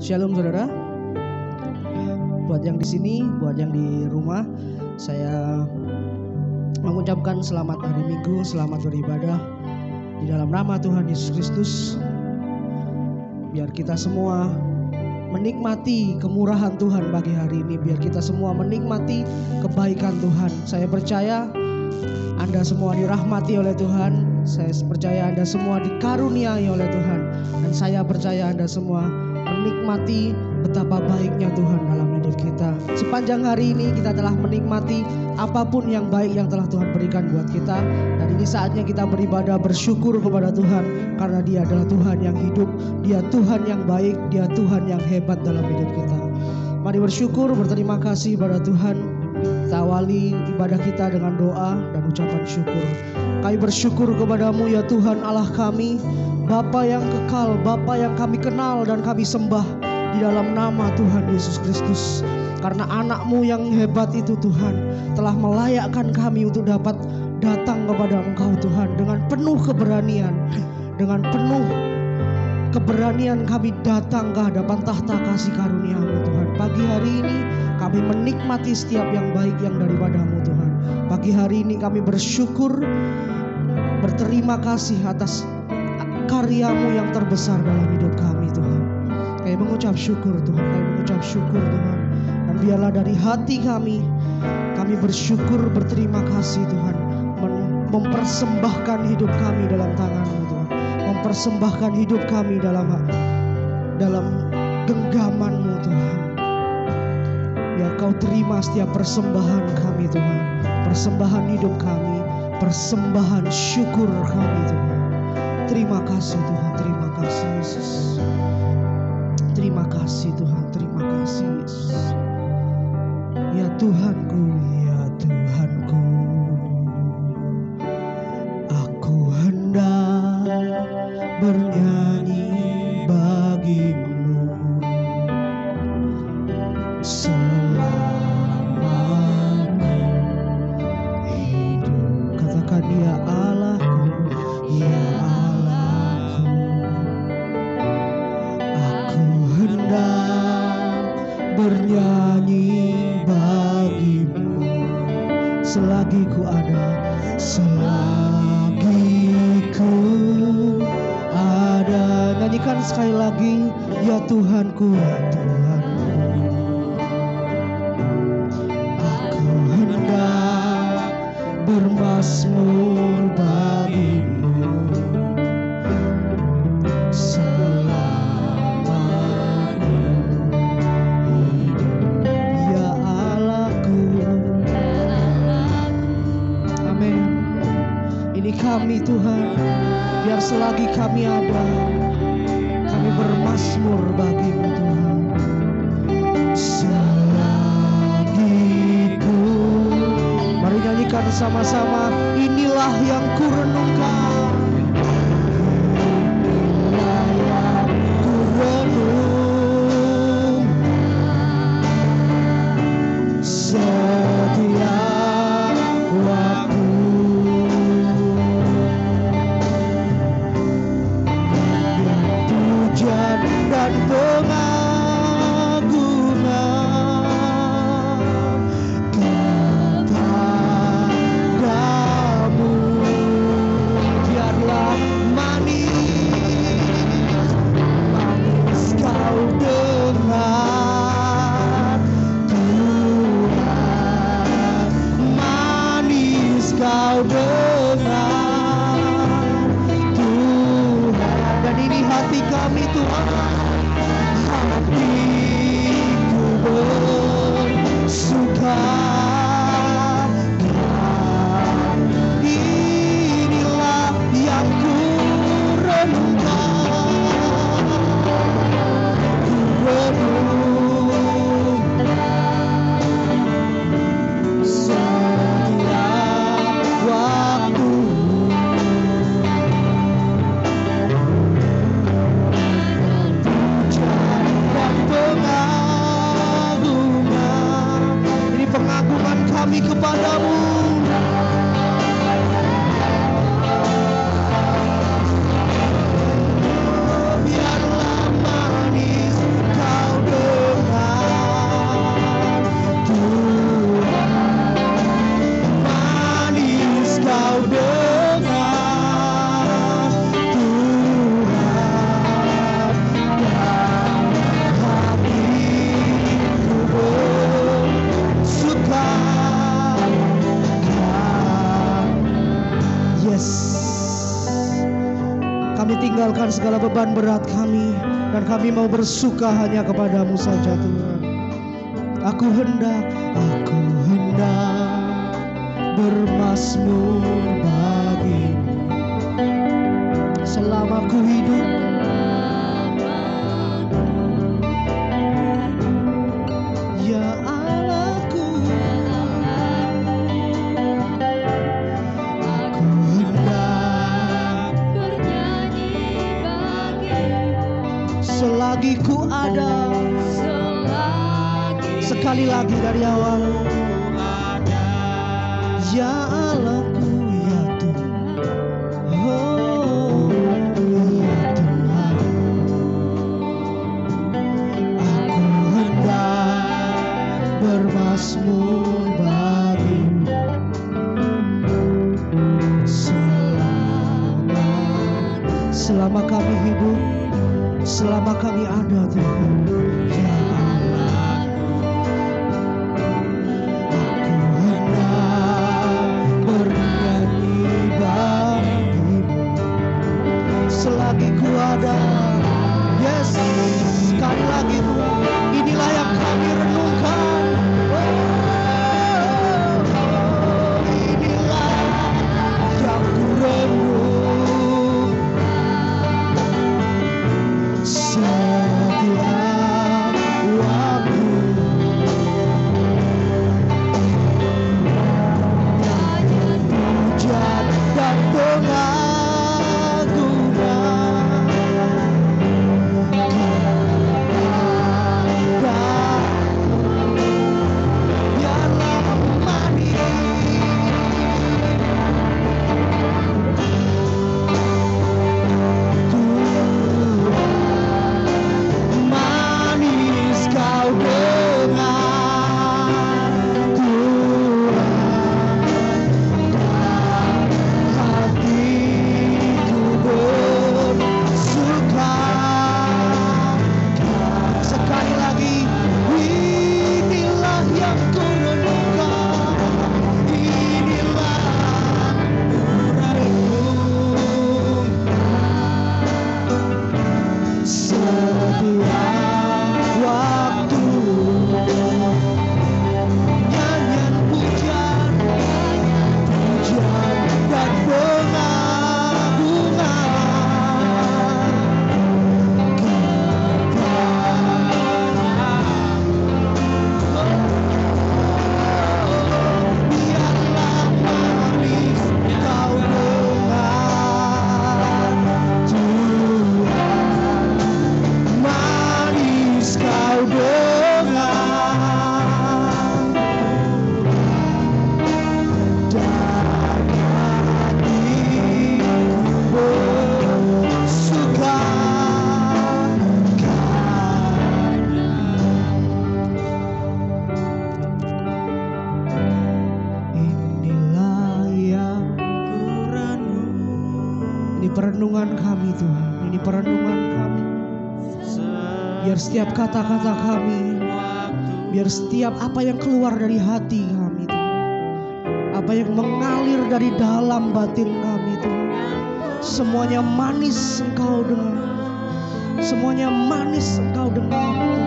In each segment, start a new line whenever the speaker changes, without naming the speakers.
Shalom saudara. Buat yang di sini, buat yang di rumah, saya mengucapkan selamat hari Minggu, selamat beribadah di dalam nama Tuhan Yesus Kristus. Biar kita semua menikmati kemurahan Tuhan pagi hari ini, biar kita semua menikmati kebaikan Tuhan. Saya percaya Anda semua dirahmati oleh Tuhan. Saya percaya Anda semua dikaruniai oleh Tuhan. Dan saya percaya Anda semua menikmati betapa baiknya Tuhan dalam hidup kita. Sepanjang hari ini kita telah menikmati apapun yang baik yang telah Tuhan berikan buat kita. Dan ini saatnya kita beribadah, bersyukur kepada Tuhan, karena Dia adalah Tuhan yang hidup, Dia Tuhan yang baik, Dia Tuhan yang hebat dalam hidup kita. Mari bersyukur, berterima kasih pada Tuhan. Kita awali ibadah kita dengan doa dan ucapan syukur. Kami bersyukur kepadamu ya Tuhan Allah kami, Bapa yang kekal, Bapa yang kami kenal dan kami sembah di dalam nama Tuhan Yesus Kristus. Karena anak-Mu yang hebat itu Tuhan telah melayakkan kami untuk dapat datang kepada Engkau Tuhan dengan penuh keberanian. Dengan penuh keberanian kami datang ke hadapan tahta kasih karunia-Mu Tuhan. Pagi hari ini kami menikmati setiap yang baik yang daripada-Mu Tuhan. Pagi hari ini kami bersyukur, berterima kasih atas karya-Mu yang terbesar dalam hidup kami Tuhan. Kami mengucap syukur Tuhan, kami mengucap syukur Tuhan. Dan biarlah dari hati kami bersyukur, berterima kasih Tuhan. Mempersembahkan hidup kami dalam tangan-Mu Tuhan. Mempersembahkan hidup kami dalam genggaman-Mu Tuhan. Biar Kau terima setiap persembahan kami Tuhan. Persembahan hidup kami, persembahan syukur kami Tuhan. Terima kasih Tuhan, terima kasih Yesus. Terima kasih Tuhan, terima kasih Yesus. Ya Tuhanku, ya Tuhanku, aku hendak bernyanyi bagi-Mu selama ku hidup. Katakan ya Allahku, ya Allahku, aku hendak bernyanyi bagi-Mu selagi ku ada, selagi ku ada. Nyanyikan sekali lagi, ya Tuhanku, ya Tuhanku, aku hendak bermazmur bagi-Mu selama ku hidup. Ya Allahku, amin. Ini kami Tuhan, biar selagi kami ada, kami bermazmur bagi-Mu Tuhan. Selagi ku, mari nyanyikan sama-sama, inilah yang ku renungkan. Inilah yang ku renung setiap waktu. Pujian dan pengagungan kepadamu, biarlah manis Kau dengar Tuhan, manis Kau dengar Tuhan. Dan ini hati kami Tuhan, hatiku bersuka. Inilah yang ku renungkan, ku renung setiap waktu. Pujian dan segala beban berat kami, dan kami mau bersuka hanya kepadamu saja Tuhan. Aku hendak bermazmur bagimu selama ku hidup. Ya Allahku, aku hendak
bernyanyi bagimu
selagi ku ada. Sekali lagi dari awal. Ya Allahku, ya Tuhan, oh ya Tuhan, aku hendak bermazmur bagimu selama kami hidup, selama kami ada Tuhan. Ya selagi ku ada. Yes, sekali lagi Tuhan, inilah yang kami renungkan. Inilah yang ku renung setiap waktu. Hujan dan perenungan kami Tuhan, ini perenungan kami. Biar setiap kata-kata kami, biar setiap apa yang keluar dari hati kami Tuhan, apa yang mengalir dari dalam batin kami Tuhan, semuanya manis Engkau dengar, semuanya manis Engkau dengar Tuhan.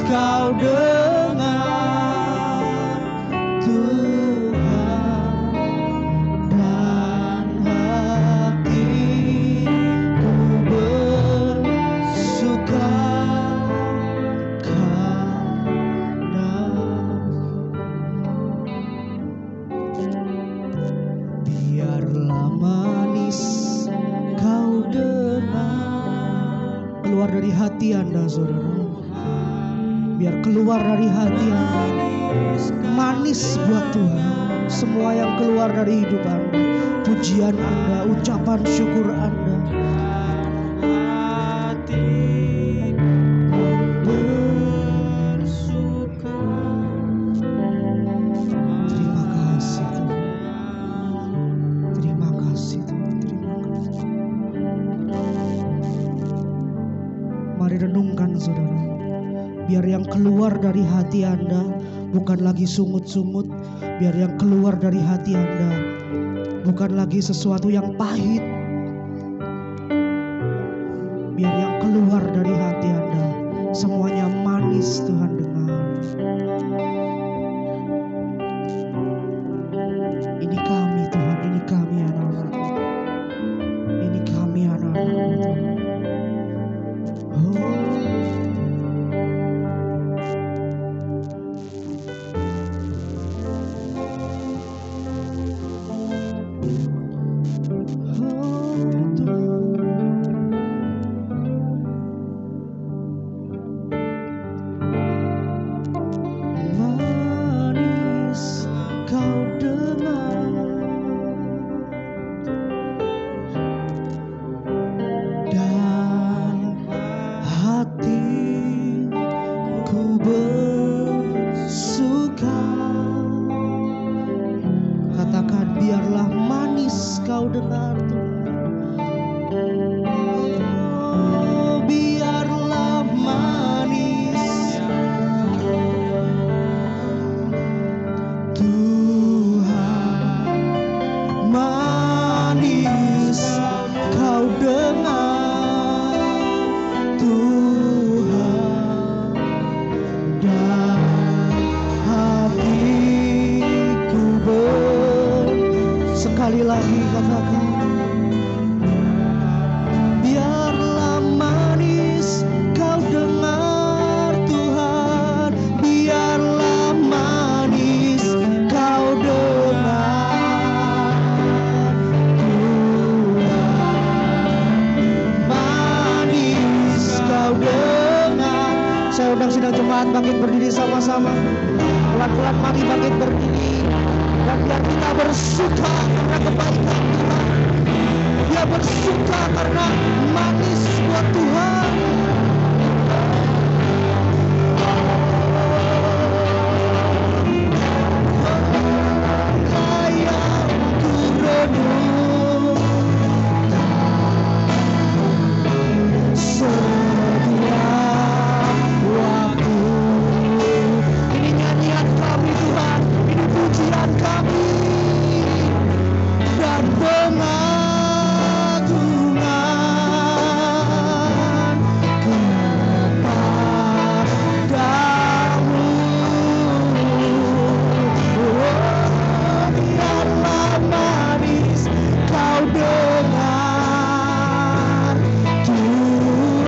Kau dengar Tuhan, dan hatiku bersuka karena biarlah manis kau dengar. Keluar dari hati Anda saudara, biar keluar dari hati Anda, manis buat Tuhan. Semua yang keluar dari hidup Anda, pujian Anda, ucapan syukur Anda. Terima kasih Tuhan, terima kasih Tuhan. Mari renungkan saudara. Biar yang keluar dari hati Anda bukan lagi sungut-sungut. Biar yang keluar dari hati Anda bukan lagi sesuatu yang pahit. Biar yang keluar dari hati Anda semuanya manis, Tuhan dengar. Ini kami Tuhan, ini kami anak-anak-Mu. Ini kami anak-anak-Mu Tuhan. Oh. Sekali lagi katakan, biarlah manis kau dengar Tuhan, biarlah manis kau dengar Tuhan, manis kau dengar. Saya undang sidang jemaat bangkit berdiri sama-sama, pelan-pelan mari bangkit berdiri. Dan biar kita bersuka karena kebaikan Tuhan. Dia bersuka karena manis buat Tuhan. Yang ku renung setiap waktu. Ini nyanyian kami Tuhan, ini pujian kami. Dan pengagungan kepadamu. Oh, biarlah manis kau dengar Tuhan,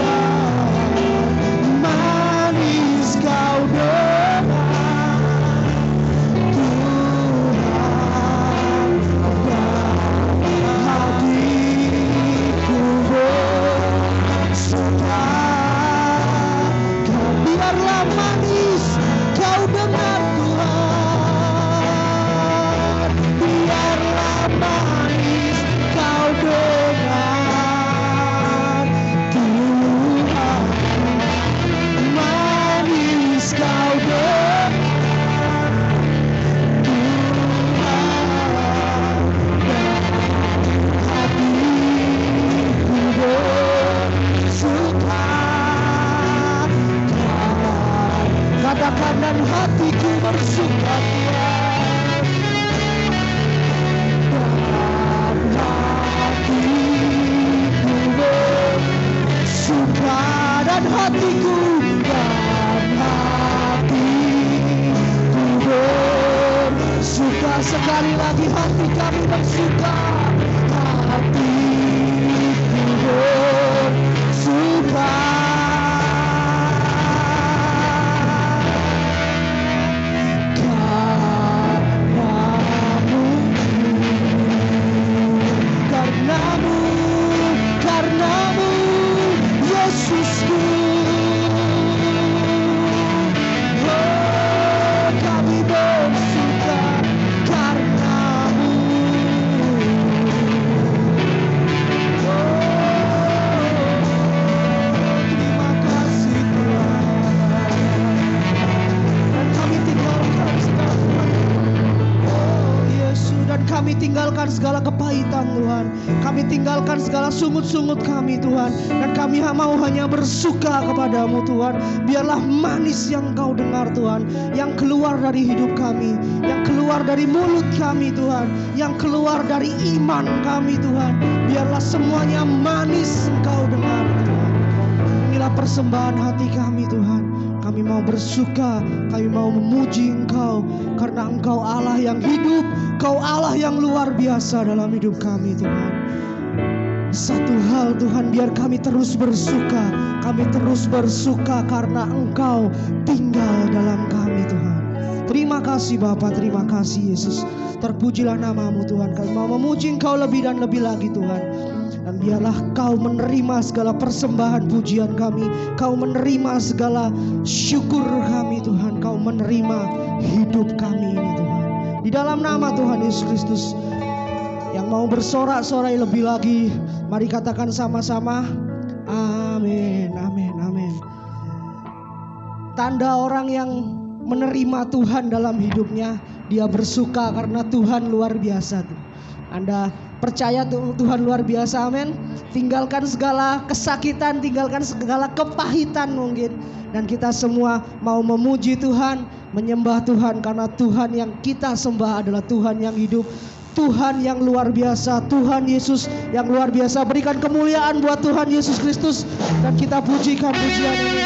manis kau dengar biarlah manis kau dengar Tuhan, biarlah manis kau dengar Tuhan, manis kau dengar katakan dan hatiku bersuka Tuhan, dan hatiku bersuka. Sekali lagi hati kami bersuka, hatiku bersuka. Karena-Mu, Yesusku, oh kami bersuka karena-Mu. tinggalkan segala kepahitan Tuhan. Kami tinggalkan segala sungut-sungut kami Tuhan. Dan kami mau hanya bersuka kepadamu Tuhan. Biarlah manis yang Engkau dengar Tuhan, yang keluar dari hidup kami, yang keluar dari mulut kami Tuhan, yang keluar dari iman kami Tuhan. Biarlah semuanya manis Engkau dengar Tuhan. Inilah persembahan hati kami Tuhan. Kami mau bersuka, kami mau memuji Engkau, karena Engkau Allah yang hidup, Engkau Allah yang luar biasa dalam hidup kami Tuhan. Satu hal Tuhan, biar kami terus bersuka, kami terus bersuka karena Engkau tinggal dalam kami Tuhan. Terima kasih Bapa, terima kasih Yesus. Terpujilah namamu Tuhan. Kami mau memuji Engkau lebih dan lebih lagi Tuhan. Dan biarlah Kau menerima segala persembahan pujian kami. Kau menerima segala syukur kami Tuhan. Kau menerima hidup kami ini Tuhan. Di dalam nama Tuhan Yesus Kristus. Yang mau bersorak-sorai lebih lagi, mari katakan sama-sama, amin, amin, amin. Tanda orang yang menerima Tuhan dalam hidupnya, dia bersuka karena Tuhan luar biasa. Anda percaya Tuhan luar biasa, amin. Tinggalkan segala kesakitan, tinggalkan segala kepahitan mungkin. Dan kita semua mau memuji Tuhan, menyembah Tuhan, karena Tuhan yang kita sembah adalah Tuhan yang hidup, Tuhan yang luar biasa, Tuhan Yesus yang luar biasa. Berikan kemuliaan buat Tuhan Yesus Kristus dan kita pujikan pujian ini.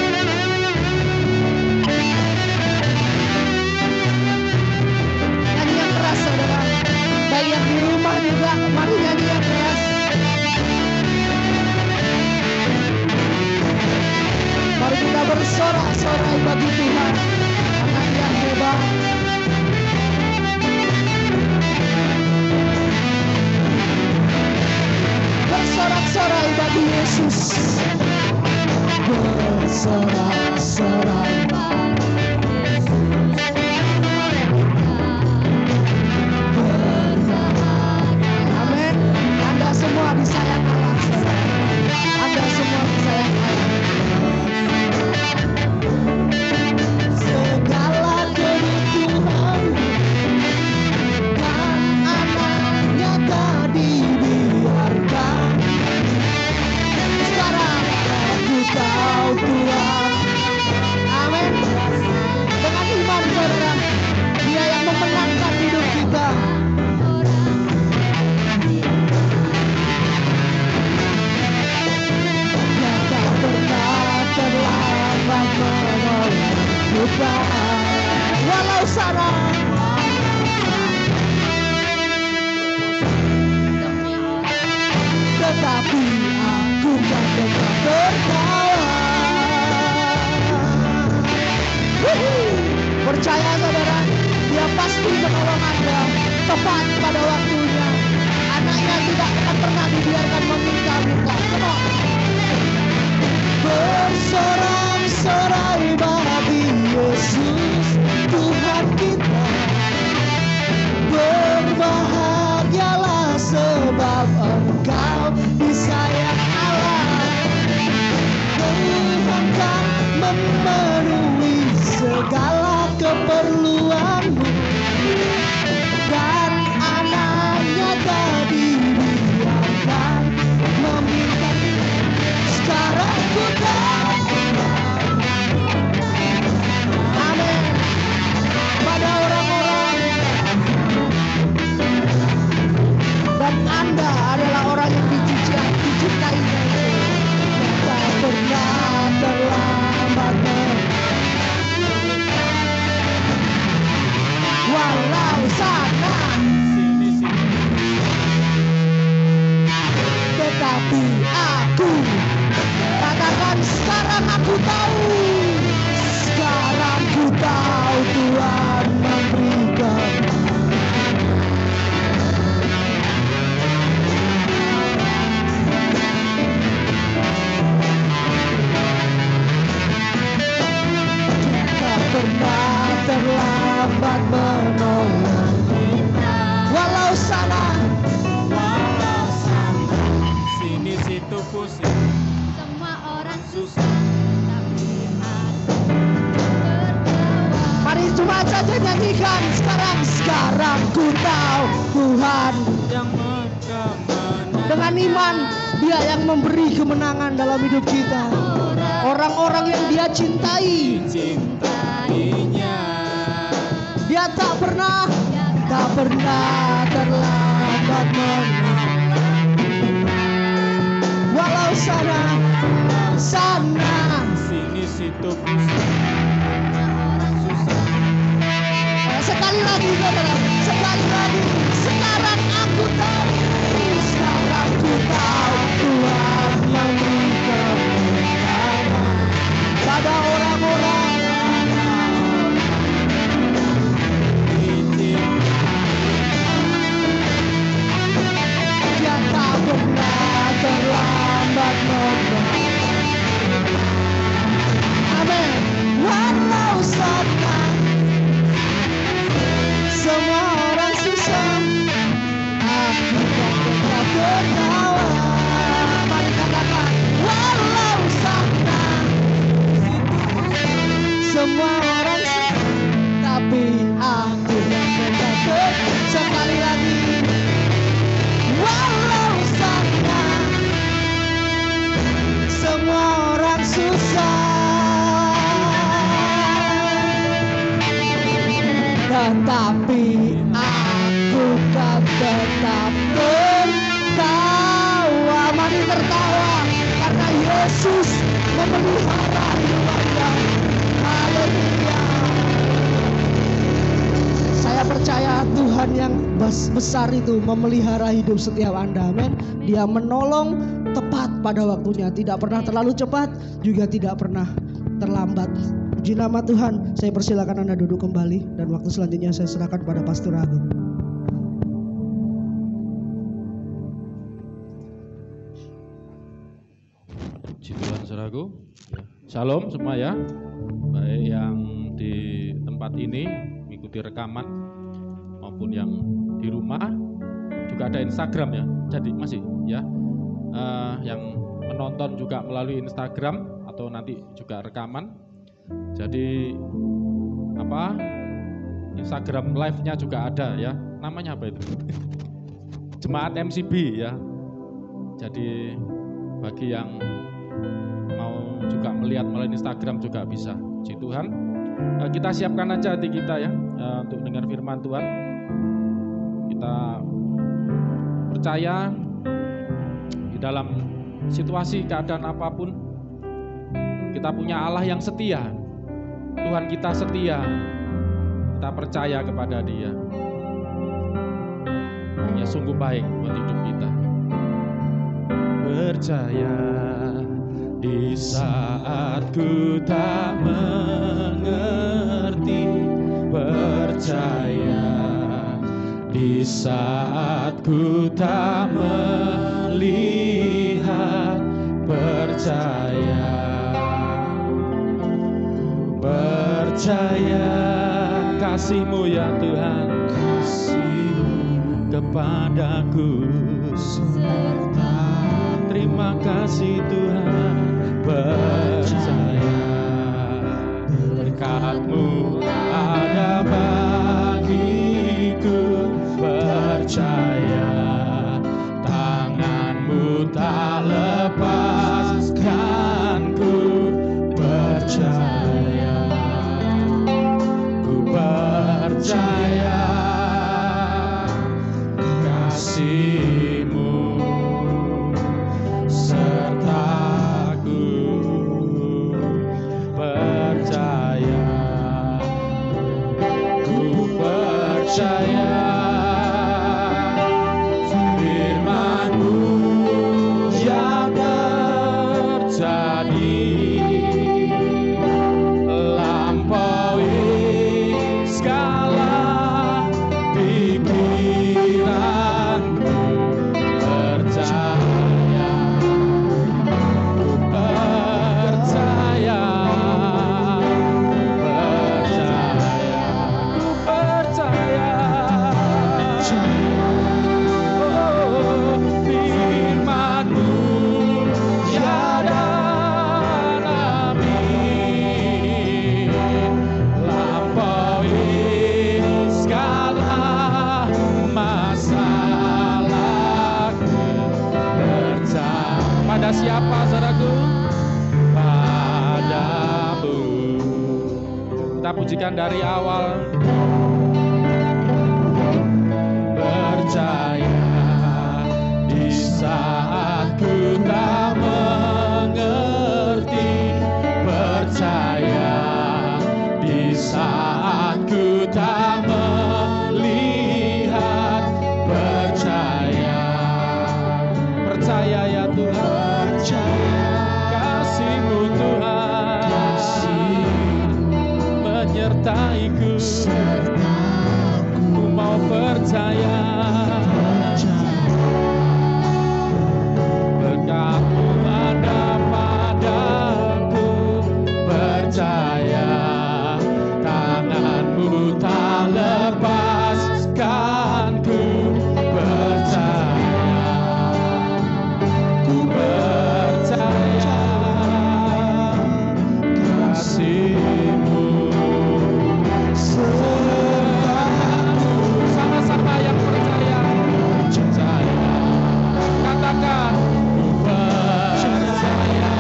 Nyanyi yang keras saudara. Baik yang di rumah juga, mari nyanyi yang keras. Mari kita bersorak-sorai bagi Tuhan, karena Dia hebat. Bersorak-sorai bagi Yesus. Bersorak-sorai bagi Yesus. Amin. Anda semua disayang Allah. Anda semua disayang Allah. Segala kebutuhan dan anaknya tak dibiarkan. Sekarang aku tahu Tuhan, amin. Dengan iman saudara, Dia yang memenangkan hidup kita. Dia tak pernah terlambat menolong kita, walau sarang. Tetapi aku kan tetap tertawa. Percaya saudara, Dia pasti menolong Anda tepat pada waktunya. Anaknya tidak akan pernah dibiarkan meminta-minta. Come on. Bersorak-sorai bagi Yesus Tuhan kita. Berbahagialah sebab Engkau disayang Allah. Tuhan kan memenuhi segala keperluanmu, dan anaknya tak dibiarkan meminta. Sekarang ku tahu, amin, pada orang-orang, dan Anda adalah orang yang dicintai. Tak pernah terlambat walau sana, tetapi aku katakan sekarang aku tahu. Sekarang ku tahu Tuhan memberikan. Tak pernah terlambat menolong kita, walau sana,
sini situ pusing,
semua orang
susah,
tapi
saja nyanyikan sekarang ku tahu Tuhan
yang menang.
dengan iman Dia yang memberi kemenangan dalam hidup kita. Orang-orang yang Dia cintai,
Cintainya
Dia tak pernah terlambat menang. Walau sana
sini situ
sekali lagi saudara, sekali lagi. Sekarang aku tahu Tuhan yang berikan kemenangan pada orang-orang Dia tak pernah terlambat menang. Amin. Walau senang semua orang susah, aku kan tetap tertawa. Mari katakan, walau senang semua orang susah, tapi aku kan tetap tertawa. Sekali lagi, walau senang semua orang susah, tetapi aku kan tetap tertawa. Mari tertawa karena Yesus memelihara hidup Anda. Haleluya. Saya percaya Tuhan yang besar itu memelihara hidup setiap Anda. Amin. Dia menolong tepat pada waktunya, tidak pernah terlalu cepat, juga tidak pernah terlambat. Puji nama Tuhan. Saya persilakan Anda duduk kembali dan waktu selanjutnya saya serahkan pada Pastor Agung.
Puji Tuhan saudaraku. Shalom semua ya. Baik yang di tempat ini mengikuti rekaman maupun yang di rumah, juga ada Instagram ya. Jadi masih ya yang menonton juga melalui Instagram atau nanti juga rekaman. Jadi Instagram live-nya juga ada ya. Namanya apa itu? Jemaat MCB ya. Jadi bagi yang mau juga melihat melalui Instagram juga bisa. Puji Tuhan. Kita siapkan aja hati kita ya untuk dengar firman Tuhan. Kita percaya di dalam situasi keadaan apapun kita punya Allah yang setia. Tuhan kita setia. Kita percaya kepada Dia. Dia sungguh baik buat hidup kita. Percaya di saat ku tak mengerti, percaya di saat ku tak melihat, percaya kasih-Mu ya Tuhan, kasih-Mu kepadaku serta terima kasih Tuhan, percaya berkat-Mu ada bagiku, percaya tangan-Mu tak lepaskanku, percaya ku percaya kasih-Mu sertaku, percaya ku percaya firman-Mu yang Kepada siapa, saudaraku? Padamu. Kita pujikan dari awal. Percaya di saat ku tak mengerti, percaya di saat ku tak melihat, percaya ya Tuhan, kasih-Mu Tuhan menyertaiku, ku mau percaya. Berkat-Mu ada padaku, percaya tangan-Mu tak lepaskanku, percaya, ku percaya kasih-Mu sertaku. Sama-sama yang percaya, percaya, katakan ku percaya.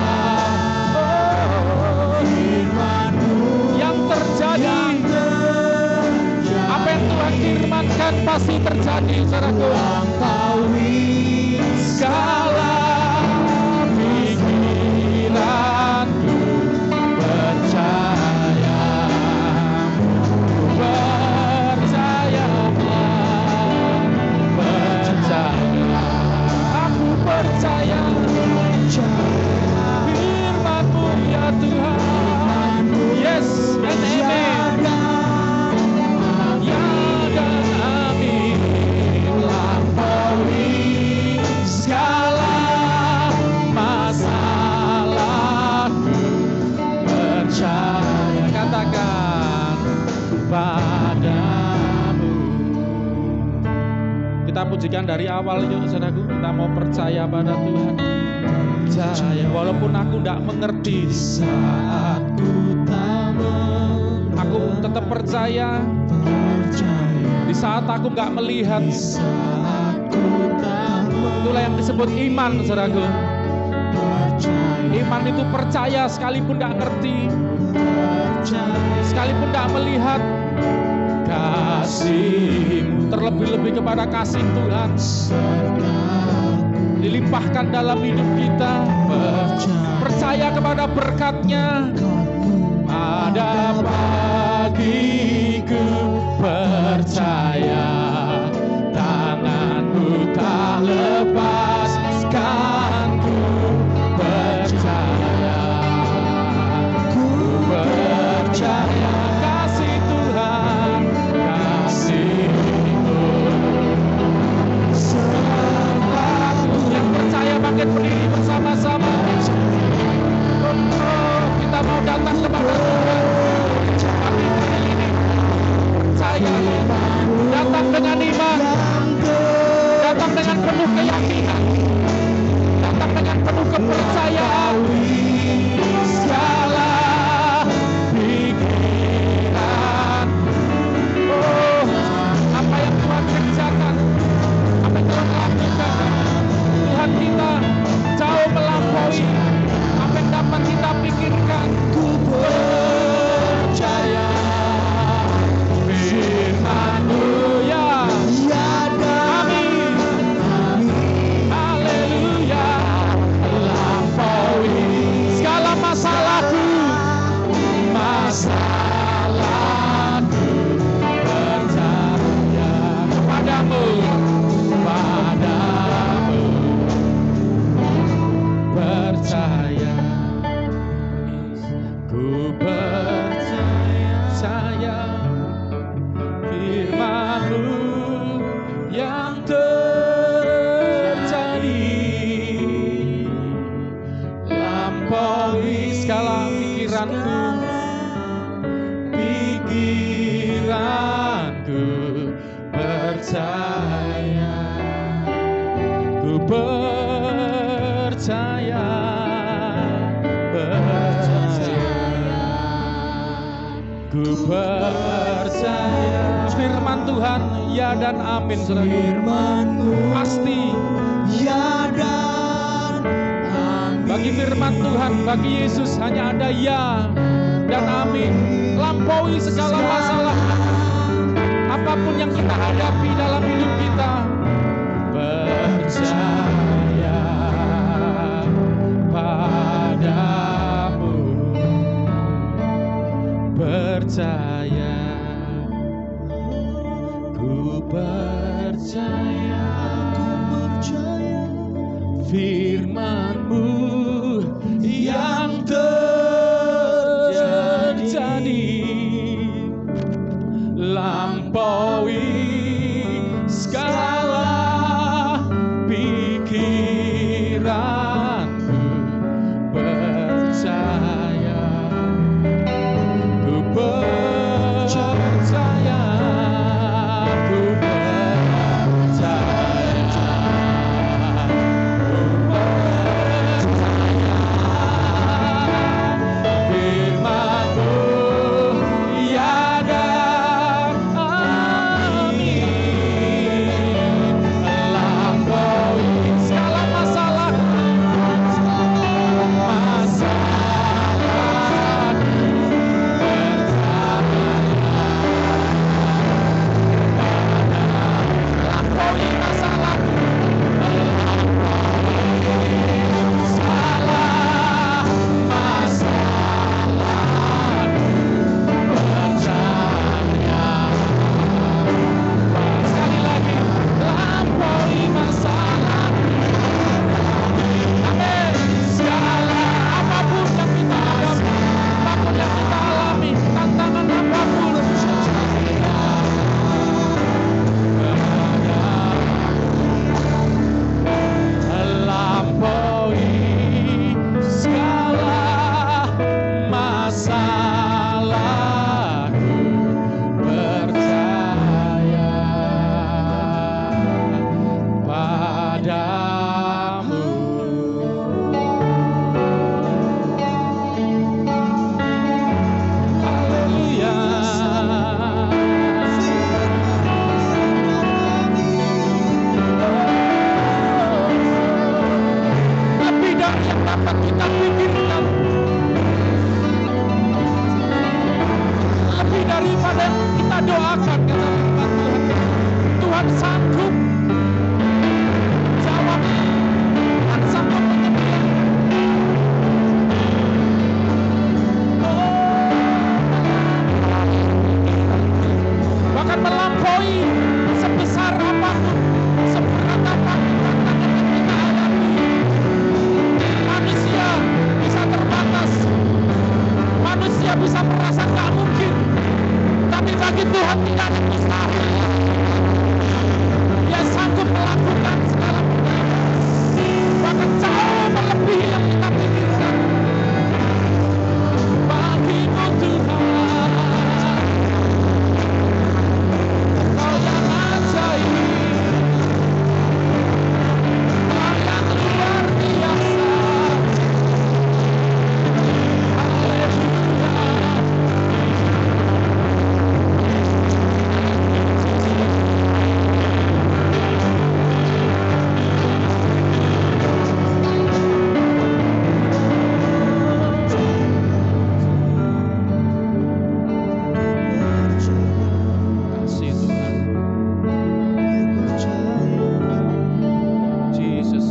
Firman-Mu yang terjadi, apa yang Tuhan firmankan pasti terjadi, saudaraku. Lampaui segala pikiranku, percaya, percaya, percaya, aku percaya. Firman-Mu ya Tuhan, yes and amen. Ya dan amin. Lampaui segala masalahku, percaya, katakan padamu. Kita pujikan dari awal yuk saudaraku. Kita mau percaya pada Tuhan. Percaya walaupun aku tidak mengerti, saat ku tak mengerti, aku tetap percaya. Di saat aku nggak melihat, itulah yang disebut iman, saudaraku. Iman itu percaya sekalipun nggak ngerti, sekalipun nggak melihat. Kasih-Mu terlebih-lebih kepada kasih Tuhan dilimpahkan dalam hidup kita. Percaya kepada berkat-Nya pada pagiku, percaya tangan-Mu tak lepaskanku, percaya, ku percaya kasih Tuhan, kasih-Mu sertaku. Yang percaya bangkit berdiri bersama-sama. Kita mau datang kepada Tuhan pagi hari ini. Percaya, datang dengan iman, datang dengan penuh keyakinan, datang dengan penuh kepercayaan. Segala pikiran, oh, apa yang Tuhan kerjakan, apa yang Tuhan lakukan, Tuhan kita jauh melampaui apa yang dapat kita pikirkan. Ku percaya firman-Mu ya, amin, haleluya. Lampaui segala masalahku, percaya kepadamu, percaya, ku percaya firman-Mu yang terjadi, lampaui segala pikiranku, percaya, ku percaya, ku percaya. Firman Tuhan ya dan amin.
Firman-Mu
pasti
ya dan
Bagi firman Tuhan, bagi Yesus hanya ada ya dan amin. Lampaui segala masalah apapun yang kita hadapi dalam hidup kita. Percaya padamu, percaya, ku percaya, firman-Mu yang terjadi, lampaui segala pikiranku. Percaya, ku percaya, ku percaya, ku percaya, firman-Mu ya dan amin. Lampaui segala masalah, lampaui masalah, salah masalah, percaya. Sekali lagi, lampaui masalah. Amin. Segala apapun yang kita hadapi, apapun yang kita alami, tantangan apapun, lampaui segala masalahku. Percaya padamu. Haleluya. Lebih dari yang dapat kita pikirkan, lebih daripada yang kita doakan, kata firman Tuhan. Tuhan sanggup jawab, Tuhan sanggup menyediakan. Bahkan melampaui sebesar apapun, seberat apapun tantangan yang kita hadapi. Manusia bisa terbatas, manusia bisa merasa nggak mungkin, tapi bagi Tuhan tidak ada mustahil. Dia sanggup melakukan segala perkara, bahkan jauh melebihi yang kita pikirkan. Bagimu Tuhan, Kau yang ajaib, Kau yang luar biasa. Kasih Tuhan, Jesus.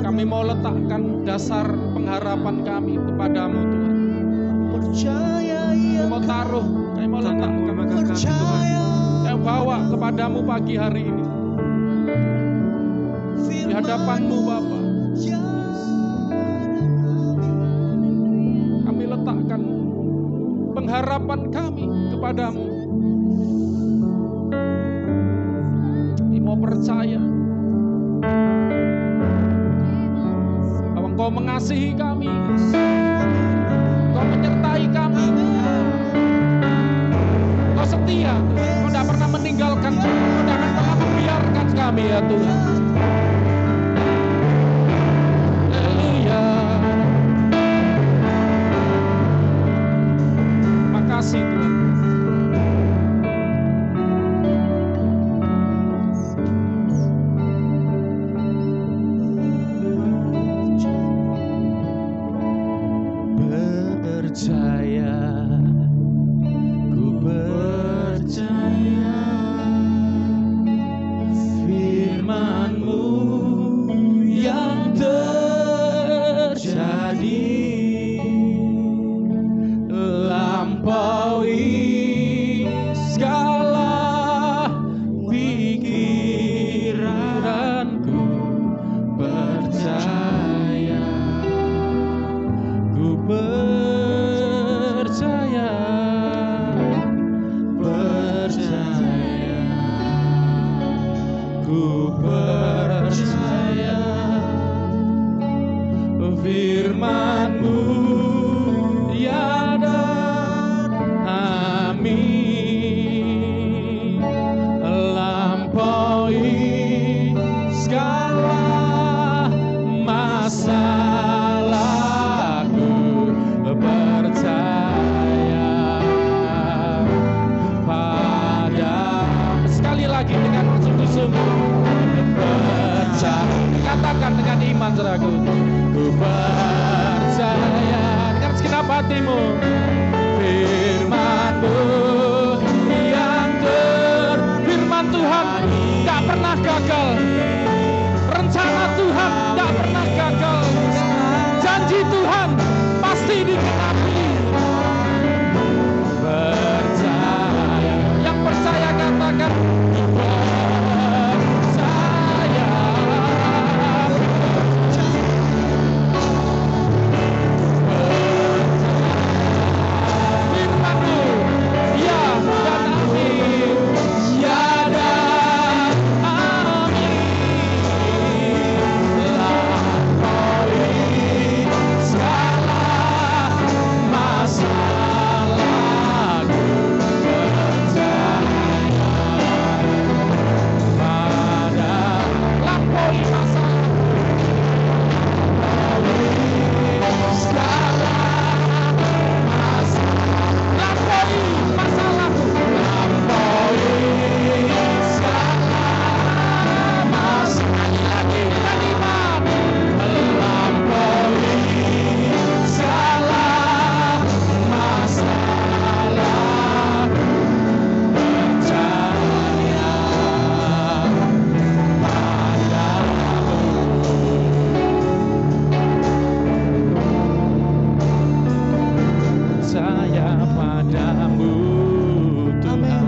Kami mau letakkan dasar pengharapan kami kepadamu Tuhan. Kami mau taruh, kami mau letakkan Tuhan, bawa kepadamu pagi hari ini di hadapanmu Bapa. Kami letakkan pengharapan kami kepadamu. Kami mau percaya bahwa Engkau mengasihi kami, Engkau menyertai kami, Engkau setia, Engkau tidak pernah meninggalkan kami, Engkau tidak akan pernah membiarkan kami ya Tuhan. Haleluya. Makasih Tuhan. Ku percaya firman-Mu ya dan amin, lampaui segala masalahku, percaya pada. Sekali lagi dengan sungguh-sungguh percaya, katakan dengan iman saudaraku, ku percaya dengan segenap hatimu firman-Mu yang firman Tuhan tak pernah gagal, rencana Tuhan tak pernah gagal, janji Tuhan pasti dikenapi. Percaya, yang percaya katakan percaya. Firman-Mu ya dan amin, ya dan amin, lampaui segala masalahku, percaya pada lampaui segala masalahku, lampaui segala masalah. Lagi dengan iman, lampaui segala masalah, percaya padamu, Tuhan.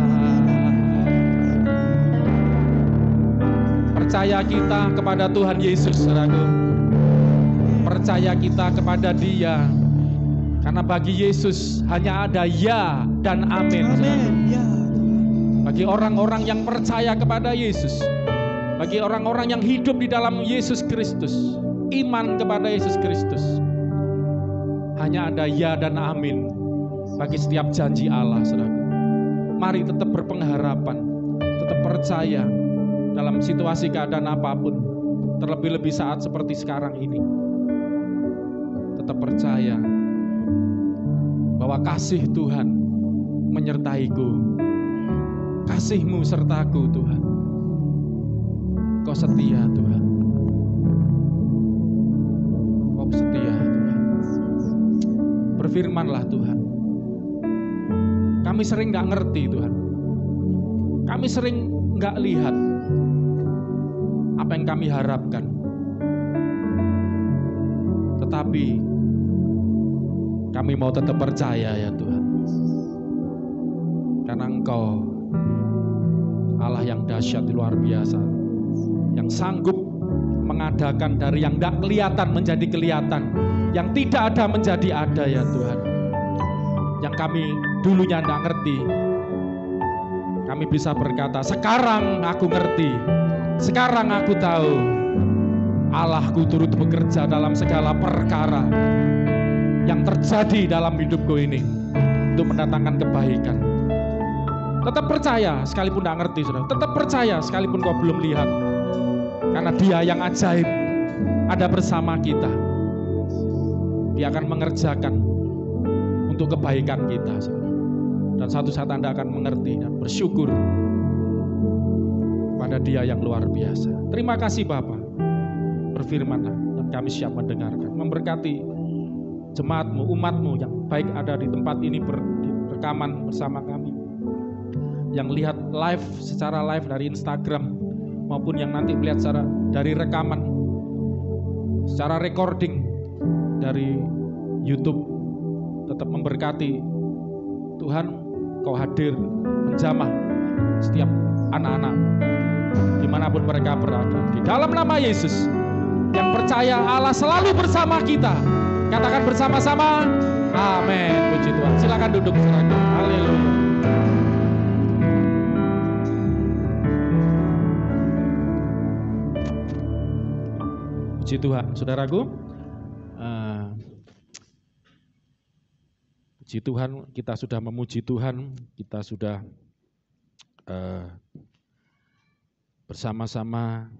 Percaya kita kepada Tuhan Yesus, saudaraku. Percaya kita kepada Dia, karena bagi Yesus hanya ada ya dan amin. Bagi orang-orang yang percaya kepada Yesus, bagi orang-orang yang hidup di dalam Yesus Kristus, iman kepada Yesus Kristus, hanya ada ya dan amin bagi setiap janji Allah, saudaraku. Mari tetap berpengharapan, tetap percaya dalam situasi keadaan apapun, terlebih-lebih saat seperti sekarang ini. Tetap percaya bahwa kasih Tuhan menyertaiku, kasih-Mu sertaku Tuhan. Kau setia Tuhan, Kau setia Tuhan. Berfirmanlah Tuhan. Kami sering gak ngerti Tuhan, kami sering gak lihat apa yang kami harapkan, tetapi kami mau tetap percaya ya Tuhan, karena Engkau Allah yang dahsyat luar biasa, yang sanggup mengadakan dari yang gak kelihatan menjadi kelihatan, yang tidak ada menjadi ada ya Tuhan. Yang kami dulunya tidak ngerti, kami bisa berkata, sekarang aku ngerti, sekarang aku tahu, Allahku turut bekerja dalam segala perkara yang terjadi dalam hidupku ini untuk mendatangkan kebaikan. Tetap percaya sekalipun tidak ngerti, saudara. Tetap percaya sekalipun kau belum lihat, karena Dia yang ajaib ada bersama kita. Dia akan mengerjakan untuk kebaikan kita, saudara. Dan satu saat Anda akan mengerti dan bersyukur pada Dia yang luar biasa. Terima kasih Bapa. Berfirman-Lah dan kami siap mendengarkan. Memberkati jemaat-Mu, umat-Mu yang baik ada di tempat ini rekaman bersama kami, yang lihat live secara live dari Instagram, maupun yang nanti melihat secara dari rekaman, secara recording dari YouTube. Tetap memberkati Tuhan, Kau hadir menjamah setiap anak-anak dimanapun mereka berada. Di dalam nama Yesus, yang percaya Allah selalu bersama kita, katakan bersama-sama, amin. Puji Tuhan. Silakan duduk, silakan. Haleluya. Puji Tuhan, saudaraku. Puji Tuhan, kita sudah memuji Tuhan, kita sudah bersama-sama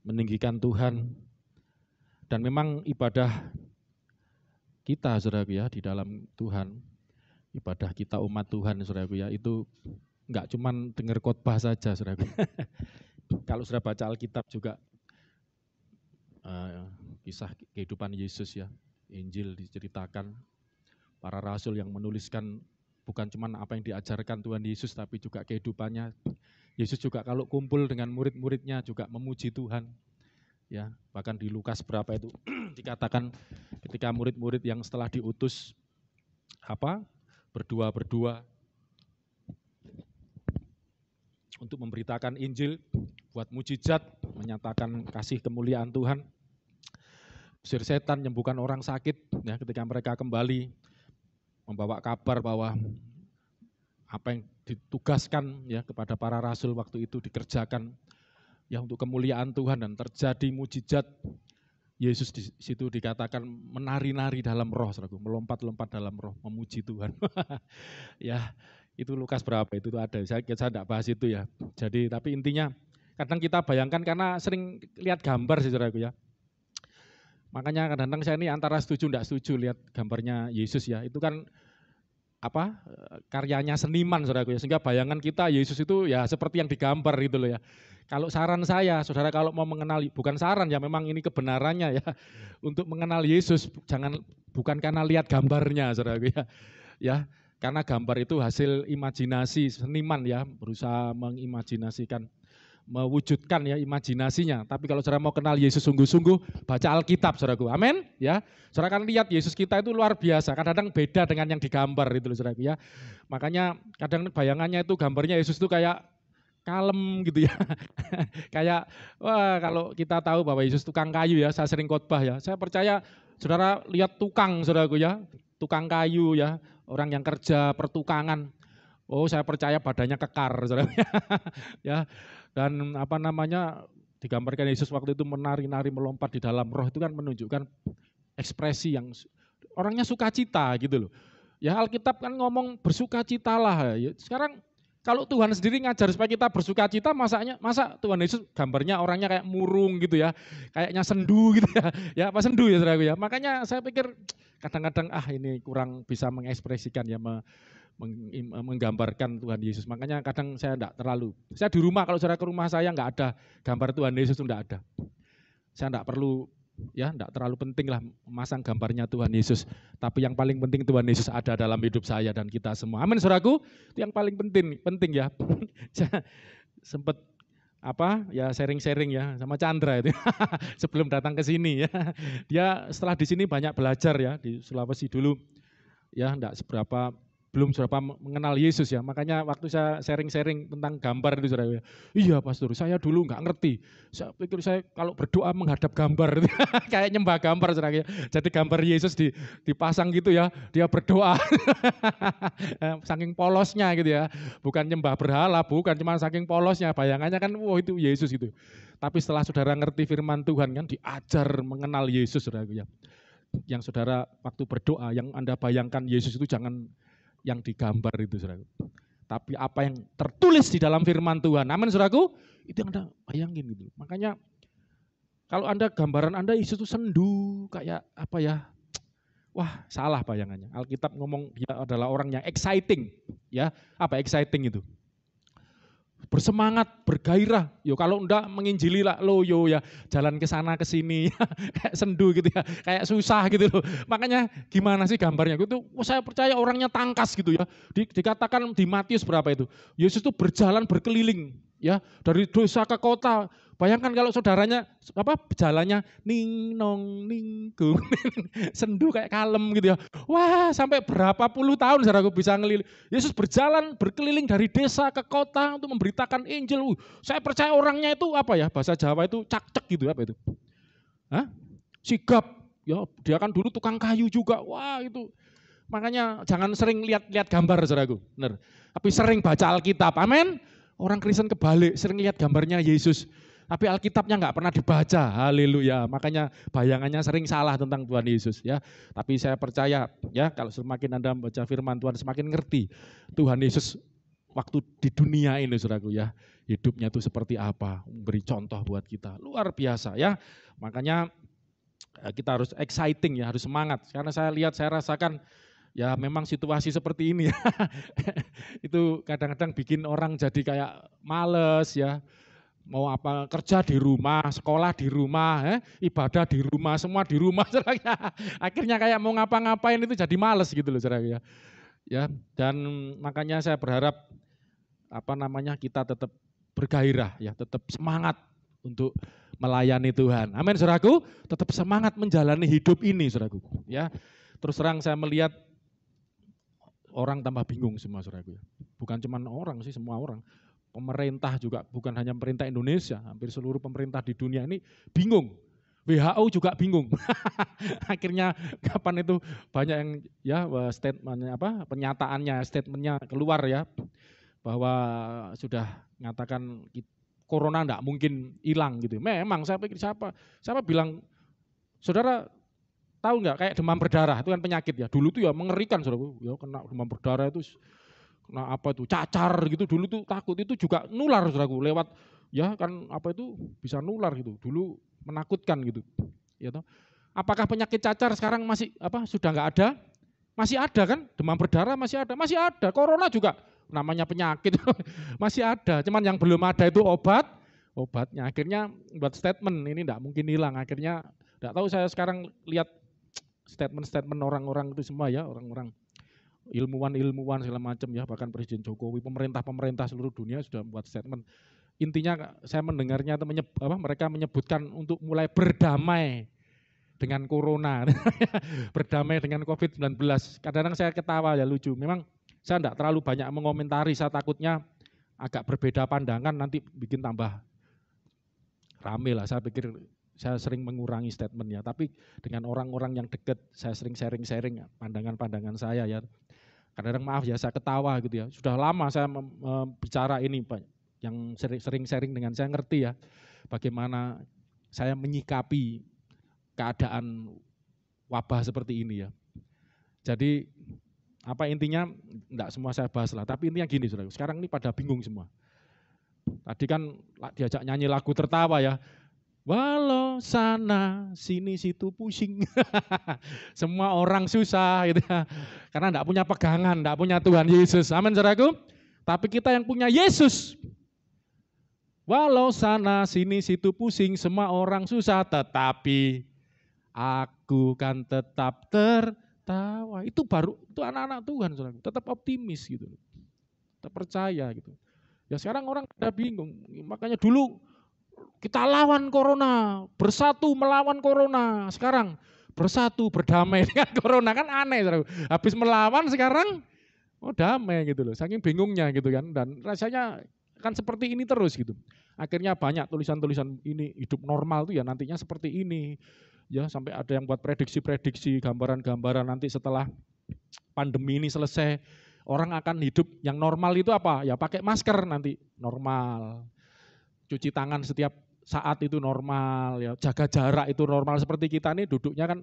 meninggikan Tuhan. Dan memang ibadah kita, saudaraku ya, di dalam Tuhan, ibadah kita umat Tuhan, saudaraku ya, itu enggak cuman dengar khotbah saja, saudaraku. Kalau sudah baca Alkitab juga, kisah kehidupan Yesus ya, Injil diceritakan, para rasul yang menuliskan bukan cuma apa yang diajarkan Tuhan Yesus, tapi juga kehidupannya. Yesus juga kalau kumpul dengan murid-muridnya juga memuji Tuhan. Ya, bahkan di Lukas berapa itu dikatakan ketika murid-murid yang setelah diutus berdua untuk memberitakan Injil, buat mujizat, menyatakan kasih kemuliaan Tuhan, usir setan, menyembuhkan orang sakit. Ya, ketika mereka kembali membawa kabar bahwa apa yang ditugaskan ya kepada para rasul waktu itu dikerjakan ya untuk kemuliaan Tuhan, dan terjadi mujizat. Yesus di situ dikatakan menari-nari dalam roh, saudaraku, melompat-lompat dalam roh, memuji Tuhan. Ya, itu Lukas berapa itu ada. Saya tidak bahas itu ya. Jadi tapi intinya kadang kita bayangkan karena sering lihat gambar sih, saudaraku ya. Makanya kadang-kadang saya ini antara setuju tidak setuju lihat gambarnya Yesus ya. Itu kan karyanya seniman, saudaraku ya. Sehingga bayangan kita Yesus itu ya seperti yang digambar gitu loh ya. Kalau saran saya, saudara kalau mau mengenal, bukan saran ya, memang ini kebenarannya ya. Untuk mengenal Yesus bukan karena lihat gambarnya, saudaraku ya. Ya, karena gambar itu hasil imajinasi seniman ya, berusaha mengimajinasikan, mewujudkan ya imajinasinya. Tapi kalau saudara mau kenal Yesus sungguh-sungguh, baca Alkitab, saudaraku. Amin ya. Saudara kan lihat Yesus kita itu luar biasa. Kadang-kadang beda dengan yang digambar itu loh, saudaraku ya. Makanya kadang bayangannya itu gambarnya Yesus itu kayak kalem gitu ya. Kayak wah, kalau kita tahu bahwa Yesus tukang kayu ya, saya sering khotbah ya. Saya percaya saudara lihat tukang, saudaraku ya, tukang kayu ya, orang yang kerja pertukangan. Oh, saya percaya badannya kekar, saudara. Ya. Dan digambarkan Yesus waktu itu menari-nari melompat di dalam roh, itu kan menunjukkan ekspresi yang orangnya sukacita gitu loh. Ya, Alkitab kan ngomong bersukacitalah. Ya, sekarang kalau Tuhan sendiri ngajar supaya kita bersukacita, masa Tuhan Yesus gambarnya orangnya kayak murung gitu ya, kayaknya sendu gitu ya. Ya, apa sendu ya, saudaraku ya. Makanya saya pikir kadang-kadang ini kurang bisa mengekspresikan ya, menggambarkan Tuhan Yesus. Makanya kadang saya enggak terlalu. Saya di rumah, kalau saudara ke rumah saya enggak ada gambar Tuhan Yesus, itu enggak ada. Saya enggak perlu ya, enggak terlalu penting lah memasang gambarnya Tuhan Yesus. Tapi yang paling penting Tuhan Yesus ada dalam hidup saya dan kita semua. Amin, saudaraku. Itu yang paling penting ya. Saya sempat sharing-sharing ya sama Chandra itu sebelum datang ke sini ya. Dia setelah di sini banyak belajar ya, di Sulawesi dulu ya, enggak belum seberapa mengenal Yesus ya. Makanya waktu saya sharing-sharing tentang gambar itu, saudara, iya pastor, saya dulu nggak ngerti. Saya pikir saya kalau berdoa menghadap gambar, kayak nyembah gambar, saudara. Jadi gambar Yesus dipasang gitu ya, dia berdoa. Saking polosnya gitu ya. Bukan nyembah berhala, bukan, cuma saking polosnya. Bayangannya kan, wah itu Yesus gitu. Tapi setelah saudara ngerti firman Tuhan kan, diajar mengenal Yesus, saudara ya. Yang saudara waktu berdoa, yang Anda bayangkan Yesus itu jangan yang digambar itu, saudaraku. Tapi apa yang tertulis di dalam firman Tuhan. Amin, saudaraku. Itu yang Anda bayangin gitu. Makanya kalau gambaran Anda Yesus itu sendu, kayak wah, salah bayangannya. Alkitab ngomong dia adalah orang yang exciting. Ya, apa exciting itu? Bersemangat, bergairah. Yo kalau enggak menginjili lah lo ya jalan ke sana ke sini kayak sendu gitu ya, kayak susah gitu loh. Makanya gimana sih gambarnya? Itu saya percaya orangnya tangkas gitu ya. Dikatakan di Matius berapa itu? Yesus itu berjalan berkeliling ya, dari desa ke kota. Bayangkan kalau saudaranya jalannya ning nong ning gung sendu kayak kalem gitu ya. Wah, sampai berapa puluh tahun saudaraku bisa ngeliling. Yesus berjalan berkeliling dari desa ke kota untuk memberitakan Injil. Saya percaya orangnya itu bahasa Jawa itu cak-cek gitu, apa itu? Sigap. Ya, dia kan dulu tukang kayu juga. Wah, itu. Makanya jangan sering lihat gambar, saudaraku. Benar. Tapi sering baca Alkitab. Amin. Orang Kristen kebalik, sering lihat gambarnya Yesus. Tapi Alkitabnya nggak pernah dibaca, haleluya. Makanya bayangannya sering salah tentang Tuhan Yesus ya. Tapi saya percaya ya kalau semakin Anda membaca firman Tuhan semakin ngerti Tuhan Yesus waktu di dunia ini saudaraku ya. Hidupnya itu seperti apa, beri contoh buat kita. Luar biasa ya. Makanya kita harus exciting ya, harus semangat. Karena saya lihat, saya rasakan ya memang situasi seperti ini ya. Itu kadang-kadang bikin orang jadi kayak males ya. Mau apa, kerja di rumah, sekolah di rumah, ibadah di rumah, semua di rumah. Akhirnya kayak mau ngapa-ngapain itu jadi males gitu loh saudara ya. Ya, dan makanya saya berharap kita tetap bergairah ya, tetap semangat untuk melayani Tuhan. Amin saudaraku, tetap semangat menjalani hidup ini saudaraku ya. Terus terang saya melihat orang tambah bingung semua saudaraku ya. Bukan cuma orang sih, semua orang. Pemerintah juga, bukan hanya pemerintah Indonesia, hampir seluruh pemerintah di dunia ini bingung. WHO juga bingung. Akhirnya kapan itu banyak yang ya statementnya keluar ya, bahwa sudah mengatakan corona enggak mungkin hilang gitu. Memang saya pikir siapa bilang, saudara tahu enggak kayak demam berdarah itu kan penyakit ya. Dulu tuh ya mengerikan saudara, ya kena demam berdarah itu kena apa itu cacar gitu, dulu tuh takut, itu juga nular saudaraku lewat ya kan bisa nular gitu. Dulu menakutkan gitu. Ya toh. Apakah penyakit cacar sekarang masih sudah enggak ada? Masih ada kan? Demam berdarah masih ada. Corona juga namanya penyakit masih ada, cuman yang belum ada itu obatnya. Akhirnya buat statement ini enggak mungkin hilang. Akhirnya enggak tahu, saya sekarang lihat statement orang-orang itu semua ya, orang-orang ilmuwan segala macam ya, bahkan Presiden Jokowi, pemerintah seluruh dunia sudah membuat statement. Intinya saya mendengarnya mereka menyebutkan untuk mulai berdamai dengan corona, berdamai dengan COVID-19. Kadang-kadang saya ketawa ya, lucu. Memang saya enggak terlalu banyak mengomentari, saya takutnya agak berbeda pandangan nanti bikin tambah rame lah. Saya pikir saya sering mengurangi statementnya, tapi dengan orang-orang yang dekat saya sering sharing pandangan-pandangan saya ya. Kadang-kadang maaf ya saya ketawa gitu ya. Sudah lama saya bicara ini Pak, yang sering sharing dengan saya ngerti ya bagaimana saya menyikapi keadaan wabah seperti ini ya. Jadi intinya enggak semua saya bahas lah, tapi intinya gini saudara, sekarang ini pada bingung semua. Tadi kan diajak nyanyi lagu tertawa ya, walau sana sini situ pusing. Semua orang susah gitu ya, karena enggak punya pegangan, enggak punya Tuhan Yesus. Amin saudaraku. Tapi kita yang punya Yesus, walau sana sini situ pusing, semua orang susah, tetapi aku kan tetap tertawa. Itu anak-anak Tuhan, saudara. Tetap optimis gitu. Tetap percaya gitu. Ya sekarang orang pada bingung. Makanya dulu kita lawan corona, bersatu melawan corona. Sekarang bersatu berdamai dengan corona, kan aneh saudara. Habis melawan sekarang damai gitu loh. Saking bingungnya gitu kan. Dan rasanya kan seperti ini terus gitu. Akhirnya banyak tulisan-tulisan ini, hidup normal tuh ya nantinya seperti ini. Ya sampai ada yang buat prediksi-prediksi, gambaran-gambaran nanti setelah pandemi ini selesai, orang akan hidup yang normal itu apa? Ya pakai masker nanti normal. Cuci tangan setiap saat itu normal, ya jaga jarak itu normal. Seperti kita nih duduknya kan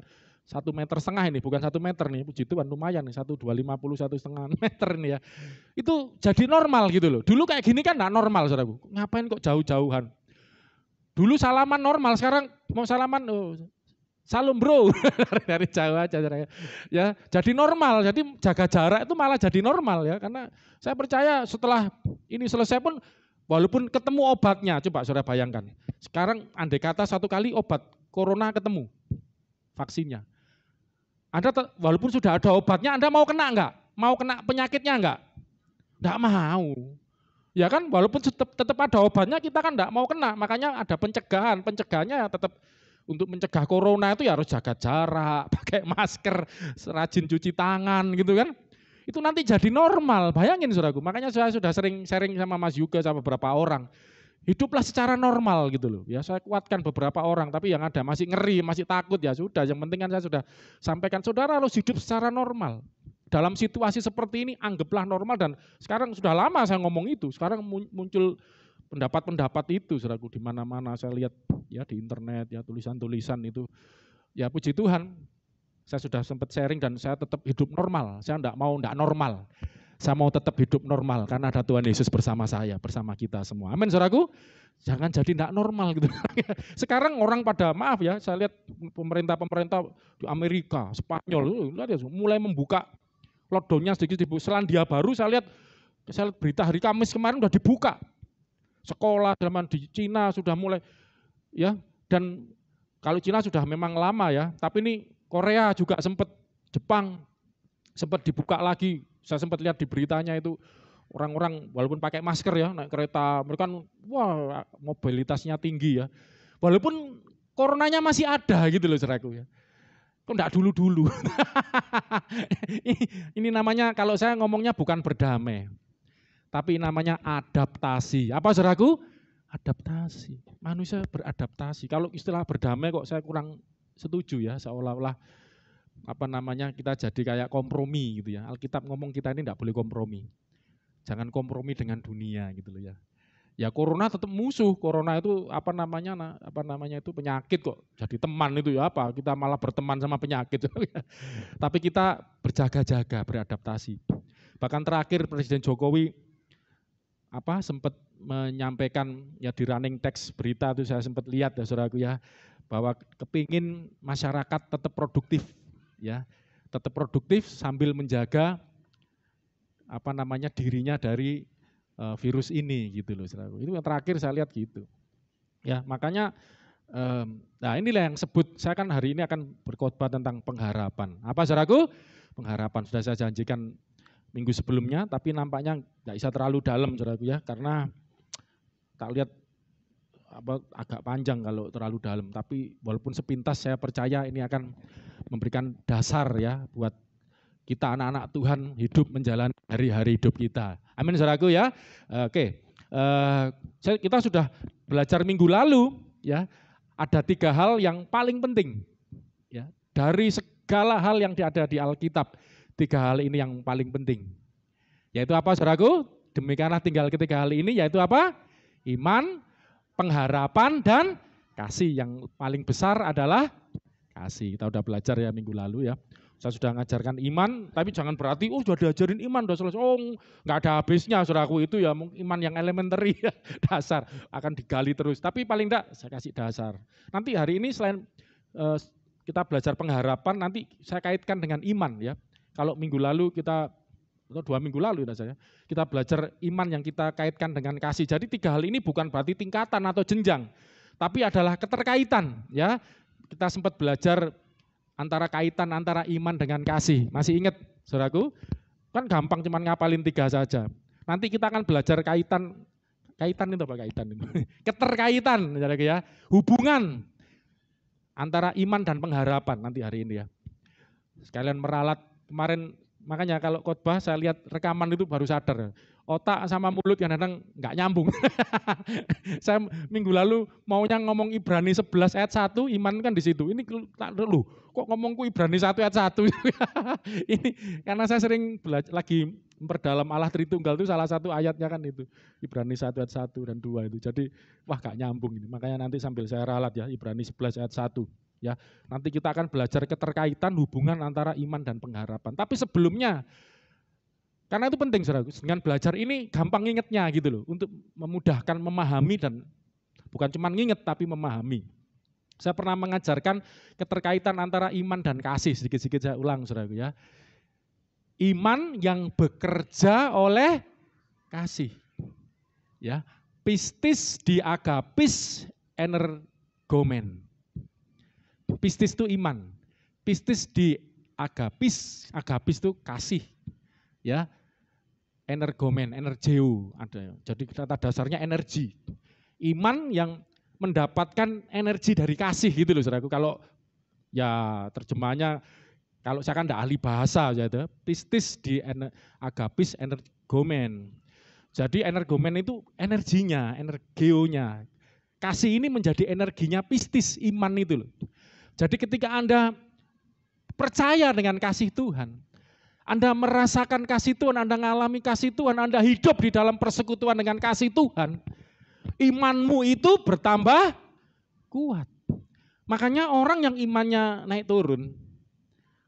1,5 meter ini, bukan 1 meter nih, puji Tuhan lumayan nih, 1,250, 1,5 meter ini ya. Itu jadi normal gitu loh. Dulu kayak gini kan enggak normal saudaraku. Ngapain kok jauh-jauhan? Dulu salaman normal, sekarang mau salaman salam bro, dari jauh aja. Ya, jadi normal, jadi jaga jarak itu malah jadi normal ya. Karena saya percaya setelah ini selesai pun, walaupun ketemu obatnya, coba saudara bayangkan. Sekarang andai kata satu kali obat corona ketemu, vaksinnya. Anda walaupun sudah ada obatnya, Anda mau kena enggak? Mau kena penyakitnya enggak? Enggak mau. Ya kan, walaupun tetap ada obatnya, kita kan enggak mau kena. Makanya ada pencegahan. Pencegahannya ya tetap untuk mencegah corona itu ya harus jaga jarak, pakai masker, rajin cuci tangan gitu kan. Itu nanti jadi normal, bayangin saudaraku. Makanya saya sudah sering sharing sama Mas Yuga, sama beberapa orang. Hiduplah secara normal gitu loh. Ya saya kuatkan beberapa orang, tapi yang ada masih ngeri, masih takut ya sudah. Yang penting kan saya sudah sampaikan, saudara harus hidup secara normal. Dalam situasi seperti ini anggaplah normal, dan sekarang sudah lama saya ngomong itu. Sekarang muncul pendapat-pendapat itu, saudaraku, di mana-mana saya lihat ya di internet ya tulisan-tulisan itu. Ya puji Tuhan, saya sudah sempat sharing dan saya tetap hidup normal. Saya enggak normal. Saya mau tetap hidup normal karena ada Tuhan Yesus bersama saya, bersama kita semua. Amin, saudaraku. Jangan jadi enggak normal gitu. Sekarang orang pada, maaf ya, saya lihat pemerintah di Amerika, Spanyol, lihat ya, mulai membuka lockdown-nya sedikit. Selandia Baru saya lihat berita hari Kamis kemarin sudah dibuka. Sekolah zaman di Cina sudah mulai ya, dan kalau Cina sudah memang lama ya, tapi ini Korea juga sempat, Jepang sempat dibuka lagi. Saya sempat lihat di beritanya itu orang-orang walaupun pakai masker ya, naik kereta, mereka kan wah mobilitasnya tinggi ya. Walaupun coronanya masih ada gitu loh saudaraku ya. Kok enggak dulu-dulu. Ini namanya kalau saya ngomongnya bukan berdamai. Tapi namanya adaptasi. Apa saudaraku? Adaptasi. Manusia beradaptasi. Kalau istilah berdamai kok saya kurang setuju ya, seolah-olah kita jadi kayak kompromi gitu ya. Alkitab ngomong kita ini enggak boleh kompromi. Jangan kompromi dengan dunia gitu loh ya. Ya corona tetap musuh. Corona itu itu penyakit kok. Jadi teman itu ya apa? Kita malah berteman sama penyakit. Tapi kita berjaga-jaga, beradaptasi. Bahkan terakhir Presiden Jokowi sempat menyampaikan ya di running text berita itu saya sempat lihat ya saudaraku ya, bahwa kepingin masyarakat tetap produktif ya, tetap produktif sambil menjaga dirinya dari virus ini gitu loh saudaraku. Itu yang terakhir saya lihat gitu. Ya, makanya nah inilah yang sebut, saya kan hari ini akan berkhotbah tentang pengharapan. Apa saudaraku? Pengharapan sudah saya janjikan minggu sebelumnya, tapi nampaknya nggak bisa terlalu dalam saudaraku ya, karena tak lihat agak panjang kalau terlalu dalam, tapi walaupun sepintas saya percaya ini akan memberikan dasar ya buat kita anak-anak Tuhan hidup menjalani hari-hari hidup kita. Amin saudaraku ya. Oke, kita sudah belajar minggu lalu ya, ada 3 hal yang paling penting ya dari segala hal yang ada di Alkitab. 3 hal ini yang paling penting. Yaitu apa saudaraku? Demikianlah tinggal ketiga hal ini, yaitu apa? Iman, pengharapan, dan kasih. Yang paling besar adalah kasih. Kita udah belajar ya minggu lalu ya. Saya sudah ngajarkan iman, tapi jangan berarti sudah diajarin iman, udah selesai. Nggak ada habisnya saudaraku, itu ya iman yang elementary ya, dasar. Akan digali terus, tapi paling enggak saya kasih dasar. Nanti hari ini selain kita belajar pengharapan, nanti saya kaitkan dengan iman ya. Kalau minggu lalu atau 2 minggu lalu kita belajar iman yang kita kaitkan dengan kasih. Jadi 3 hal ini bukan berarti tingkatan atau jenjang, tapi adalah keterkaitan ya. Kita sempat belajar kaitan antara iman dengan kasih. Masih ingat saudaraku? Kan gampang cuman ngapalin 3 saja. Nanti kita akan belajar kaitan itu apa kaitan itu? Keterkaitan saudaraku ya. Hubungan antara iman dan pengharapan nanti hari ini ya. Sekalian meralat kemarin, makanya kalau khotbah saya lihat rekaman itu baru sadar. Otak sama mulut kadang-kadang nggak nyambung. Saya minggu lalu maunya ngomong Ibrani 11 ayat 1, iman kan di situ. Ini kok ngomongku Ibrani 1 ayat 1. Ini karena saya sering lagi memperdalam Allah Tritunggal itu salah satu ayatnya kan itu. Ibrani 1 ayat 1 dan 2 itu. Jadi wah nggak nyambung ini. Makanya nanti sambil saya ralat ya Ibrani 11 ayat 1. Ya, nanti kita akan belajar keterkaitan hubungan antara iman dan pengharapan. Tapi sebelumnya, karena itu penting saudara, dengan belajar ini gampang ngingetnya gitu loh, untuk memudahkan memahami dan bukan cuma nginget tapi memahami. Saya pernah mengajarkan keterkaitan antara iman dan kasih, sedikit-sedikit saya ulang saudara ya. Iman yang bekerja oleh kasih. Ya, pistis di agapis energomen. Pistis itu iman, pistis di agapis itu kasih, ya, energomen, energeo ada. Jadi kata dasarnya energi. Iman yang mendapatkan energi dari kasih gitu loh saudaraku. Kalau ya terjemahnya, kalau saya kan enggak ahli bahasa ya, pistis di agapis energomen. Jadi energomen itu energinya, energeonya. Kasih ini menjadi energinya pistis, iman itu loh. Jadi ketika Anda percaya dengan kasih Tuhan, Anda merasakan kasih Tuhan, Anda mengalami kasih Tuhan, Anda hidup di dalam persekutuan dengan kasih Tuhan, Imanmu itu bertambah kuat. Makanya orang yang imannya naik turun,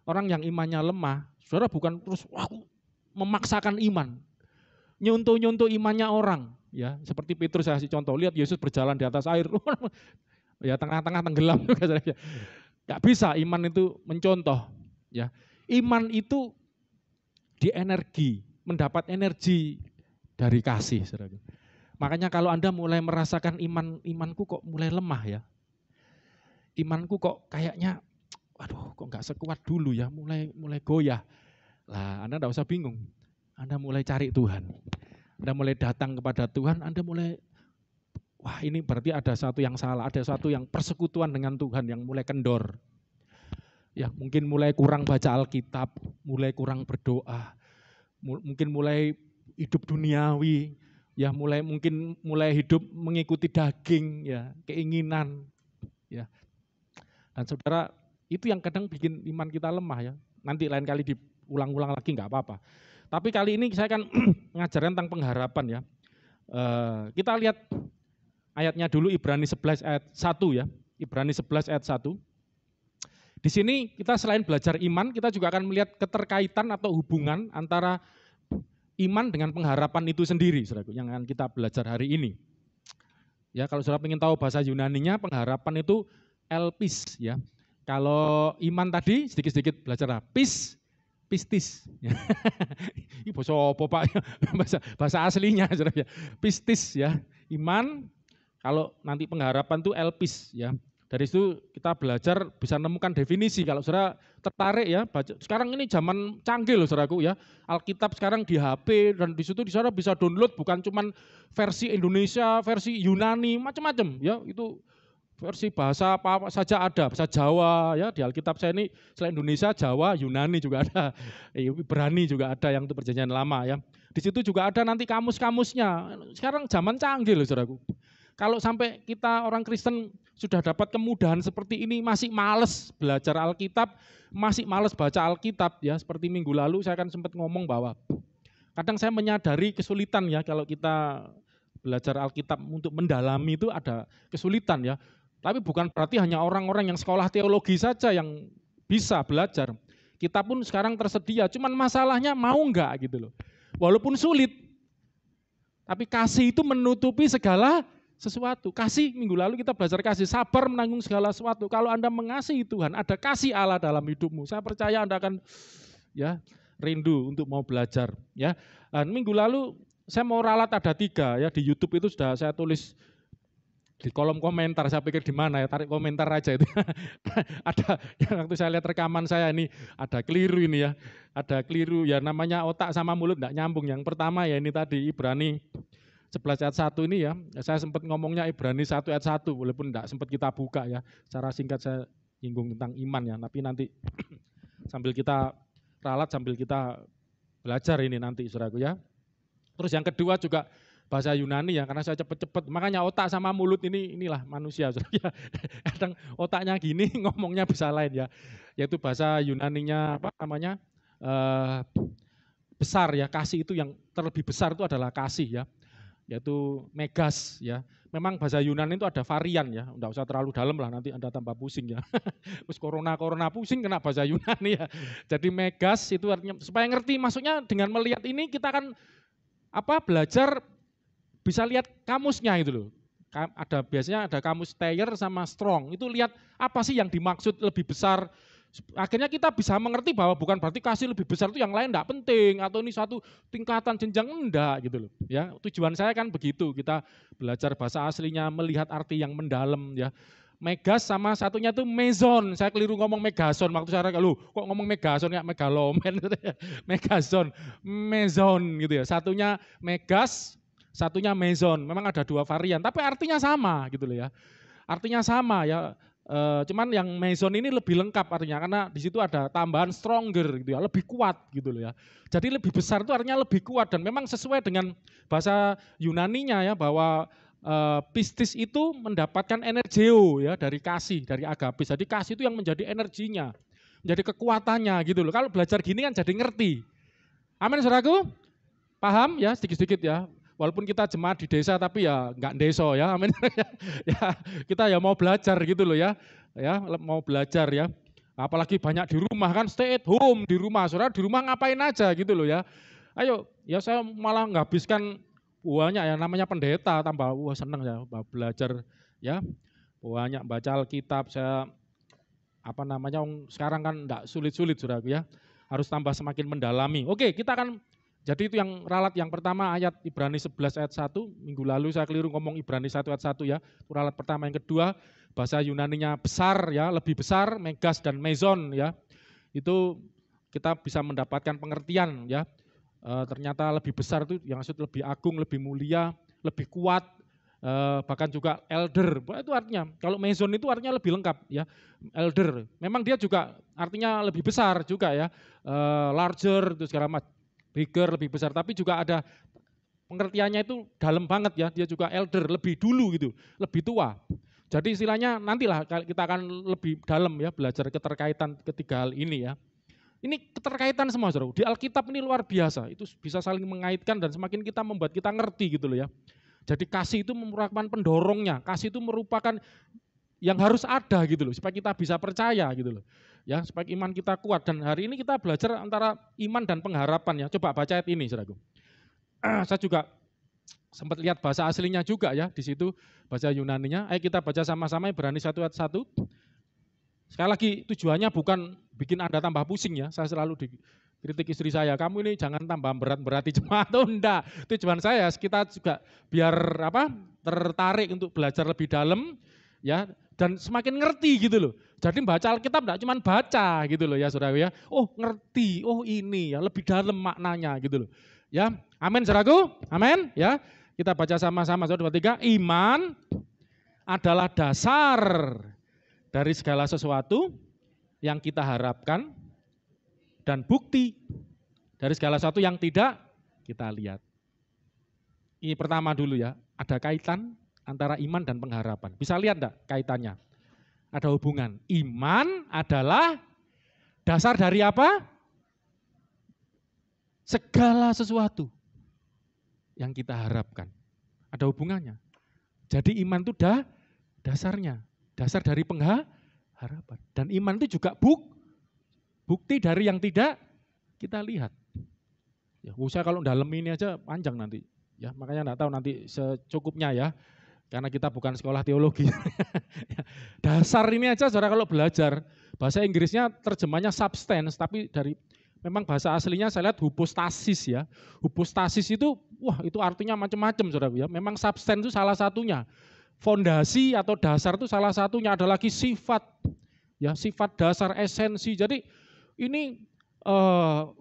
orang yang imannya lemah, saudara bukan terus memaksakan iman, nyuntuh imannya orang, ya seperti Petrus saya kasih contoh, lihat Yesus berjalan di atas air, ya tengah-tengah tenggelam, nggak bisa iman itu mencontoh, ya iman itu di energi, mendapat energi dari kasih, saudara. Makanya kalau Anda mulai merasakan imanku kok mulai lemah ya, imanku kok kayaknya, waduh kok nggak sekuat dulu ya, mulai goyah. Lah Anda nggak usah bingung, Anda mulai cari Tuhan, Anda mulai datang kepada Tuhan, Anda mulai, wah ini berarti ada sesuatu yang salah, ada sesuatu yang persekutuan dengan Tuhan yang mulai kendor. Ya mungkin mulai kurang baca Alkitab, mulai kurang berdoa, mungkin mulai hidup duniawi, ya mungkin mulai hidup mengikuti daging, ya keinginan, ya. Dan saudara, itu yang kadang bikin iman kita lemah ya. Nanti lain kali diulang-ulang lagi nggak apa-apa. Tapi kali ini saya akan mengajarkan tentang pengharapan ya. Kita lihat ayatnya dulu, Ibrani 11 ayat 1 ya. Ibrani 11 ayat 1. Di sini kita selain belajar iman, kita juga akan melihat keterkaitan atau hubungan antara iman dengan pengharapan itu sendiri, saudaraku, yang akan kita belajar hari ini. Ya, kalau saudara ingin tahu bahasa Yunaninya, pengharapan itu elpis ya. Kalau iman tadi sedikit-sedikit belajar pistis. Ini bahasa apa Pak? bahasa aslinya saudara ya. Pistis ya. Iman, kalau nanti pengharapan itu elpis ya. Dari situ kita belajar bisa menemukan definisi. Kalau saudara tertarik ya, baca. Sekarang ini zaman canggih loh saudaraku ya. Alkitab sekarang di HP dan di situ saudara bisa download bukan cuman versi Indonesia, versi Yunani, macam-macam ya. Itu versi bahasa apa saja ada, bahasa Jawa ya. Di Alkitab saya ini selain Indonesia, Jawa, Yunani juga ada. Ibrani juga ada yang itu perjanjian lama ya. Di situ juga ada nanti kamus-kamusnya. Sekarang zaman canggih loh saudaraku. Kalau sampai kita orang Kristen sudah dapat kemudahan seperti ini, masih males belajar Alkitab, masih males baca Alkitab ya, seperti minggu lalu saya kan sempat ngomong bahwa kadang saya menyadari kesulitan ya kalau kita belajar Alkitab untuk mendalami itu ada kesulitan ya. Tapi bukan berarti hanya orang-orang yang sekolah teologi saja yang bisa belajar. Kita pun sekarang tersedia, cuman masalahnya mau enggak gitu loh. Walaupun sulit, tapi kasih itu menutupi segala sesuatu. Kasih, minggu lalu kita belajar kasih, sabar menanggung segala sesuatu. Kalau Anda mengasihi Tuhan, ada kasih Allah dalam hidupmu. Saya percaya Anda akan ya rindu untuk mau belajar. Ya. Dan minggu lalu saya mau ralat ada 3 ya, di YouTube itu sudah saya tulis di kolom komentar. Saya pikir di mana ya, tarik komentar aja itu. Ada yang waktu saya lihat rekaman saya ini ada keliru ini ya, ada keliru ya, namanya otak sama mulut enggak nyambung. Yang pertama ya ini tadi Ibrani 11 ayat 1 ini ya, saya sempat ngomongnya Ibrani 1 ayat 1, walaupun enggak sempat kita buka ya, secara singkat saya nyinggung tentang iman ya, tapi nanti sambil kita ralat, sambil kita belajar ini nanti saudaraku ya. Terus yang kedua juga bahasa Yunani ya, karena saya cepet-cepet, makanya otak sama mulut inilah manusia saudara ya. Kadang otaknya gini, ngomongnya bisa lain ya, yaitu bahasa Yunaninya apa namanya, besar ya, kasih itu yang terlebih besar itu adalah kasih ya, yaitu megas ya. Memang bahasa Yunani itu ada varian ya, enggak usah terlalu dalam lah, nanti Anda tambah pusing ya. Terus corona pusing kena bahasa Yunani ya. Jadi megas itu artinya, supaya ngerti maksudnya dengan melihat ini kita akan belajar bisa lihat kamusnya itu loh. Biasanya ada kamus Thayer sama Strong, itu lihat apa sih yang dimaksud lebih besar. Akhirnya kita bisa mengerti bahwa bukan berarti kasih lebih besar itu yang lain enggak penting atau ini suatu tingkatan jenjang, enggak gitu loh. Ya, tujuan saya kan begitu, kita belajar bahasa aslinya, melihat arti yang mendalam ya. Megas sama satunya itu mezon. Saya keliru ngomong megason waktu saya kok ngomong megason ya, megalomen gitu ya. Megazon, mezon gitu ya. Satunya megas, satunya mezon. Memang ada 2 varian, tapi artinya sama gitu loh ya. Artinya sama ya. Cuman yang mezon ini lebih lengkap artinya karena di situ ada tambahan stronger gitu ya, lebih kuat gitu loh ya. Jadi lebih besar itu artinya lebih kuat dan memang sesuai dengan bahasa Yunaninya ya, bahwa pistis itu mendapatkan energio ya dari kasih, dari agapis. Jadi kasih itu yang menjadi energinya, menjadi kekuatannya gitu loh. Kalau belajar gini kan jadi ngerti. Amin saudaraku? Paham ya sedikit-sedikit ya. Walaupun kita jemaat di desa tapi ya enggak deso ya, amin. Ya, kita ya mau belajar gitu loh ya. Ya, mau belajar ya. Apalagi banyak di rumah kan, stay at home di rumah. Saudara di rumah ngapain aja gitu loh ya. Ayo, ya saya malah nghabiskan banyak ya, namanya pendeta tambah wah seneng ya belajar ya. Banyak baca Alkitab, saya sekarang kan enggak sulit-sulit saudaraku ya. Harus tambah semakin mendalami. Oke, kita akan jadi itu yang ralat yang pertama ayat Ibrani 11 ayat 1. Minggu lalu saya keliru ngomong Ibrani 1 ayat 1 ya. Itu ralat pertama. Yang kedua bahasa Yunaninya besar ya, lebih besar, megas dan mezon ya. Itu kita bisa mendapatkan pengertian ya. Ternyata lebih besar itu yang maksud lebih agung, lebih mulia, lebih kuat. Bahkan juga elder, itu artinya kalau mezon itu artinya lebih lengkap ya, elder. Memang dia juga artinya lebih besar juga ya, larger itu segala macam, bigger lebih besar. Tapi juga ada pengertiannya itu dalam banget ya, dia juga elder lebih dulu gitu, lebih tua. Jadi istilahnya nantilah kita akan lebih dalam ya belajar keterkaitan ketiga hal ini ya. Ini keterkaitan semua saudara. Di Alkitab ini luar biasa, itu bisa saling mengaitkan dan semakin kita membuat kita ngerti gitu loh ya. Jadi kasih itu merupakan pendorongnya, kasih itu merupakan yang harus ada gitu loh, supaya kita bisa percaya gitu loh. Ya, supaya iman kita kuat. Dan hari ini kita belajar antara iman dan pengharapan ya. Coba baca ayat ini saudaraku. Saya juga sempat lihat bahasa aslinya juga ya, di situ bahasa Yunaninya. Ayo kita baca sama-sama Ibrani 1 ayat 1. Sekali lagi tujuannya bukan bikin Anda tambah pusing ya, saya selalu dikritik istri saya, kamu ini jangan tambah berat-berati jemaat, oh enggak. Tujuan saya kita juga biar tertarik untuk belajar lebih dalam ya, dan semakin ngerti gitu loh. Jadi baca Alkitab enggak cuma baca gitu loh ya saudara ya, oh ngerti, oh ini ya lebih dalam maknanya gitu loh. Ya, amin saudaraku, amin ya. Kita baca sama-sama 1, 2, 3, iman adalah dasar dari segala sesuatu yang kita harapkan dan bukti dari segala sesuatu yang tidak kita lihat. Ini pertama dulu ya, ada kaitan antara iman dan pengharapan. Bisa lihat enggak kaitannya? Ada hubungan. Iman adalah dasar dari apa? Segala sesuatu yang kita harapkan. Ada hubungannya. Jadi iman itu dasarnya. Dasar dari pengharapan. Dan iman itu juga bukti dari yang tidak kita lihat. Ya, usah kalau dalam ini aja panjang nanti. Ya, makanya enggak tahu nanti secukupnya ya. Karena kita bukan sekolah teologi. Dasar ini aja saudara kalau belajar. Bahasa Inggrisnya terjemahnya substance, tapi dari memang bahasa aslinya saya lihat hypostasis ya. Hypostasis itu, wah itu artinya macam-macam saudara ya. Memang substance itu salah satunya. Fondasi atau dasar itu salah satunya, ada lagi sifat. Ya, sifat dasar, esensi. Jadi ini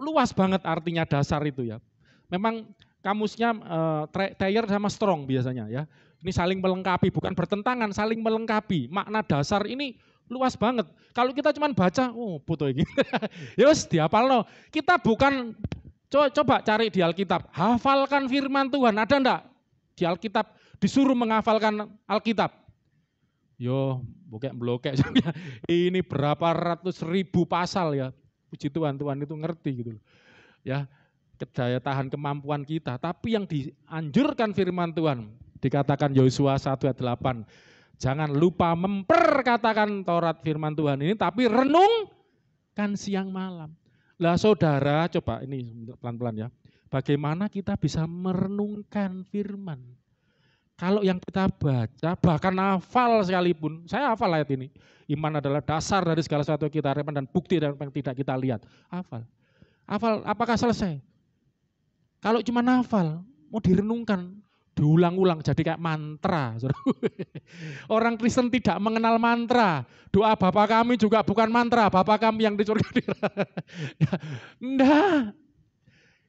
luas banget artinya dasar itu ya. Memang kamusnya Thayer sama Strong biasanya ya. Ini saling melengkapi, bukan bertentangan, saling melengkapi. Makna dasar ini luas banget. Kalau kita cuma baca, oh puto ini. Yus dihafalno. Kita bukan coba cari di Alkitab, hafalkan firman Tuhan, ada enggak di Alkitab disuruh menghafalkan Alkitab? Yo, blokek. Ini berapa ratus ribu pasal ya. Puji Tuhan, Tuhan itu ngerti gitu loh. Ya, daya tahan kemampuan kita. Tapi yang dianjurkan firman Tuhan, dikatakan Yosua 1 ayat 8. Jangan lupa memperkatakan Taurat firman Tuhan ini, tapi renungkan siang malam. Lah saudara, coba ini pelan-pelan ya. Bagaimana kita bisa merenungkan firman? Kalau yang kita baca, bahkan hafal sekalipun, saya hafal ayat ini. Iman adalah dasar dari segala sesuatu kita harapkan dan bukti dari apa yang tidak kita lihat. Hafal. Hafal, apakah selesai? Kalau cuma hafal, mau direnungkan, diulang-ulang jadi kayak mantra. Orang Kristen tidak mengenal mantra. Doa Bapa kami juga bukan mantra. Bapa kami yang di surga. Enggak.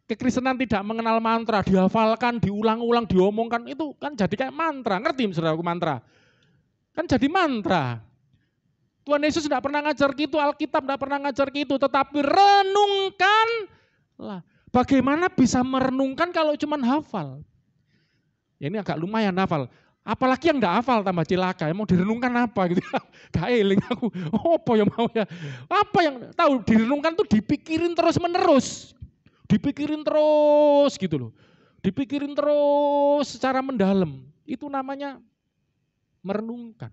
Kekristenan tidak mengenal mantra, dihafalkan, diulang-ulang, diomongkan, itu kan jadi kayak mantra. Ngerti saudaraku mantra? Kan jadi mantra. Tuhan Yesus tidak pernah ngajar gitu, Alkitab tidak pernah ngajar gitu, tetapi renungkanlah. Bagaimana bisa merenungkan kalau cuma hafal? Ya ini agak lumayan hafal. Apalagi yang enggak hafal tambah cilaka, mau direnungkan apa gitu. Gak eling aku, apa yang mau ya. Apa yang tahu direnungkan tuh dipikirin terus menerus. Dipikirin terus gitu loh. dipikirin terus secara mendalam. Itu namanya merenungkan.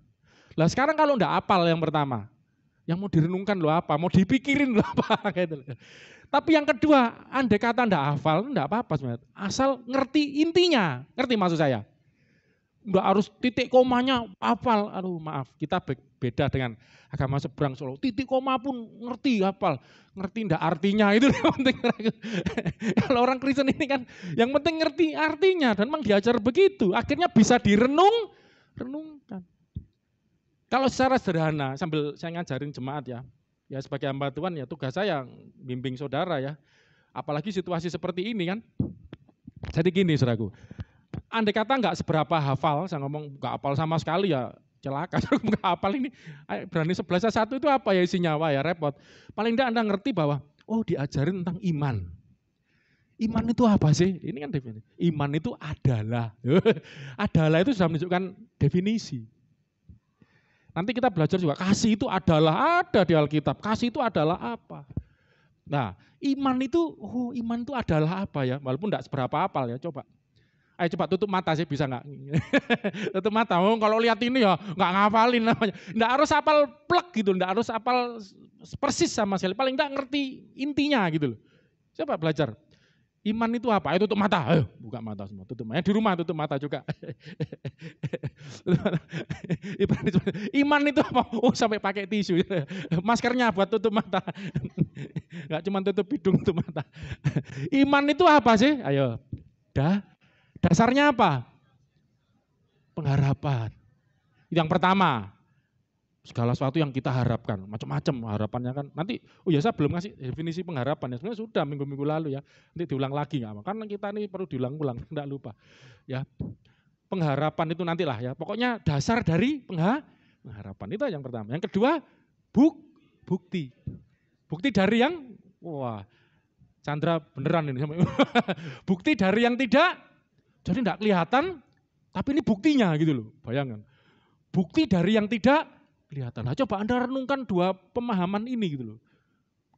Lah sekarang kalau enggak hafal yang pertama, yang mau direnungkan lo apa, mau dipikirin lo apa gitu. Tapi yang kedua, andai kata enggak hafal, enggak apa-apa sebenarnya. Asal ngerti intinya, ngerti maksud saya. Enggak harus titik komanya hafal. Aduh maaf, kita beda dengan agama seberang Solo. Titik koma pun ngerti, hafal. Ngerti enggak artinya, itu yang penting. Kalau orang Kristen ini kan yang penting ngerti artinya dan memang diajar begitu. Akhirnya bisa renungkan. Kalau secara sederhana, sambil saya ngajarin jemaat ya sebagai hamba Tuhan ya tugas saya bimbing saudara ya. Apalagi situasi seperti ini kan. Jadi gini saudaraku, andai kata enggak seberapa hafal, saya ngomong enggak hafal sama sekali ya celaka, enggak hafal ini, berani 11 1 itu apa ya isinya, wah ya repot. Paling enggak Anda ngerti bahwa, oh diajarin tentang iman. Iman itu apa sih? Ini kan definisi. Iman itu adalah, adalah itu sudah menunjukkan definisi. Nanti kita belajar juga, kasih itu adalah, ada di Alkitab, kasih itu adalah apa. Nah, iman itu adalah apa ya, walaupun enggak seberapa hafal ya, coba. Ayo coba tutup mata sih, bisa enggak? Tutup mata, kalau lihat ini ya enggak ngafalin namanya. Enggak harus hafal plek gitu, enggak harus hafal persis sama sekali, paling enggak ngerti intinya gitu loh. Coba belajar. Iman itu apa? Ayo tutup mata, ayo buka mata semua, tutup mata. Di rumah tutup mata juga. Iman itu apa? Oh sampai pakai tisu. Maskernya buat tutup mata. Enggak cuma tutup hidung, tutup mata. Iman itu apa sih? Ayo. Dasarnya apa? Pengharapan. Yang pertama, segala sesuatu yang kita harapkan, macam-macam harapannya kan. Nanti, saya belum ngasih definisi pengharapan ya. Sebenarnya sudah minggu-minggu lalu ya. Nanti diulang lagi nggak? Karena kita ini perlu diulang-ulang, enggak lupa. Ya, pengharapan itu nantilah ya. Pokoknya dasar dari pengharapan itu yang pertama. Yang kedua, bukti. Bukti dari yang, Chandra beneran ini. Bukti dari yang tidak, jadi enggak kelihatan, tapi ini buktinya gitu loh. Bayangkan. Bukti dari yang tidak kelihatan. Nah, coba Anda renungkan dua pemahaman ini gitu loh.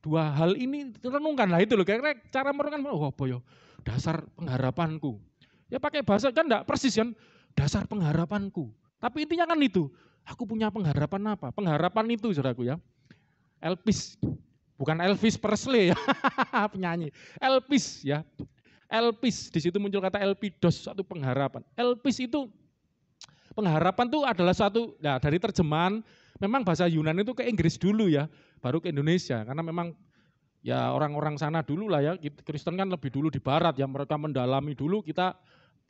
Dua hal ini renungkan lah itu loh. Kira-kira cara merenungkan, apa ya? Dasar pengharapanku. Ya pakai bahasa kan enggak persis kan. Dasar pengharapanku. Tapi intinya kan itu. Aku punya pengharapan apa? Pengharapan itu saudaraku ya. Elpis. Bukan Elvis Presley ya. Penyanyi. Elpis ya. Elpis. Di situ muncul kata elpidos, satu pengharapan. Elpis itu pengharapan itu adalah suatu, dari terjemahan, memang bahasa Yunani itu ke Inggris dulu ya, baru ke Indonesia. Karena memang ya orang-orang sana dulu lah ya, Kristen kan lebih dulu di barat ya, mereka mendalami dulu, kita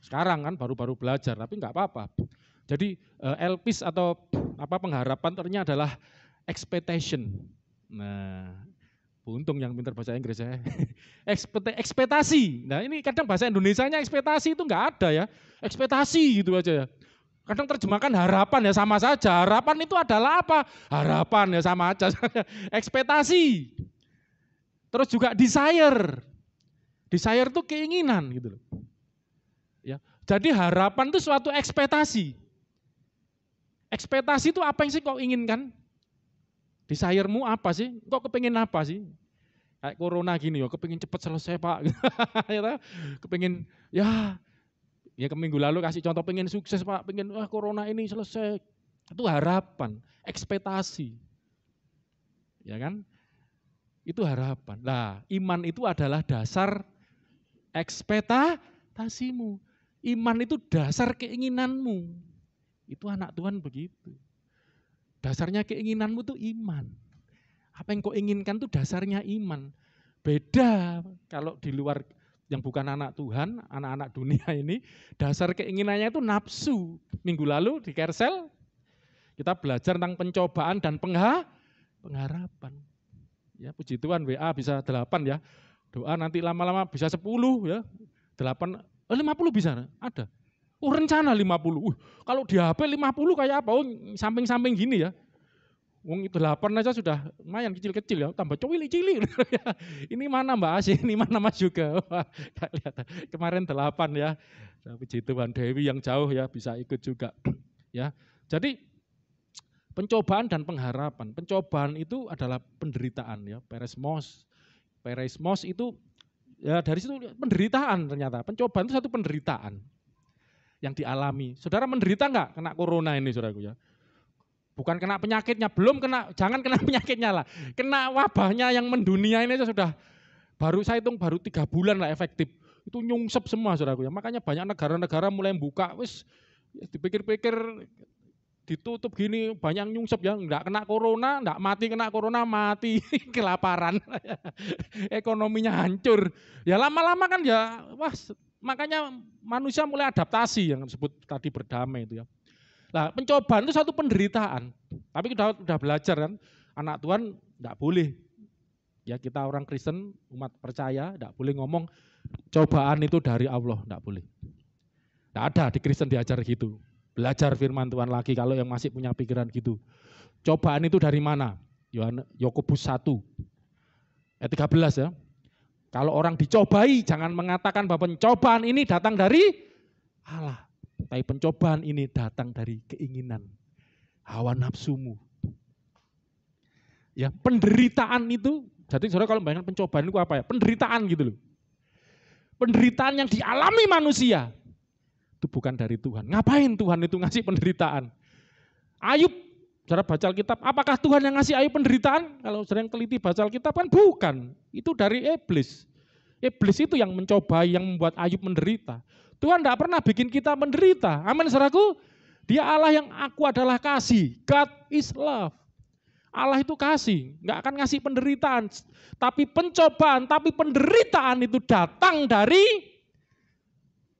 sekarang kan baru-baru belajar, tapi enggak apa-apa. Jadi elpis atau pengharapan ternyata adalah expectation. Nah, untung yang pintar bahasa Inggris ya. Ekspektasi. Nah ini kadang bahasa Indonesianya ekspektasi itu enggak ada ya. Ekspektasi gitu aja ya. Kadang terjemahkan harapan ya sama saja. Harapan itu adalah apa? Harapan ya sama aja. Ekspektasi. Terus juga desire. Desire itu keinginan gitu loh. Ya. Jadi harapan itu suatu ekspektasi. Ekspektasi itu apa yang sih kau inginkan? Desire-mu apa sih? Kok kepengin apa sih? Kayak corona gini ya, kepengin cepat selesai Pak. Kepengin ya ke minggu lalu kasih contoh pengen sukses Pak, pengen corona ini selesai. Itu harapan, ekspektasi. Ya kan? Itu harapan. Nah, iman itu adalah dasar ekspektasimu. Iman itu dasar keinginanmu. Itu anak Tuhan begitu. Dasarnya keinginanmu itu iman. Apa yang kau inginkan itu dasarnya iman. Beda kalau di luar yang bukan anak Tuhan, anak-anak dunia ini, dasar keinginannya itu nafsu. Minggu lalu di Kersel, kita belajar tentang pencobaan dan pengharapan. Ya, puji Tuhan WA bisa 8 ya. Doa nanti lama-lama bisa 10 ya. 8, 50 bisa, ada. Oh rencana 50, kalau di HP 50 kayak apa? Oh samping-samping gini ya. Wong itu 8 aja sudah lumayan kecil-kecil ya, tambah cilik-cilik. Ini mana Mbak Asih, ini mana Mas juga. Wah, lihat. Kemarin 8 ya. Puji Tuhan, Dewi yang jauh ya bisa ikut juga. Ya. Jadi pencobaan dan pengharapan. Pencobaan itu adalah penderitaan ya, peresmos. Peresmos itu Ya dari situ penderitaan ternyata. Pencobaan itu satu penderitaan yang dialami. Saudara menderita enggak kena corona ini saudaraku ya? Bukan kena penyakitnya, belum kena, jangan kena penyakitnya lah. Kena wabahnya yang mendunia ini sudah saya hitung baru 3 bulan lah efektif. Itu nyungsep semua saudaraku ya. Makanya banyak negara-negara mulai buka, wis dipikir-pikir ditutup gini, banyak nyungsep ya, enggak kena corona, enggak mati kena corona, mati kelaparan. Ekonominya hancur. Ya lama-lama kan ya, wah makanya manusia mulai adaptasi yang disebut tadi berdamai itu ya. Nah, pencobaan itu satu penderitaan. Tapi kita udah belajar kan, anak Tuhan enggak boleh. Ya kita orang Kristen, umat percaya, enggak boleh ngomong cobaan itu dari Allah, enggak boleh. Enggak ada di Kristen diajar gitu. Belajar firman Tuhan lagi kalau yang masih punya pikiran gitu. Cobaan itu dari mana? Yakobus 1 ayat 13 ya. Kalau orang dicobai jangan mengatakan bahwa pencobaan ini datang dari Allah. Tapi pencobaan ini datang dari keinginan hawa nafsumu. Ya, penderitaan itu, jadi saudara kalau bayangkan pencobaan itu apa ya? Penderitaan gitu loh. Penderitaan yang dialami manusia. Itu bukan dari Tuhan. Ngapain Tuhan itu ngasih penderitaan? Ayub, saudara baca Alkitab, apakah Tuhan yang ngasih Ayub penderitaan? Kalau sering teliti baca Alkitab kan bukan. Itu dari iblis. Iblis itu yang mencobai, yang membuat Ayub menderita. Tuhan tidak pernah bikin kita menderita. Amin saudaraku. Dia Allah yang aku adalah kasih. God is love. Allah itu kasih. Nggak akan ngasih penderitaan. Tapi pencobaan, tapi penderitaan itu datang dari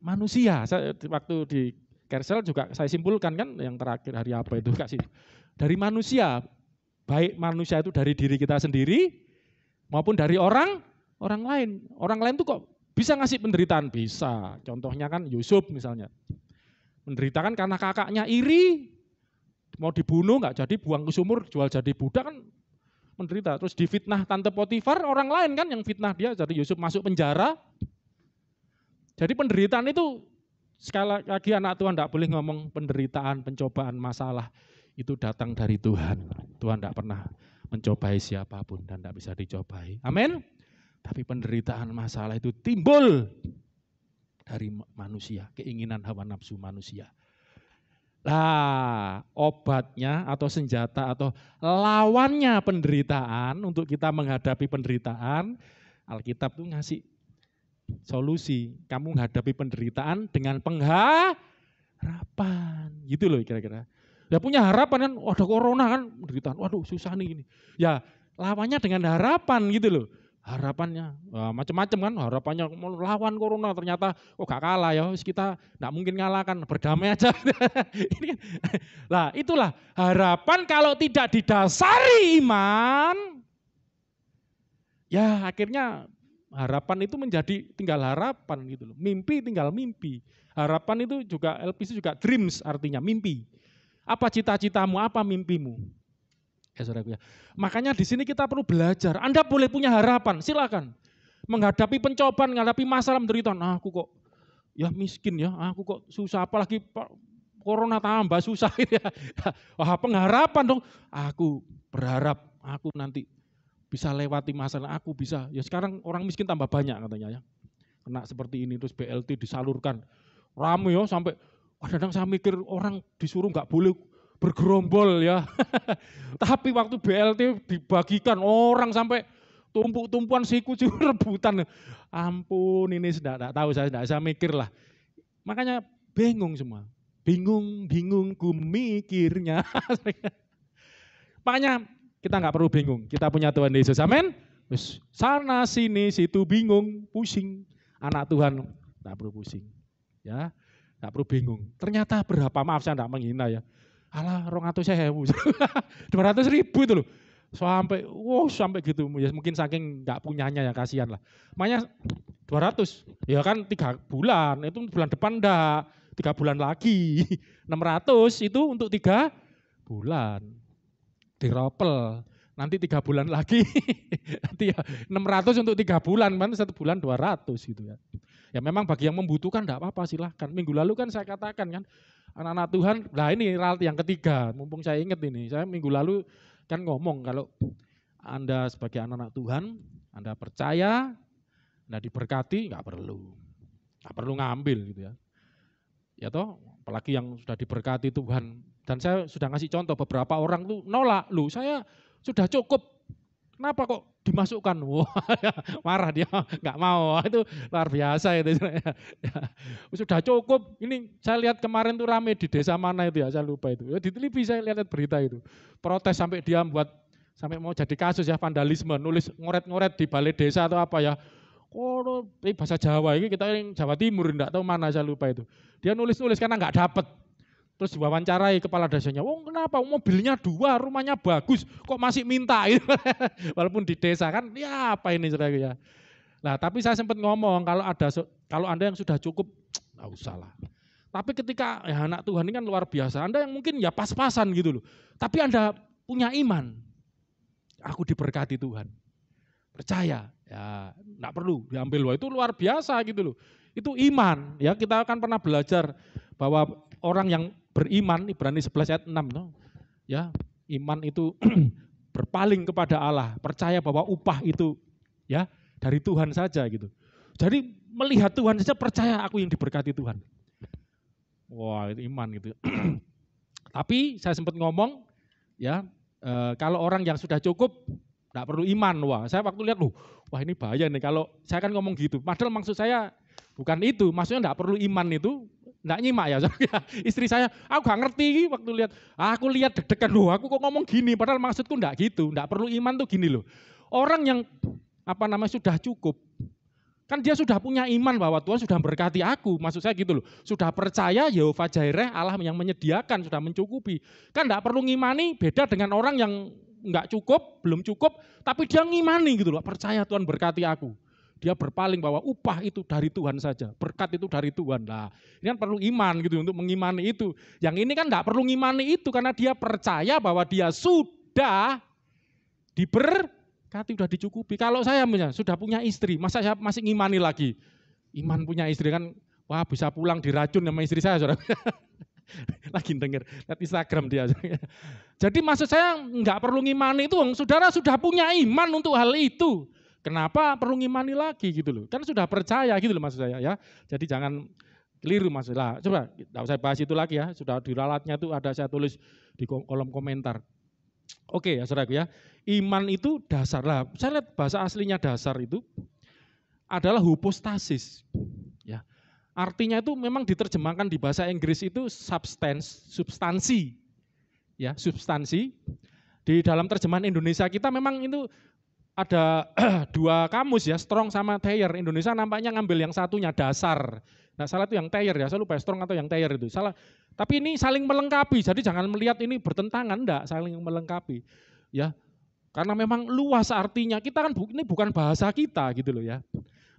manusia. Waktu di Kersel juga saya simpulkan kan yang terakhir hari apa itu kasih dari manusia. Baik manusia itu dari diri kita sendiri maupun dari orang lain. Orang lain tuh kok bisa ngasih penderitaan? Bisa. Contohnya kan Yusuf misalnya. Menderita kan karena kakaknya iri, mau dibunuh nggak jadi, buang ke sumur, jual jadi budak kan menderita. Terus difitnah tante Potifar, orang lain kan yang fitnah dia, jadi Yusuf masuk penjara. Jadi penderitaan itu sekali lagi anak Tuhan tidak boleh ngomong penderitaan, pencobaan, masalah itu datang dari Tuhan. Tuhan tidak pernah mencobai siapapun dan tidak bisa dicobai. Amin. Tapi penderitaan masalah itu timbul dari manusia, keinginan hawa nafsu manusia. Nah, obatnya atau senjata atau lawannya penderitaan untuk kita menghadapi penderitaan, Alkitab tuh ngasih solusi. Kamu menghadapi penderitaan dengan pengharapan. Gitu loh kira-kira. Ya punya harapan kan, ada corona kan, penderitaan, waduh susah nih gini. Ya lawannya dengan harapan gitu loh. Harapannya macam-macam kan, harapannya mau lawan corona ternyata gak kalah ya, kita gak mungkin ngalahkan, berdamai aja. Ini kan, lah itulah harapan kalau tidak didasari iman, ya akhirnya harapan itu menjadi tinggal harapan gitu loh. Mimpi tinggal mimpi. Harapan itu juga LPC juga dreams artinya mimpi. Apa cita-citamu, apa mimpimu? Ya saudara ya. Makanya di sini kita perlu belajar. Anda boleh punya harapan, silakan. Menghadapi pencobaan, menghadapi masalah penderitaan. Aku kok ya miskin ya, aku kok susah apalagi corona tambah susah ya. Wah, pengharapan dong. Aku berharap aku nanti bisa lewati masalah, aku bisa. Ya sekarang orang miskin tambah banyak katanya ya. Kena seperti ini terus BLT disalurkan. Rame ya sampai kadang saya mikir orang disuruh nggak boleh bergerombol ya. Tapi waktu BLT dibagikan orang sampai tumpuk-tumpuan siku rebutan. Ampun ini tidak tahu saya mikir lah. Makanya bingung semua. Bingung ku mikirnya. Makanya kita nggak perlu bingung, kita punya Tuhan Yesus, amin. Terus sana sini situ bingung, pusing. Anak Tuhan nggak perlu pusing, ya, nggak perlu bingung. Ternyata berapa, maaf saya nggak menghina ya. Alah 200.000, 200.000 itu loh, sampai gitu. Ya mungkin saking nggak punyanya ya kasihan lah. Makanya 200, ya kan 3 bulan, itu bulan depan enggak, 3 bulan lagi. 600 itu untuk 3 bulan. Diropel, nanti 3 bulan lagi, nanti ya 600 untuk 3 bulan, kan 1 bulan 200 gitu ya. Ya memang bagi yang membutuhkan enggak apa-apa silahkan. Minggu lalu kan saya katakan kan, anak-anak Tuhan, nah ini yang ketiga, mumpung saya ingat ini, saya minggu lalu kan ngomong kalau Anda sebagai anak-anak Tuhan, Anda percaya, Nah diberkati nggak perlu ngambil gitu ya. Ya toh, apalagi yang sudah diberkati Tuhan. Dan saya sudah ngasih contoh beberapa orang tuh nolak, lu saya sudah cukup, kenapa kok dimasukkan? Wah, marah dia, nggak mau. Itu luar biasa itu. Sudah cukup. Ini saya lihat kemarin tuh rame di desa mana itu ya, saya lupa itu. Di TV saya lihat berita itu. Protes sampai dia sampai mau jadi kasus ya, vandalisme, nulis ngoret-ngoret di balai desa atau apa ya. Oh, ini bahasa Jawa, ini kita yang Jawa Timur, enggak tahu mana, saya lupa itu. Dia nulis-nulis karena nggak dapat. Terus diwawancarai kepala desanya, kenapa mobilnya 2, rumahnya bagus, kok masih minta? Walaupun di desa kan, ya apa ini saudara ya. Nah tapi saya sempat ngomong, kalau Anda yang sudah cukup, nggak usah lah. Tapi ketika ya, anak Tuhan ini kan luar biasa, Anda yang mungkin ya pas-pasan gitu loh. Tapi Anda punya iman, aku diberkati Tuhan. Percaya, ya enggak perlu diambil. Wah, itu luar biasa gitu loh. Itu iman, ya kita akan pernah belajar bahwa orang yang beriman, Ibrani 11 ayat 6, no? Ya, iman itu berpaling kepada Allah, percaya bahwa upah itu ya dari Tuhan saja gitu. Jadi melihat Tuhan saja percaya aku yang diberkati Tuhan. Wah, itu iman gitu. Tapi saya sempat ngomong ya, kalau orang yang sudah cukup enggak perlu iman. Wah, saya waktu lihat wah ini bahaya nih kalau saya kan ngomong gitu. Padahal maksud saya bukan itu, maksudnya enggak perlu iman itu. Enggak nyimak ya, istri saya, aku gak ngerti waktu lihat, aku lihat deg-degan, aku kok ngomong gini, padahal maksudku enggak gitu, enggak perlu iman tuh gini loh. Orang yang sudah cukup, kan dia sudah punya iman bahwa Tuhan sudah memberkati aku, maksud saya gitu loh. Sudah percaya Yehova Jireh, Allah yang menyediakan, sudah mencukupi. Kan enggak perlu ngimani, beda dengan orang yang enggak cukup, belum cukup, tapi dia ngimani gitu loh, percaya Tuhan berkati aku. Dia berpaling bahwa upah itu dari Tuhan saja, berkat itu dari Tuhan. Nah, ini kan perlu iman gitu untuk mengimani itu. Yang ini kan enggak perlu ngimani itu karena dia percaya bahwa dia sudah diberkati, sudah dicukupi. Kalau saya misalnya sudah punya istri, masa saya masih ngimani lagi? Iman punya istri kan, wah bisa pulang diracun sama istri saya, saudara. Lagi denger, lihat Instagram dia. Jadi maksud saya enggak perlu ngimani itu, saudara sudah punya iman untuk hal itu. Kenapa perlu ngimani lagi gitu loh? Kan sudah percaya gitu loh maksud saya ya. Jadi jangan keliru maksudnya. Coba enggak usah bahas itu lagi ya. Sudah di ralatnya itu ada saya tulis di kolom komentar. Oke ya saudaraku ya. Iman itu dasar lah. Saya lihat bahasa aslinya dasar itu adalah hypostasis. Ya. Artinya itu memang diterjemahkan di bahasa Inggris itu substansi. Ya, substansi. Di dalam terjemahan Indonesia kita memang itu ada 2 kamus ya, strong sama thayer. Indonesia nampaknya ngambil yang satunya, dasar. Nah salah itu yang thayer ya, saya lupa strong atau yang thayer itu. Salah. Tapi ini saling melengkapi, jadi jangan melihat ini bertentangan, enggak, saling melengkapi. Ya, karena memang luas artinya, kita kan ini bukan bahasa kita gitu loh ya.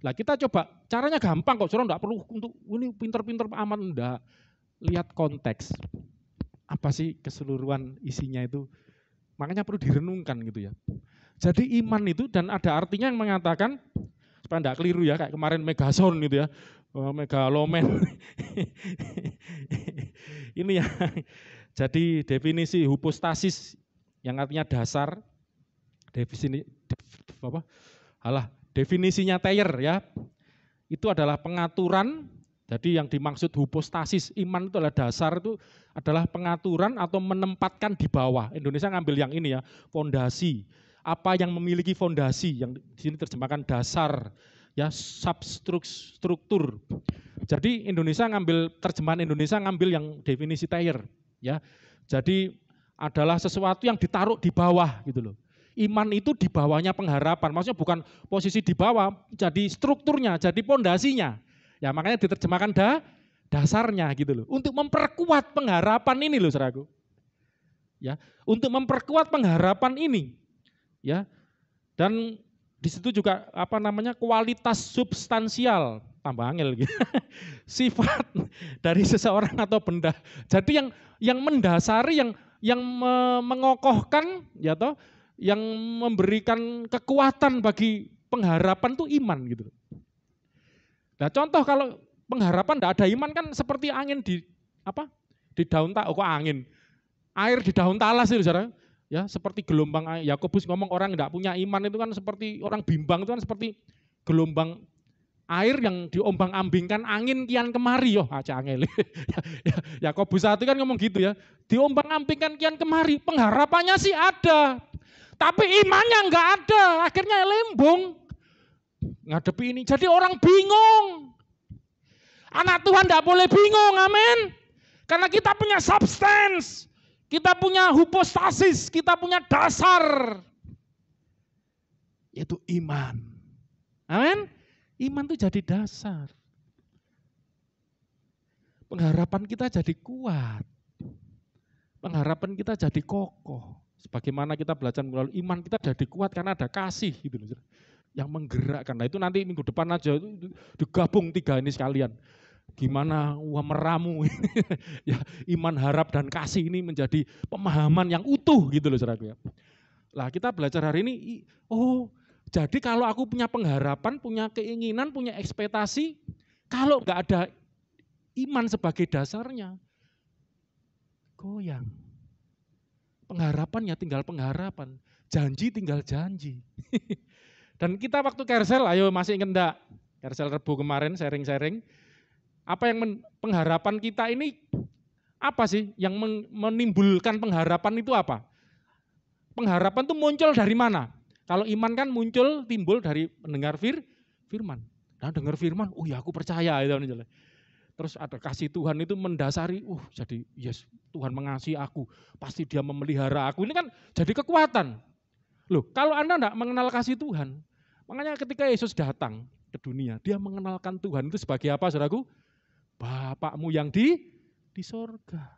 Nah kita coba, caranya gampang kok, saudara enggak perlu untuk ini pinter-pinter amat, enggak. Lihat konteks, apa sih keseluruhan isinya itu, makanya perlu direnungkan gitu ya. Jadi iman itu dan ada artinya yang mengatakan, supaya enggak keliru ya, kayak kemarin megason gitu ya, megalomen. Ini ya, jadi definisi hypostasis yang artinya dasar, definisinya Thayer ya, itu adalah pengaturan. Jadi yang dimaksud hypostasis, iman itu adalah dasar, itu adalah pengaturan atau menempatkan di bawah. Indonesia ngambil yang ini ya, fondasi. Apa yang memiliki fondasi, yang di sini terjemahkan dasar, ya substruktur. Jadi terjemahan Indonesia ngambil yang definisi Thayer, ya. Jadi adalah sesuatu yang ditaruh di bawah gitu loh. Iman itu di bawahnya pengharapan, maksudnya bukan posisi di bawah, jadi strukturnya, jadi fondasinya. Ya makanya diterjemahkan dasarnya gitu loh. Untuk memperkuat pengharapan ini loh saudaraku. Ya, untuk memperkuat pengharapan ini. Ya, dan di situ juga kualitas substansial, tambah angel gitu. Sifat dari seseorang atau benda. Jadi yang mendasari, yang mengokohkan, ya toh, yang memberikan kekuatan bagi pengharapan itu iman gitu. Nah contoh kalau pengharapan tidak ada iman kan seperti angin di daun angin, air di daun talas itu saudara. Ya, seperti gelombang. Yakobus ngomong orang tidak punya iman itu kan seperti orang bimbang, itu kan seperti gelombang air yang diombang-ambingkan angin kian kemari. Yo, aja angel. Yakobus 1 kan ngomong gitu ya. Diombang-ambingkan kian kemari. Pengharapannya sih ada. Tapi imannya enggak ada. Akhirnya lembung. Ngadepi ini. Jadi orang bingung. Anak Tuhan enggak boleh bingung. Amin. Karena kita punya substance. Kita punya hypostasis. Kita punya dasar. Yaitu iman. Amin. Iman itu jadi dasar. Pengharapan kita jadi kuat. Pengharapan kita jadi kokoh. Sebagaimana kita belajar melalui iman kita jadi kuat karena ada kasih gitu loh. Yang menggerakkan. Nah itu nanti minggu depan aja digabung 3 ini sekalian. Gimana meramu ya, iman, harap dan kasih ini menjadi pemahaman yang utuh gitu loh saudara. Lah kita belajar hari ini, jadi kalau aku punya pengharapan, punya keinginan, punya ekspektasi, kalau nggak ada iman sebagai dasarnya, goyang. Pengharapan ya tinggal pengharapan, janji tinggal janji. Dan kita waktu Kersel, ayo masih ingat enggak? Kersel Rebo kemarin sharing-sharing, apa yang pengharapan kita ini, apa sih yang menimbulkan pengharapan itu apa? Pengharapan itu muncul dari mana? Kalau iman kan muncul, timbul dari mendengar firman. Nah dengar firman, ya aku percaya. Terus ada kasih Tuhan itu mendasari, jadi yes Tuhan mengasihi aku, pasti dia memelihara aku. Ini kan jadi kekuatan. Loh kalau Anda enggak mengenal kasih Tuhan, makanya ketika Yesus datang ke dunia, dia mengenalkan Tuhan itu sebagai apa saudaraku? Bapakmu yang di sorga.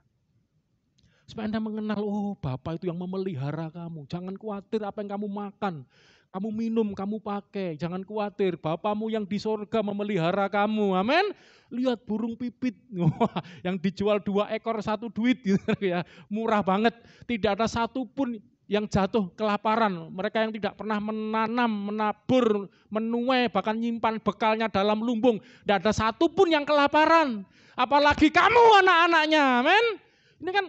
Supaya Anda mengenal, Bapa itu yang memelihara kamu. Jangan khawatir apa yang kamu makan, kamu minum, kamu pakai. Jangan khawatir, Bapamu yang di sorga memelihara kamu. Amin. Lihat burung pipit yang dijual 2 ekor 1 duit gitu ya. Murah banget. Tidak ada satupun yang jatuh kelaparan. Mereka yang tidak pernah menanam, menabur, menuai, bahkan nyimpan bekalnya dalam lumbung. Tidak ada satupun yang kelaparan. Apalagi kamu anak-anaknya. Amin. Ini kan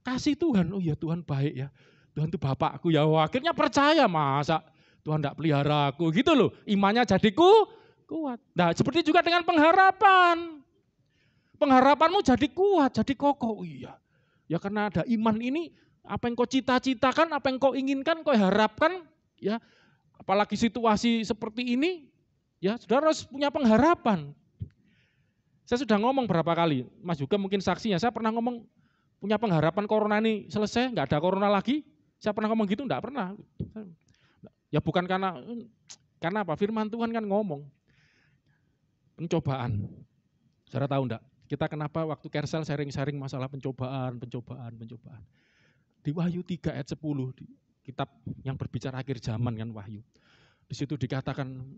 kasih Tuhan, ya Tuhan baik ya. Tuhan itu Bapakku ya. Akhirnya percaya, masa Tuhan tidak pelihara aku gitu loh. Imannya jadi kuat. Nah seperti juga dengan pengharapan. Pengharapanmu jadi kuat, jadi kokoh. Iya. Ya karena ada iman ini, apa yang kau cita-citakan, apa yang kau inginkan, kau harapkan, ya. Apalagi situasi seperti ini, ya saudara harus punya pengharapan. Saya sudah ngomong berapa kali, Mas juga mungkin saksinya, saya pernah ngomong, punya pengharapan corona ini selesai, nggak ada corona lagi. Saya pernah ngomong gitu? Enggak pernah. Ya bukan karena apa? Firman Tuhan kan ngomong. Pencobaan. Saudara tahu enggak? Kita kenapa waktu Kersel sharing-sharing masalah pencobaan. Di Wahyu 3 ayat 10, di kitab yang berbicara akhir zaman kan Wahyu. Di situ dikatakan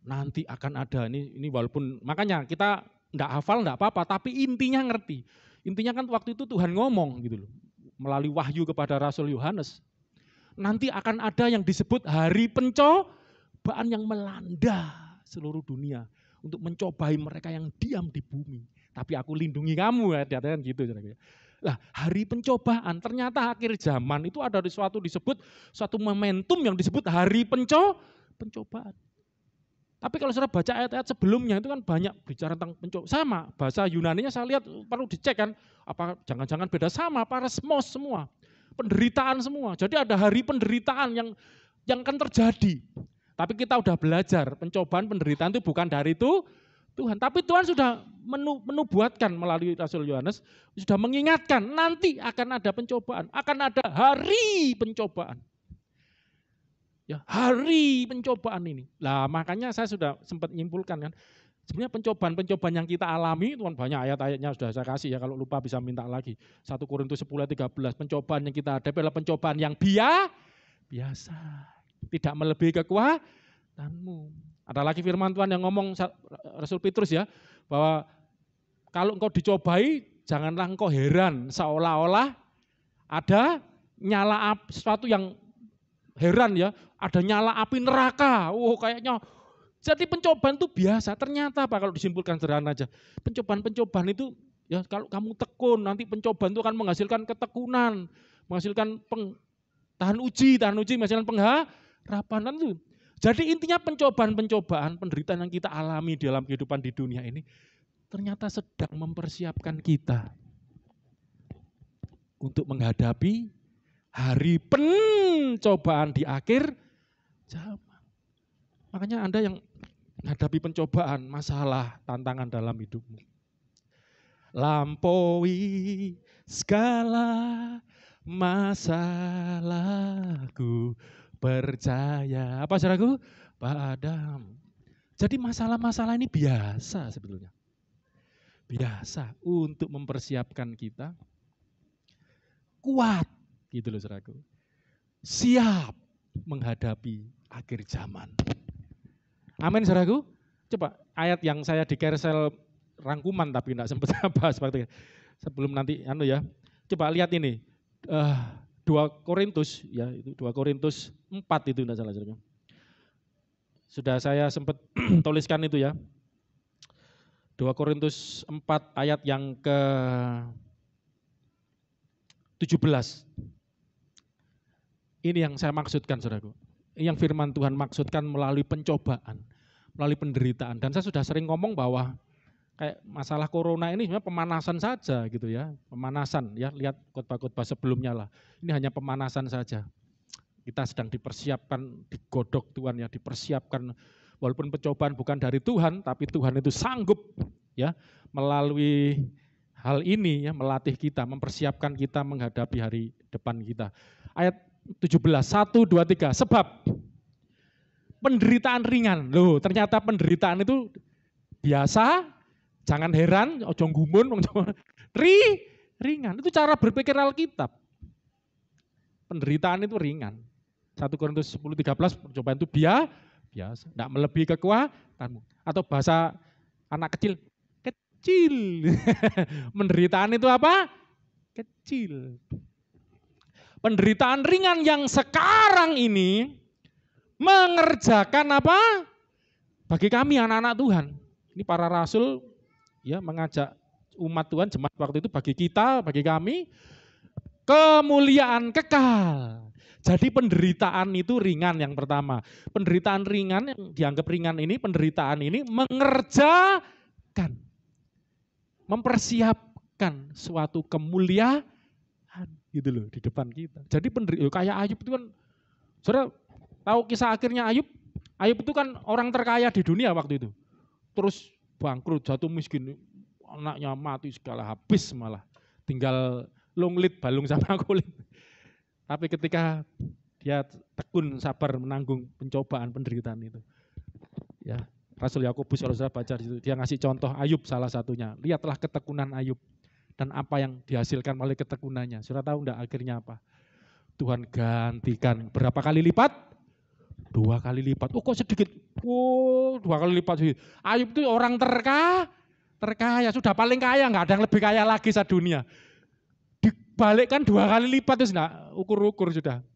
nanti akan ada, ini walaupun, makanya kita enggak hafal enggak apa-apa, tapi intinya ngerti. Intinya kan waktu itu Tuhan ngomong gitu loh, melalui wahyu kepada Rasul Yohanes. Nanti akan ada yang disebut hari pencobaan yang melanda seluruh dunia untuk mencobai mereka yang diam di bumi. Tapi aku lindungi kamu ya, kan gitu. Nah, hari pencobaan ternyata akhir zaman itu ada disebut suatu momentum yang disebut hari pencobaan. Tapi kalau saudara baca ayat-ayat sebelumnya itu kan banyak bicara tentang pencobaan. Sama, bahasa Yunaninya saya lihat perlu dicek kan. Apa jangan-jangan beda sama, parasmos semua. Penderitaan semua. Jadi ada hari penderitaan yang akan terjadi. Tapi kita udah belajar, pencobaan penderitaan itu bukan dari itu Tuhan. Tapi Tuhan sudah menubuatkan melalui Rasul Yohanes, sudah mengingatkan nanti akan ada pencobaan. Akan ada hari pencobaan. Ya, hari pencobaan ini. Lah makanya saya sudah sempat nyimpulkan kan. Sebenarnya pencobaan-pencobaan yang kita alami, Tuhan banyak ayat-ayatnya sudah saya kasih ya, kalau lupa bisa minta lagi. 1 Korintus 10 ayat 13, pencobaan yang kita hadapi adalah pencobaan yang biasa. Tidak melebihi kekuatanmu. Ada lagi firman Tuhan yang ngomong Rasul Petrus ya, bahwa kalau engkau dicobai, janganlah engkau heran, seolah-olah ada nyala sesuatu yang heran ya, ada nyala api neraka. Kayaknya jadi pencobaan itu biasa. Ternyata apa kalau disimpulkan sederhana aja. Pencobaan-pencobaan itu ya kalau kamu tekun, nanti pencobaan itu akan menghasilkan ketekunan, menghasilkan tahan uji, menghasilkan pengharapan itu. Jadi intinya pencobaan-pencobaan, penderitaan yang kita alami dalam kehidupan di dunia ini ternyata sedang mempersiapkan kita untuk menghadapi hari pencobaan di akhir zaman. Makanya Anda yang menghadapi pencobaan, masalah, tantangan dalam hidupmu. Lampaui segala masalahku, percaya apa saudaraku? Padamu. Jadi masalah-masalah ini biasa sebetulnya. Biasa untuk mempersiapkan kita kuat gitu loh saudaraku. Siap menghadapi akhir zaman. Amin saudaraku. Coba ayat yang saya di carousel rangkuman tapi tidak sempat bahas seperti sebelum nanti ya. Coba lihat ini. 2 Korintus ya, itu 2 Korintus 4 itu tidak salah saudaraku. Sudah saya sempat tuliskan itu ya. 2 Korintus 4 ayat yang ke-17. Ini yang saya maksudkan saudaraku. Yang firman Tuhan maksudkan melalui pencobaan, melalui penderitaan. Dan saya sudah sering ngomong bahwa kayak masalah corona ini sebenarnya pemanasan saja gitu ya. Pemanasan ya, lihat khotbah-khotbah sebelumnya lah. Ini hanya pemanasan saja. Kita sedang dipersiapkan, digodok Tuhan ya, dipersiapkan. Walaupun pencobaan bukan dari Tuhan, tapi Tuhan itu sanggup ya melalui hal ini ya melatih kita, mempersiapkan kita menghadapi hari depan kita. Ayat 17, 1, 2, 3. Sebab penderitaan ringan. Loh, ternyata penderitaan itu biasa, jangan heran, ojo gumun, ringan. Itu cara berpikir Alkitab. Penderitaan itu ringan. 1 Korintus 10:13 percobaan itu biasa, tidak melebihi kekuatanmu. Atau bahasa anak kecil. Penderitaan itu apa? Kecil. Penderitaan ringan yang sekarang ini mengerjakan apa? Bagi kami anak-anak Tuhan. Ini para rasul ya mengajak umat Tuhan jemaat waktu itu bagi kita, bagi kami kemuliaan kekal. Jadi penderitaan itu ringan yang pertama. Penderitaan ringan yang dianggap ringan ini, penderitaan ini mengerjakan, mempersiapkan suatu kemuliaan gitu loh di depan kita. Jadi kayak Ayub itu kan, saudara tahu kisah akhirnya Ayub? Ayub itu kan orang terkaya di dunia waktu itu. Terus bangkrut, jatuh miskin, anaknya mati segala habis malah. Tinggal lunglit balung sama kulit. Tapi ketika dia tekun sabar menanggung pencobaan penderitaan itu. Ya, Rasul Yakobus kalau saya baca di situ, dia ngasih contoh Ayub salah satunya. Lihatlah ketekunan Ayub dan apa yang dihasilkan oleh ketekunannya. Saudara tahu enggak akhirnya apa? Tuhan gantikan berapa kali lipat? 2 kali lipat. Oh kok sedikit? Oh 2 kali lipat. Ayub itu orang terkaya, sudah paling kaya, enggak ada yang lebih kaya lagi sedunia. Dibalikkan 2 kali lipat itu enggak ukur-ukur sudah.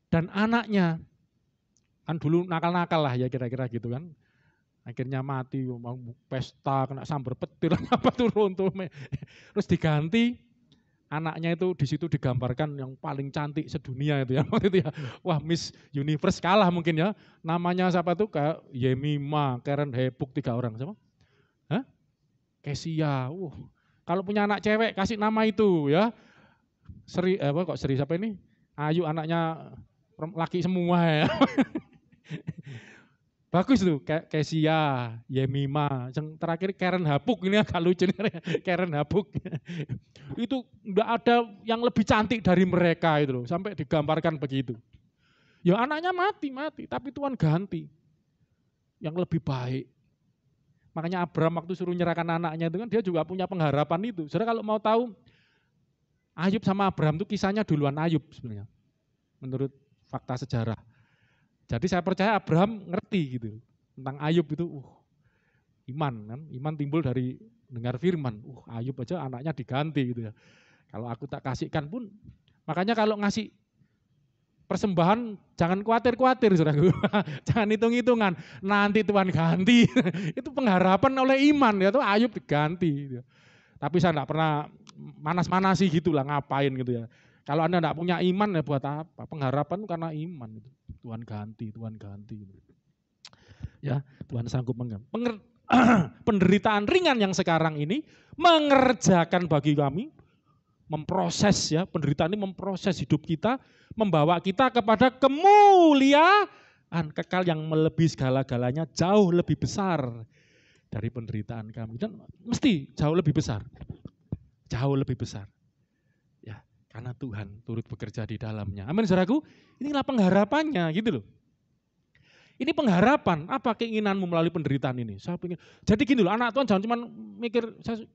Dan anaknya kan dulu nakal-nakal lah ya kira-kira gitu kan. Akhirnya mati, mau pesta, kena sambar petir, apa turun tuh. Terus diganti, anaknya itu di situ digambarkan yang paling cantik sedunia itu ya. Waktu itu ya, wah Miss Universe kalah mungkin ya. Namanya siapa tuh? Kayak Yemima, Karen Hebuk, 3 orang siapa? Hah? Kesia. Kalau punya anak cewek kasih nama itu ya. Sri siapa ini? Ayu anaknya laki semua ya. Bagus tuh, Kesia, Yemima, yang terakhir Karen Habuk, ini agak lucu nih, Karen Habuk. Itu enggak ada yang lebih cantik dari mereka itu loh, sampai digambarkan begitu. Ya anaknya mati, tapi Tuhan ganti yang lebih baik. Makanya Abraham waktu suruh nyerahkan anaknya itu kan dia juga punya pengharapan itu. Saudara kalau mau tahu, Ayub sama Abraham itu kisahnya duluan Ayub sebenarnya, menurut fakta sejarah. Jadi saya percaya Abraham ngerti gitu tentang Ayub itu, iman kan, iman timbul dari dengar firman. Ayub aja anaknya diganti gitu ya. Kalau aku tak kasihkan pun, makanya kalau ngasih persembahan jangan khawatir-khawatir saudaraku, jangan hitung-hitungan, nanti Tuhan ganti. Itu pengharapan oleh iman ya tuh Ayub diganti. Gitu. Tapi saya enggak pernah manas-manasi gitulah ngapain gitu ya. Kalau Anda enggak punya iman ya buat apa? Pengharapan karena iman gitu. Tuhan ganti. Ya, Tuhan sanggup penderitaan ringan yang sekarang ini mengerjakan bagi kami, memproses ya, penderitaan ini memproses hidup kita, membawa kita kepada kemuliaan kekal yang melebihi segala-galanya, jauh lebih besar dari penderitaan kami. Dan mesti jauh lebih besar. Jauh lebih besar. Ya, karena Tuhan turut bekerja di dalamnya. Amin, saudaraku. Inilah pengharapannya gitu loh. Ini pengharapan, apa keinginanmu melalui penderitaan ini? Saya pengen, jadi gini loh, anak Tuhan jangan cuma mikir, saya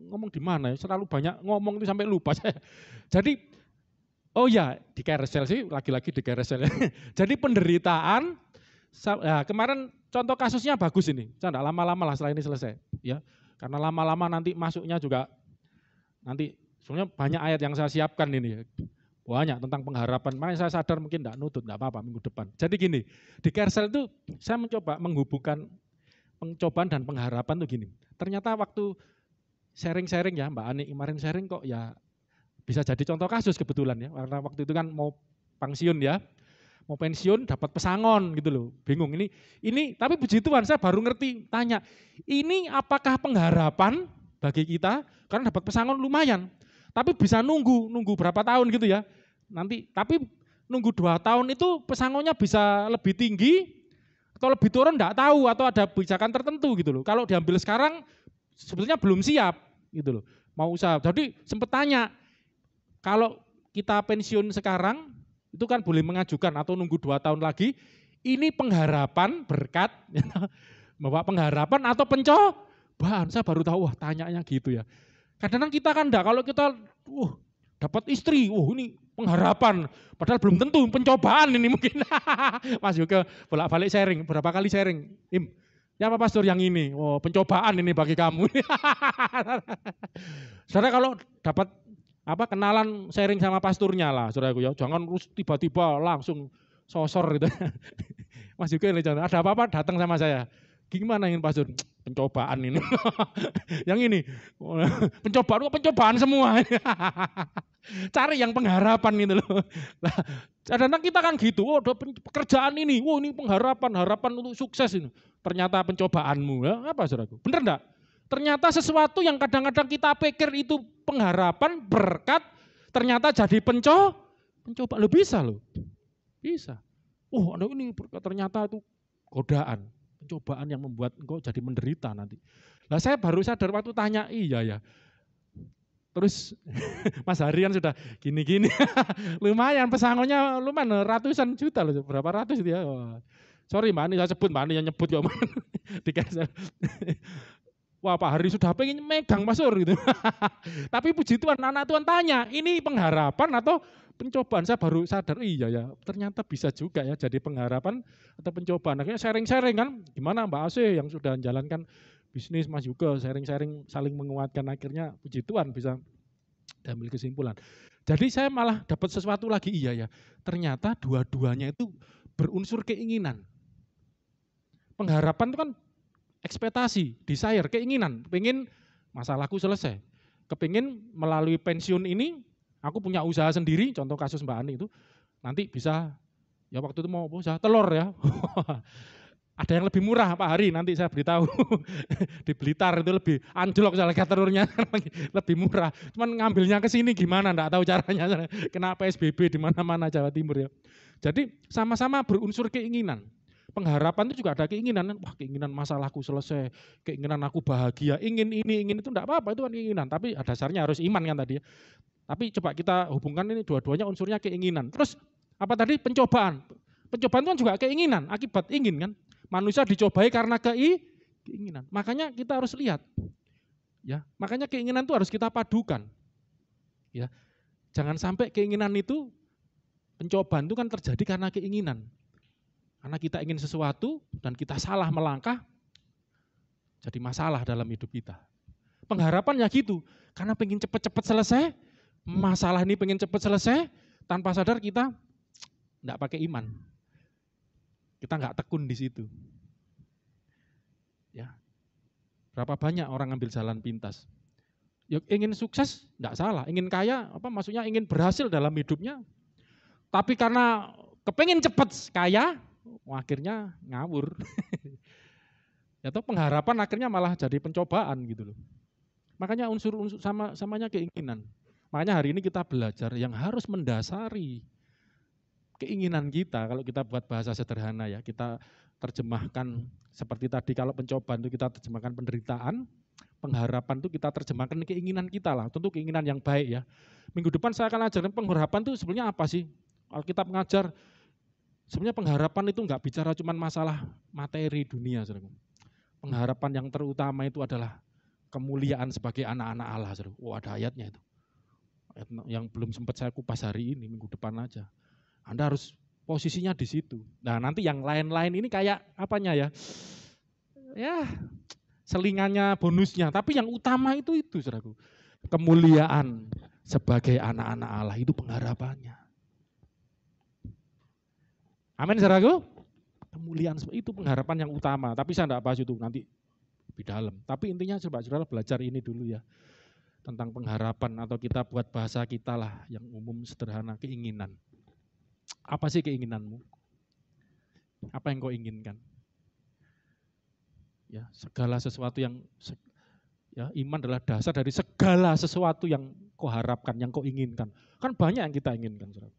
ngomong di mana ya, terlalu banyak ngomong itu sampai lupa saya. Jadi, oh ya di carousel sih, lagi-lagi di carousel. Jadi penderitaan, ya, kemarin contoh kasusnya bagus ini, saya enggak lama-lama lah setelah ini selesai. Ya, karena lama-lama nanti masuknya juga, nanti sebenarnya banyak ayat yang saya siapkan ini. Banyak tentang pengharapan, makanya saya sadar mungkin enggak nutut, enggak apa-apa minggu depan. Jadi gini, di carousel itu saya mencoba menghubungkan pencobaan dan pengharapan tuh gini. Ternyata waktu sharing-sharing ya, Mbak Ani kemarin sharing kok ya bisa jadi contoh kasus kebetulan ya. Karena waktu itu kan mau pensiun ya, mau pensiun dapat pesangon gitu loh, bingung ini tapi puji Tuhan saya baru ngerti, tanya, ini apakah pengharapan bagi kita? Karena dapat pesangon lumayan, tapi bisa nunggu berapa tahun gitu ya. Nanti tapi nunggu 2 tahun itu pesangonnya bisa lebih tinggi atau lebih turun enggak tahu, atau ada kebijakan tertentu gitu loh. Kalau diambil sekarang sebetulnya belum siap gitu loh. Mau usaha. Jadi sempat tanya, kalau kita pensiun sekarang itu kan boleh mengajukan atau nunggu 2 tahun lagi, ini pengharapan berkat bawa pengharapan atau pencobaan. Saya baru tahu, wah tanyanya gitu ya. Kadang-kadang kita kan enggak, kalau kita dapat istri, ini pengharapan, padahal belum tentu, pencobaan ini mungkin. Mas Yoga bolak-balik sharing, berapa kali sharing, ya Pak Pastor yang ini, pencobaan ini bagi kamu. Saudara kalau dapat kenalan sharing sama pasturnya lah, saudaraku ya, jangan terus tiba-tiba langsung sosor gitu. Mas Yoga ada apa-apa datang sama saya. Gimana ingin pastor? Pencobaan ini. Yang ini, pencobaan semua. Cari yang pengharapan gitu loh. Nah, kadang-kadang kita kan gitu, ada pekerjaan ini, ini harapan untuk sukses ini. Ternyata pencobaanmu, ya, apa saudaraku? Bener enggak? Ternyata sesuatu yang kadang-kadang kita pikir itu pengharapan, berkat, ternyata jadi pencobaan. Loh bisa loh. Bisa. Ini berkat, ternyata itu godaan. Pencobaan yang membuat engkau jadi menderita nanti. Nah saya baru sadar waktu tanya, iya ya. Terus Mas Harian sudah gini-gini, lumayan pesangonnya lumayan ratusan juta loh, berapa ratus itu ya. Sorry Mbak Ani, saya sebut Mbak Ani yang nyebut kok. Wah Pak Hari sudah pengen megang Pastor gitu. Tapi puji Tuhan, anak Tuhan tanya, ini pengharapan atau pencobaan? Saya baru sadar, iya ya, ternyata bisa juga ya jadi pengharapan atau pencobaan. Akhirnya sharing-sharing kan, gimana Mbak Ase yang sudah menjalankan bisnis, Mas juga sharing-sharing saling menguatkan, akhirnya puji Tuhan bisa ambil kesimpulan. Jadi saya malah dapat sesuatu lagi, iya ya, ternyata dua-duanya itu berunsur keinginan. Pengharapan itu kan ekspektasi, desire, keinginan, pengen masalahku selesai. Kepingin melalui pensiun ini, aku punya usaha sendiri, contoh kasus Mbak Ani itu, nanti bisa, ya waktu itu mau usaha telur ya. Ada yang lebih murah Pak Hari, nanti saya beritahu. Di Blitar itu lebih anjlok harga telurnya, lebih murah. Cuman ngambilnya ke sini gimana, enggak tahu caranya. Kena PSBB di mana-mana Jawa Timur ya. Jadi sama-sama berunsur keinginan. Pengharapan itu juga ada keinginan, wah keinginan masalahku selesai, keinginan aku bahagia, ingin ini, ingin itu, enggak apa-apa, itu kan keinginan. Tapi dasarnya harus iman kan tadi ya. Tapi coba kita hubungkan ini dua-duanya unsurnya keinginan. Terus apa tadi? Pencobaan. Pencobaan itu kan juga keinginan, akibat ingin kan. Manusia dicobai karena keinginan. Makanya kita harus lihat. Ya, makanya keinginan itu harus kita padukan. Ya. Jangan sampai keinginan itu, pencobaan itu kan terjadi karena keinginan. Karena kita ingin sesuatu dan kita salah melangkah, jadi masalah dalam hidup kita. Pengharapan ya gitu, karena pengen cepat-cepat selesai, masalah ini pengen cepat selesai, tanpa sadar kita enggak pakai iman. Kita enggak tekun di situ. Ya. Berapa banyak orang ngambil jalan pintas. Ya, ingin sukses enggak salah, ingin kaya maksudnya ingin berhasil dalam hidupnya. Tapi karena Kepengen cepet kaya, akhirnya ngawur. Atau pengharapan akhirnya malah jadi pencobaan gitu loh. Makanya unsur-unsur samanya keinginan. Makanya hari ini kita belajar yang harus mendasari keinginan kita. Kalau kita buat bahasa sederhana ya, kita terjemahkan seperti tadi, kalau pencobaan itu kita terjemahkan penderitaan, pengharapan itu kita terjemahkan keinginan kita lah, tentu keinginan yang baik ya. Minggu depan saya akan ajarkan pengharapan itu sebenarnya apa sih. Alkitab mengajar sebenarnya pengharapan itu enggak bicara cuma masalah materi dunia. Saudara. Pengharapan yang terutama itu adalah kemuliaan sebagai anak-anak Allah. Saudara. Oh, ada ayatnya itu. Ayat yang belum sempat saya kupas hari ini, minggu depan aja. Anda harus posisinya di situ. Nah nanti yang lain-lain ini kayak apanya ya? Ya selingannya, bonusnya. Tapi yang utama itu saudaraku. Kemuliaan sebagai anak-anak Allah itu pengharapannya. Amin saudaraku. Kemuliaan itu pengharapan yang utama. Tapi saya tidak bahas itu nanti lebih dalam. Tapi intinya coba saudara belajar ini dulu ya. Tentang pengharapan atau kita buat bahasa kita lah yang umum sederhana, keinginan. Apa sih keinginanmu? Apa yang kau inginkan? Ya, segala sesuatu yang ya, iman adalah dasar dari segala sesuatu yang kau harapkan, yang kau inginkan. Kan banyak yang kita inginkan, saudara.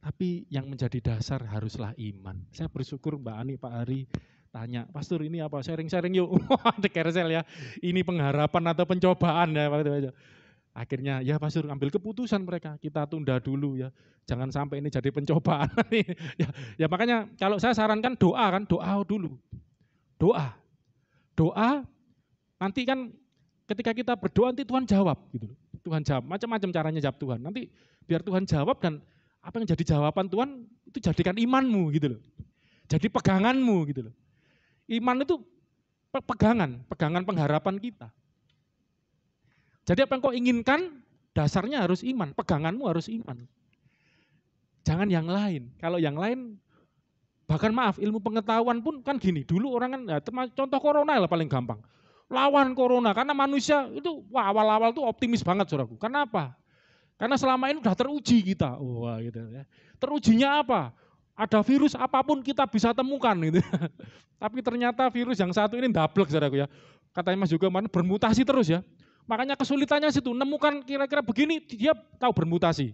Tapi yang menjadi dasar haruslah iman. Saya bersyukur Mbak Ani, Pak Ari tanya, Pastor ini apa? Sharing-sharing yuk. Ada carousel ya. Ini pengharapan atau pencobaan ya. Akhirnya ya Pastor ambil keputusan mereka, kita tunda dulu ya. Jangan sampai ini jadi pencobaan. ya makanya kalau saya sarankan doa dulu. Doa nanti kan ketika kita berdoa nanti Tuhan jawab gitu. Tuhan jawab, macam-macam caranya jawab Tuhan. Nanti biar Tuhan jawab dan apa yang jadi jawaban Tuhan itu jadikan imanmu gitu loh. Jadi peganganmu gitu loh. Iman itu pegangan pengharapan kita. Jadi apa yang kau inginkan, dasarnya harus iman, peganganmu harus iman. Jangan yang lain. Kalau yang lain, bahkan maaf, ilmu pengetahuan pun kan gini, dulu orang kan, ya, contoh corona lah paling gampang. Lawan corona, karena manusia itu awal-awal tuh optimis banget saudaraku. Karena apa? Karena selama ini sudah teruji kita. Wah, gitu ya. Terujinya apa? Ada virus apapun kita bisa temukan gitu. Tapi ternyata virus yang satu ini ndablek saudaraku ya. Katanya Mas juga bermutasi terus ya. Makanya kesulitannya situ, nemukan kira-kira begini, dia tahu bermutasi.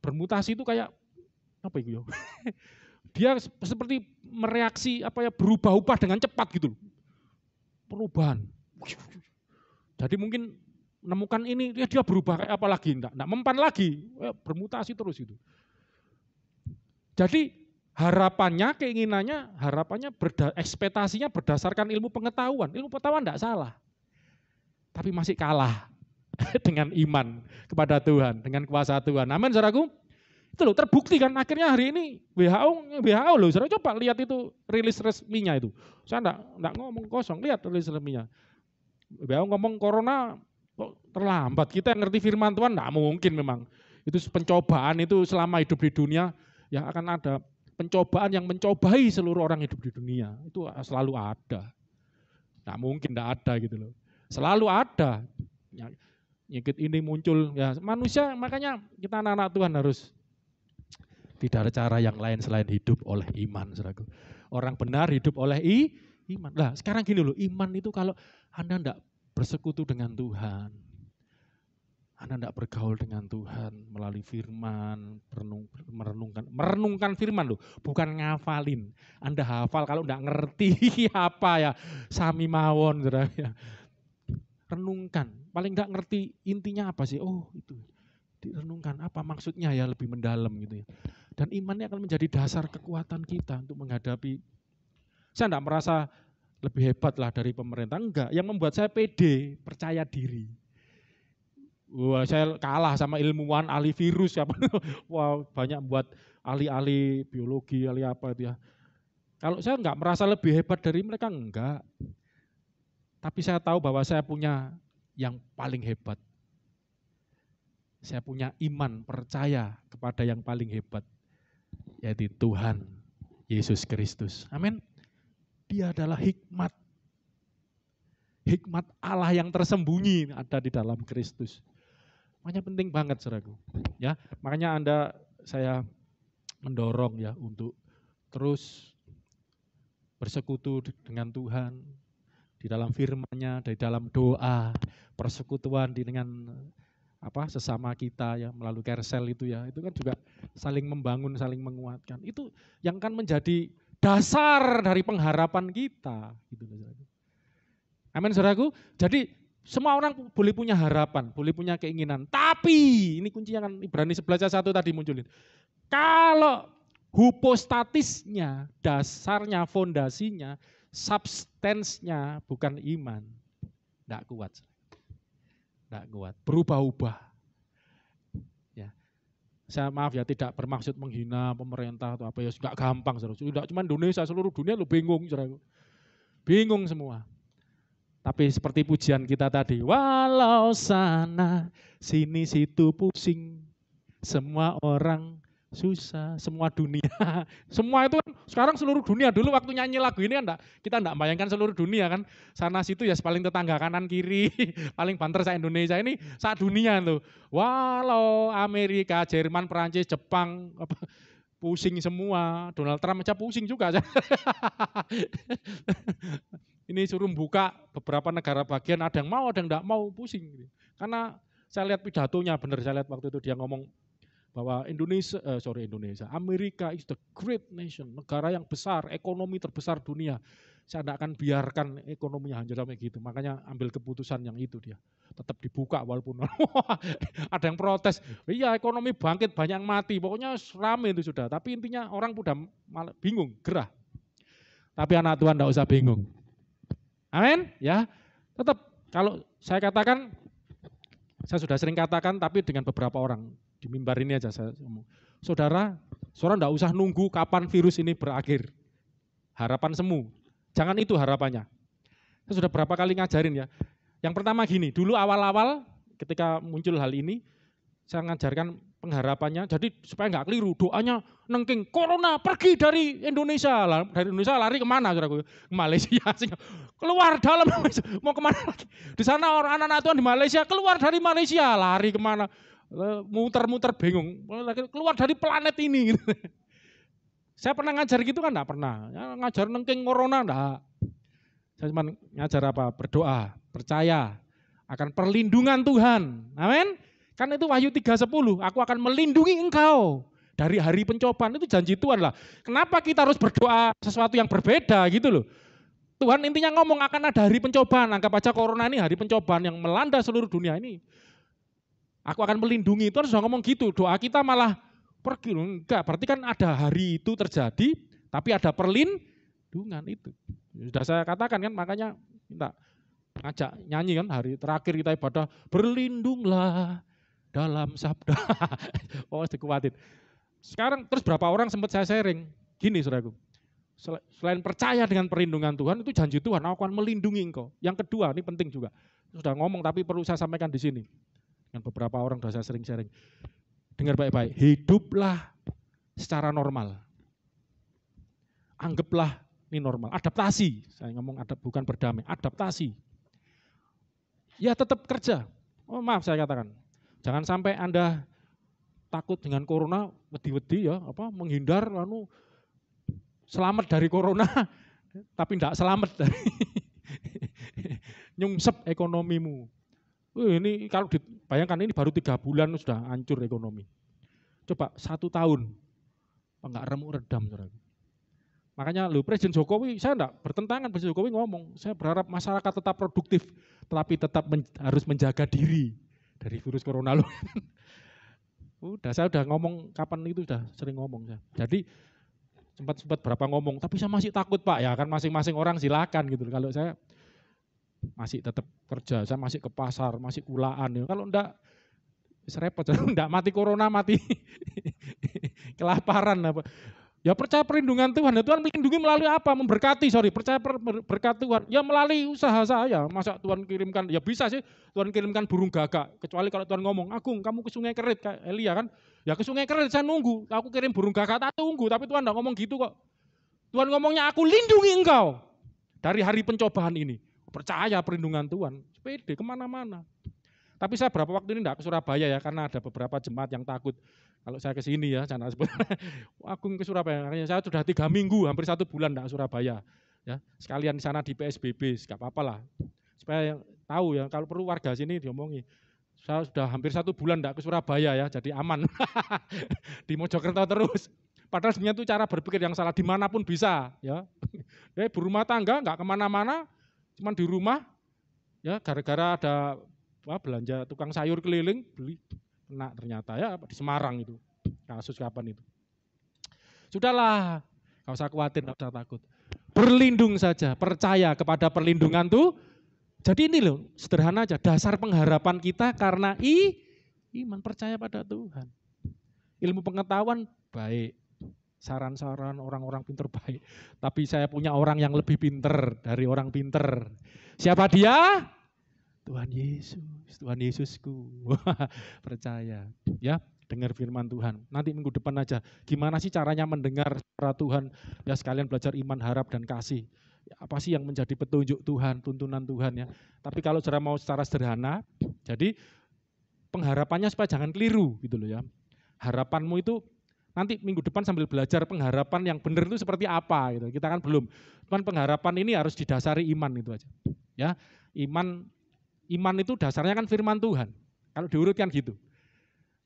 Bermutasi itu kayak, apa itu ya? Dia seperti mereaksi, berubah-ubah dengan cepat gitu. Perubahan. Jadi mungkin menemukan ini, dia berubah kayak apa lagi, enggak mempan lagi, bermutasi terus itu. Jadi harapannya, keinginannya, ekspektasinya berdasarkan ilmu pengetahuan. Ilmu pengetahuan enggak salah. Tapi masih kalah dengan iman kepada Tuhan, dengan kuasa Tuhan. Amin, saudaraku. Itu loh, terbukti kan akhirnya hari ini WHO loh, saudara coba lihat itu rilis resminya itu. Saya enggak ngomong kosong, lihat rilis resminya. WHO ngomong corona kok terlambat, kita yang ngerti firman Tuhan enggak mungkin memang. Itu pencobaan itu selama hidup di dunia, ya akan ada pencobaan yang mencobai seluruh orang hidup di dunia. Itu selalu ada. Enggak mungkin enggak ada gitu loh. Selalu ada, nyikit ini muncul, ya manusia, makanya kita anak-anak Tuhan harus tidak ada cara yang lain selain hidup oleh iman, saudaraku. Orang benar hidup oleh iman. Nah sekarang gini loh, iman itu kalau Anda tidak bersekutu dengan Tuhan, Anda tidak bergaul dengan Tuhan melalui firman, merenungkan firman loh, bukan ngafalin. Anda hafal kalau tidak ngerti apa ya, sami mawon, saudara ya. Renungkan, paling enggak ngerti intinya apa sih, oh itu, direnungkan apa maksudnya ya lebih mendalam gitu ya. Dan imannya akan menjadi dasar kekuatan kita untuk menghadapi, saya enggak merasa lebih hebat lah dari pemerintah, enggak, yang membuat saya pede, percaya diri. Wah saya kalah sama ilmuwan, ahli virus, wah banyak buat ahli-ahli biologi, ahli apa itu ya. Kalau saya enggak merasa lebih hebat dari mereka, enggak. Tapi saya tahu bahwa saya punya yang paling hebat. Saya punya iman, percaya kepada yang paling hebat, yaitu Tuhan Yesus Kristus. Amin. Dia adalah hikmat. Hikmat Allah yang tersembunyi ada di dalam Kristus. Makanya penting banget saudaraku. Ya, makanya Anda saya mendorong ya untuk terus bersekutu dengan Tuhan di dalam firman-Nya, di dalam doa, persekutuan dengan sesama kita ya melalui Kersel itu ya. Itu kan juga saling membangun, saling menguatkan. Itu yang kan menjadi dasar dari pengharapan kita gitu. Amin saudaraku. Jadi semua orang boleh punya harapan, boleh punya keinginan. Tapi ini kuncinya kan Ibrani 11:1 tadi munculin. Kalau hypostatisnya, dasarnya, fondasinya, substansnya bukan iman, enggak kuat. Enggak kuat, berubah-ubah. Ya. Saya maaf ya tidak bermaksud menghina pemerintah atau apa ya, enggak gampang saudara. Tidak cuma Indonesia, seluruh dunia lo bingung saudara. Bingung semua. Tapi seperti pujian kita tadi, walau sana sini situ pusing, semua orang susah, semua dunia, semua itu kan sekarang seluruh dunia. Dulu waktu nyanyi lagu ini kan kita enggak bayangkan seluruh dunia kan, sana situ ya paling tetangga kanan kiri, paling banter sa Indonesia, ini saat dunia tuh. Walau Amerika, Jerman, Perancis, Jepang, pusing semua, Donald Trump aja pusing juga. Ini suruh buka beberapa negara bagian, ada yang mau, ada yang enggak mau, pusing. Karena saya lihat pidatonya, benar saya lihat waktu itu dia ngomong bahwa Amerika is the great nation, negara yang besar, ekonomi terbesar dunia. Saya tidak akan biarkan ekonominya hancur sampai gitu. Makanya ambil keputusan yang itu dia. Tetap dibuka walaupun ada yang protes. Iya ekonomi bangkit, banyak yang mati. Pokoknya rame itu sudah. Tapi intinya orang udah malah bingung, gerah. Tapi anak Tuhan tidak usah bingung. Amin, ya. Tetap kalau saya katakan, saya sudah sering katakan, tapi dengan beberapa orang di mimbar ini aja saya ngomong. Saudara tidak usah nunggu kapan virus ini berakhir. Harapan semu. Jangan itu harapannya. Saya sudah berapa kali ngajarin ya. Yang pertama gini, dulu awal-awal ketika muncul hal ini, saya ngajarkan pengharapannya, jadi supaya nggak keliru, doanya nengking, corona pergi dari Indonesia. Dari Indonesia lari kemana? Ke Malaysia. Keluar dalam, mau kemana lagi? Di sana orang anak-anak Tuhan di Malaysia, keluar dari Malaysia, lari kemana? Muter-muter bingung, keluar dari planet ini. Saya pernah ngajar gitu kan? Enggak pernah. Ya, ngajar nengking corona enggak. Saya cuma ngajar apa? Berdoa, percaya akan perlindungan Tuhan. Amin. Kan itu Wahyu 3:10, aku akan melindungi engkau dari hari pencobaan. Itu janji Tuhan lah. Kenapa kita harus berdoa sesuatu yang berbeda gitu loh. Tuhan intinya ngomong akan ada hari pencobaan. Anggap aja corona ini hari pencobaan yang melanda seluruh dunia ini. Aku akan melindungi, itu harus ngomong gitu. Doa kita malah pergi. Enggak, berarti kan ada hari itu terjadi, tapi ada perlindungan itu. Sudah saya katakan kan, makanya minta ngajak nyanyi kan, hari terakhir kita ibadah, berlindunglah dalam sabda. Oh, dikuatin. Sekarang terus berapa orang sempat saya sharing, gini saudaraku. Selain percaya dengan perlindungan Tuhan, itu janji Tuhan, aku akan melindungi engkau. Yang kedua, ini penting juga. Sudah ngomong tapi perlu saya sampaikan di sini. Dengan beberapa orang sudah saya sering sharing. Dengar baik-baik, hiduplah secara normal. Anggaplah ini normal, adaptasi. Saya ngomong bukan berdamai, adaptasi. Ya tetap kerja. Oh maaf saya katakan. Jangan sampai Anda takut dengan corona, wedi-wedi ya, menghindar selamat dari corona, tapi tidak selamat dari nyungsep ekonomimu. Ini kalau dibayangkan ini baru 3 bulan sudah hancur ekonomi. Coba 1 tahun, enggak remuk redam. Saudara. Makanya Presiden Jokowi, saya enggak bertentangan, Presiden Jokowi ngomong, saya berharap masyarakat tetap produktif, tetapi tetap harus menjaga diri dari virus corona. Saya udah ngomong kapan itu sudah sering ngomong. Jadi sempat berapa ngomong, tapi saya masih takut Pak, ya kan masing-masing orang silakan gitu. Kalau saya masih tetap kerja, saya masih ke pasar, masih kulaan. Ya. Kalau enggak, repot, enggak mati corona, mati kelaparan. Apa. Ya percaya perlindungan Tuhan, ya Tuhan melindungi melalui apa? Percaya berkat Tuhan, ya melalui usaha saya. Masa Tuhan kirimkan, ya bisa sih Tuhan kirimkan burung gagak. Kecuali kalau Tuhan ngomong, Agung kamu ke Sungai Kerit, kayak Elia kan. Ya ke Sungai Kerit saya nunggu, aku kirim burung gagak, tak tunggu. Tapi Tuhan enggak ngomong gitu kok. Tuhan ngomongnya aku lindungi engkau dari hari pencobaan ini. Percaya perlindungan Tuhan, sepede kemana-mana. Tapi saya berapa waktu ini enggak ke Surabaya ya, karena ada beberapa jemaat yang takut kalau saya ke sini ya, jangan sebut. Aku ke Surabaya, makanya saya sudah 3 minggu, hampir 1 bulan enggak ke Surabaya. Ya, sekalian di sana di PSBB, enggak apa-apa lah. Supaya tahu ya, kalau perlu warga sini diomongi. Saya sudah hampir 1 bulan enggak ke Surabaya ya, jadi aman. Di Mojokerto terus. Padahal sebenarnya itu cara berpikir yang salah, dimanapun bisa ya. Berumah tangga enggak kemana-mana, cuman di rumah ya, gara-gara ada belanja tukang sayur keliling, beli kena ternyata ya di Semarang itu, kasus kapan itu. Sudahlah, enggak usah khawatir, enggak usah takut. Berlindung saja, percaya kepada perlindungan tuh. Jadi ini loh, sederhana aja, dasar pengharapan kita karena iman, percaya pada Tuhan. Ilmu pengetahuan baik, saran-saran orang-orang pinter baik. Tapi saya punya orang yang lebih pinter dari orang pinter. Siapa dia? Tuhan Yesus, Tuhan Yesusku. Percaya ya, dengar firman Tuhan. Nanti minggu depan aja, gimana sih caranya mendengar suara Tuhan? Ya sekalian belajar iman, harap, dan kasih. Apa sih yang menjadi petunjuk Tuhan, tuntunan Tuhan ya. Tapi kalau mau secara sederhana, jadi pengharapannya supaya jangan keliru gitu loh ya. Harapanmu itu nanti minggu depan sambil belajar pengharapan yang benar itu seperti apa gitu. Kita kan belum. Cuman pengharapan ini harus didasari iman itu aja. Ya, iman itu dasarnya kan firman Tuhan. Kalau diurutkan gitu.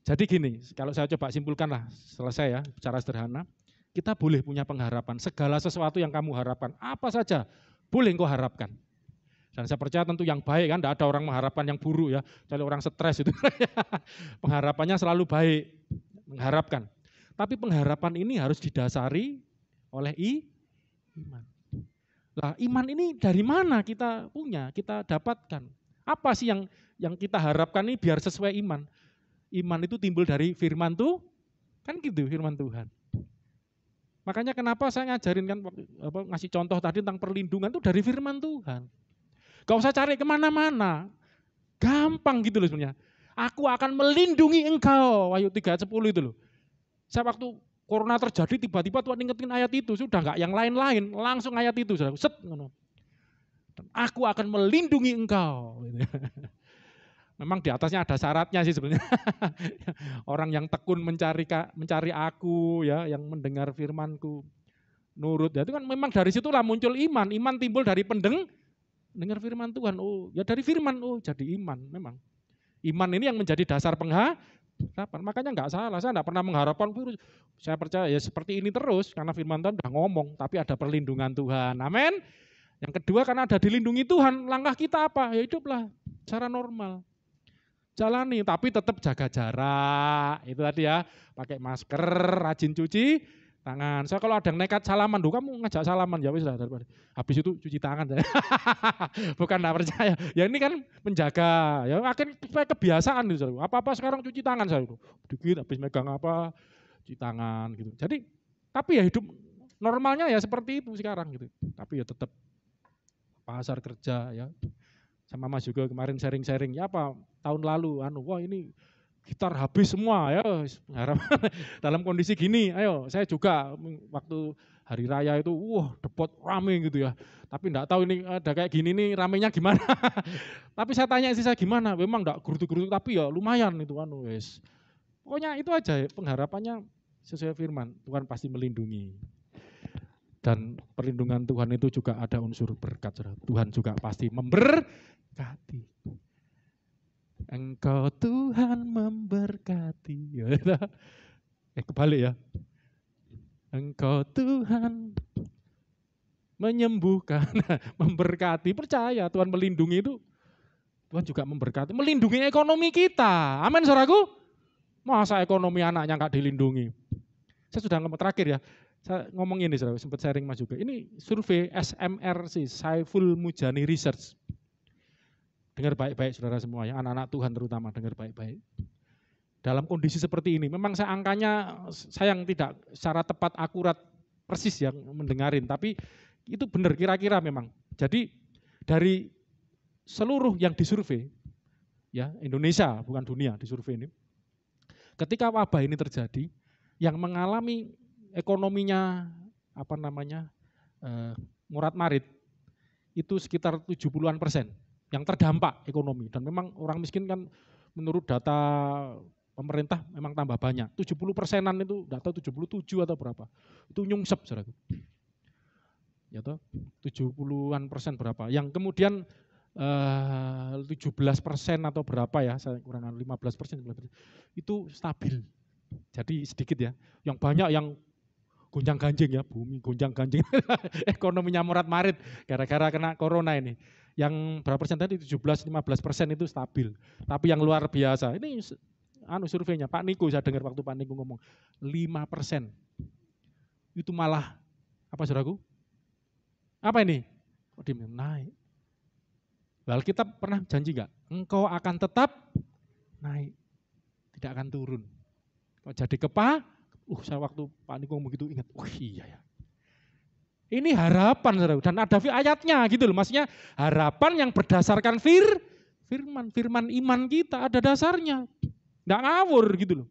Jadi gini, kalau saya coba simpulkan lah, selesai ya, secara sederhana. Kita boleh punya pengharapan, segala sesuatu yang kamu harapkan, apa saja boleh engkau harapkan. Dan saya percaya tentu yang baik kan, tidak ada orang mengharapkan yang buruk ya, kecuali orang stres itu. Pengharapannya selalu baik, mengharapkan. Tapi pengharapan ini harus didasari oleh iman. Lah iman ini dari mana kita punya, kita dapatkan? Apa sih yang kita harapkan ini biar sesuai iman? Iman itu timbul dari firman tuh, kan gitu firman Tuhan. Makanya kenapa saya ngajarin kan, ngasih contoh tadi tentang perlindungan itu dari firman Tuhan. Gak usah cari kemana-mana, gampang gitu loh sebenarnya. Aku akan melindungi engkau, Wahyu 3:10 itu loh. Saya waktu corona terjadi tiba-tiba Tuhan ingetin ayat itu, sudah gak yang lain-lain, langsung ayat itu. Set, aku akan melindungi engkau. Memang di atasnya ada syaratnya sih sebenarnya. Orang yang tekun mencari aku ya, yang mendengar firmanku, nurut ya, itu kan memang dari situlah muncul iman. Iman timbul dari dengar firman Tuhan. Oh, ya dari firman, oh jadi iman memang. Iman ini yang menjadi dasar pengharapan. Makanya enggak salah, saya enggak pernah mengharapkan virus. Saya percaya ya seperti ini terus karena firman Tuhan udah ngomong, tapi ada perlindungan Tuhan. Amin. Yang kedua karena ada dilindungi Tuhan, langkah kita apa? Ya hiduplah secara normal. Jalani, tapi tetap jaga jarak. Itu tadi ya, pakai masker, rajin cuci tangan. Saya kalau ada yang nekat salaman, kamu ngajak salaman, ya wis lah. Habis itu cuci tangan. Bukan enggak percaya. Ya ini kan menjaga, ya akhirnya supaya kebiasaan gitu. Apa-apa sekarang cuci tangan saya itu. Dikit habis megang apa, cuci tangan gitu. Jadi, tapi ya hidup normalnya ya seperti itu sekarang gitu. Tapi ya tetap pasar kerja ya. Sama Mas juga kemarin sharing-sharing, ya apa tahun lalu, wah ini gitar habis semua ya, harap dalam kondisi gini, ayo saya juga waktu hari raya itu, depot rame gitu ya, tapi enggak tahu ini ada kayak gini nih ramenya gimana, tapi saya tanya istri saya gimana, memang enggak gerutu-gerutu tapi ya lumayan itu wes. Pokoknya itu aja pengharapannya sesuai firman, Tuhan pasti melindungi. Dan perlindungan Tuhan itu juga ada unsur berkat. Tuhan juga pasti memberkati. Engkau Tuhan memberkati. Kebalik ya. Engkau Tuhan menyembuhkan, memberkati. Percaya Tuhan melindungi itu. Tuhan juga memberkati. Melindungi ekonomi kita. Amin saudaraku. Masa ekonomi anaknya enggak dilindungi. Saya sudah ngomong terakhir ya. Saya ngomong ini, sempat sharing Mas juga. Ini survei SMRC, Saiful Mujani Research. Dengar baik-baik saudara semua ya, anak-anak Tuhan terutama, dengar baik-baik. Dalam kondisi seperti ini, memang saya angkanya sayang tidak secara tepat, akurat, persis yang mendengarin. Tapi itu benar kira-kira memang. Jadi dari seluruh yang disurvei, ya Indonesia bukan dunia disurvei ini. Ketika wabah ini terjadi, yang mengalami ekonominya murat marit itu sekitar 70-an %. yang terdampak ekonomi. Dan memang orang miskin kan menurut data pemerintah memang tambah banyak. 70%-an itu, data 77 atau berapa. Itu nyungsep, saudara. Ya toh, 70-an% berapa. Yang kemudian 17% atau berapa ya, saya kurang 15%, itu stabil. Jadi sedikit ya. Yang banyak yang gonjang ganjing ya, bumi gonjang ganjing. Ekonominya morat-marit gara-gara kena corona ini. Yang berapa persen tadi 17-15% itu stabil. Tapi yang luar biasa, ini surveinya Pak Niko, saya dengar waktu Pak Niko ngomong 5%. Itu malah apa saudaraku? Apa ini? Kok dia naik? Lalu kita pernah janji enggak? Engkau akan tetap naik. Tidak akan turun. Kok jadi saya waktu Pak Niko ngomong gitu ingat, iya ya. Ini harapan, saudara, dan ada ayatnya gitu loh. Maksudnya harapan yang berdasarkan firman iman kita ada dasarnya. Enggak ngawur gitu loh.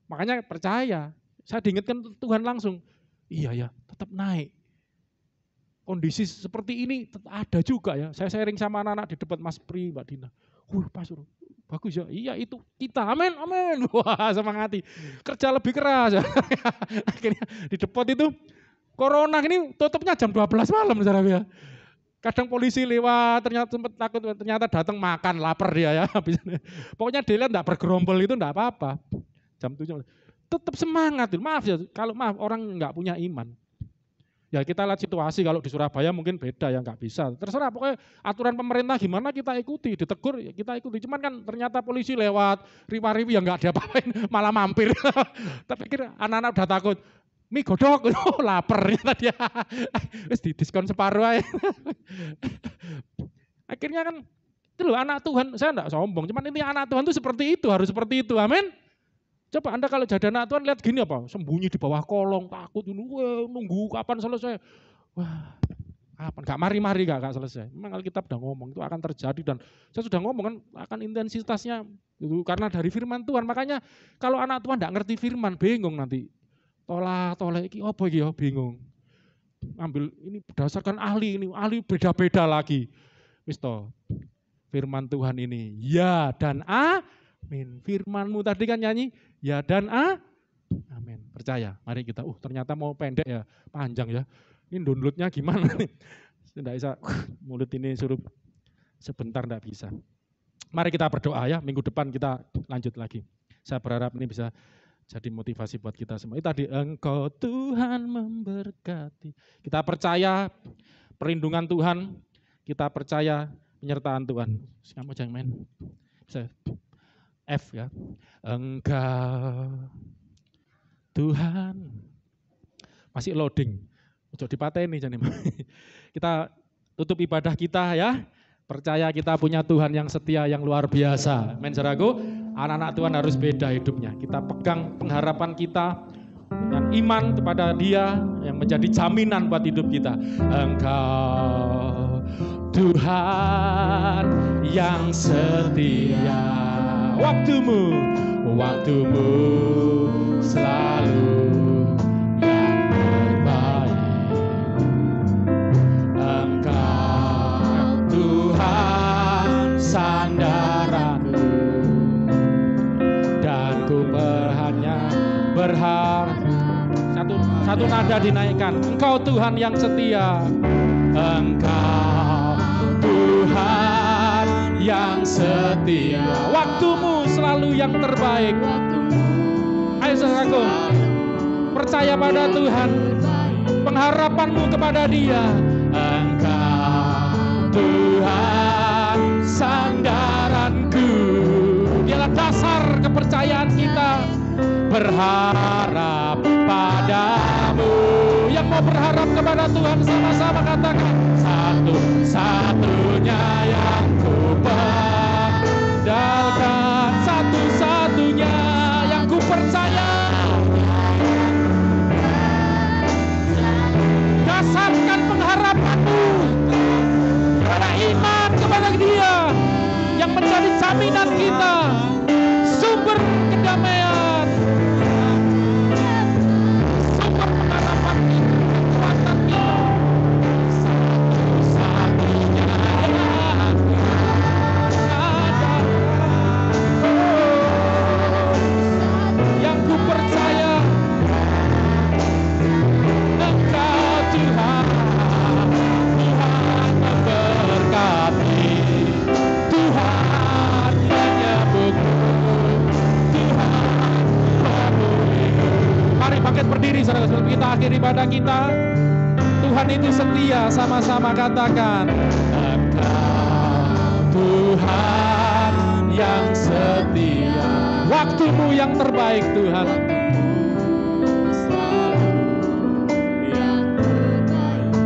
Makanya percaya. Saya diingatkan Tuhan langsung. Iya ya, tetap naik. Kondisi seperti ini ada juga ya. Saya sharing sama anak-anak di depan Mas Pri, Mbak Dina. Pastor, bagus ya. Iya itu kita. Amin, amin. Wah, semangati. Kerja lebih keras. Akhirnya di depan itu corona ini tutupnya jam 12 malam, saudara ya. Kadang polisi lewat, ternyata sempat takut, ternyata datang makan, lapar dia ya. Pokoknya dia lihat enggak bergerombol itu enggak apa-apa. Jam 7. Tetap semangat. Maaf ya, kalau orang enggak punya iman. Ya kita lihat situasi, kalau di Surabaya mungkin beda ya, enggak bisa. Terserah, pokoknya aturan pemerintah gimana kita ikuti, ditegur kita ikuti. Cuman kan ternyata polisi lewat, riwa-riwi ya enggak diapa-apain, malah mampir. Tapi pikir anak-anak udah takut. Mie godok, lapar ya dia. Wis di diskon separuh aja. Akhirnya kan itu loh anak Tuhan, saya enggak sombong, cuman ini anak Tuhan itu seperti itu, harus seperti itu. Amin. Coba Anda kalau jadi anak Tuhan lihat gini apa? Sembunyi di bawah kolong, takut nunggu kapan selesai. Wah, kapan? Enggak mari-mari enggak selesai. Memang Alkitab udah ngomong itu akan terjadi dan saya sudah ngomong kan akan intensitasnya itu karena dari firman Tuhan. Makanya kalau anak Tuhan enggak ngerti firman, bingung nanti. Tolak iki apa iki ya, bingung. Ambil ini berdasarkan ahli beda-beda lagi. Wis to. Firman Tuhan ini ya dan amin. Firman-Mu tadi kan nyanyi ya dan amin. Percaya. Mari kita. Ternyata mau pendek ya, panjang ya. Ini downloadnya gimana nih? Tidak bisa mulut ini suruh sebentar tidak bisa. Mari kita berdoa ya. Minggu depan kita lanjut lagi. Saya berharap ini bisa jadi motivasi buat kita semua. Itu tadi Engkau Tuhan memberkati. Kita percaya perlindungan Tuhan, kita percaya penyertaan Tuhan. Kamu jangan main. Bisa F ya. Engkau Tuhan. Masih loading. Ojo dipateni jane. Kita tutup ibadah kita ya. Percaya kita punya Tuhan yang setia, yang luar biasa. Amin, saudaraku. Anak-anak Tuhan harus beda hidupnya. Kita pegang pengharapan kita dengan iman kepada Dia yang menjadi jaminan buat hidup kita. Engkau Tuhan yang setia. Waktumu selalu yang terbaik. Engkau Tuhan sandaranku dan ku hanya berharap. Satu nada dinaikkan. Engkau Tuhan yang setia. Engkau Tuhan yang setia. Waktumu selalu yang terbaik. Ayo saudaraku, percaya pada Tuhan. Pengharapanmu kepada Dia. Engkau Tuhan sandaranku. Dialah dasar kepercayaan kita. Berharap padamu. Yang mau berharap kepada Tuhan sama-sama katakan. Satu-satunya yang ku andalkan, satu-satunya yang ku percaya. Dasarkan pengharapanmu pada iman kepada Dia yang menjadi jaminan kita, sumber kedamaian, sumber pengharapan kita, kekuatan kita. Satu-satunya yang saudara, sebelum kita akhiri ibadah kita, Tuhan itu setia, sama-sama katakan, Engkau Tuhan yang setia. Waktumu yang terbaik Tuhan.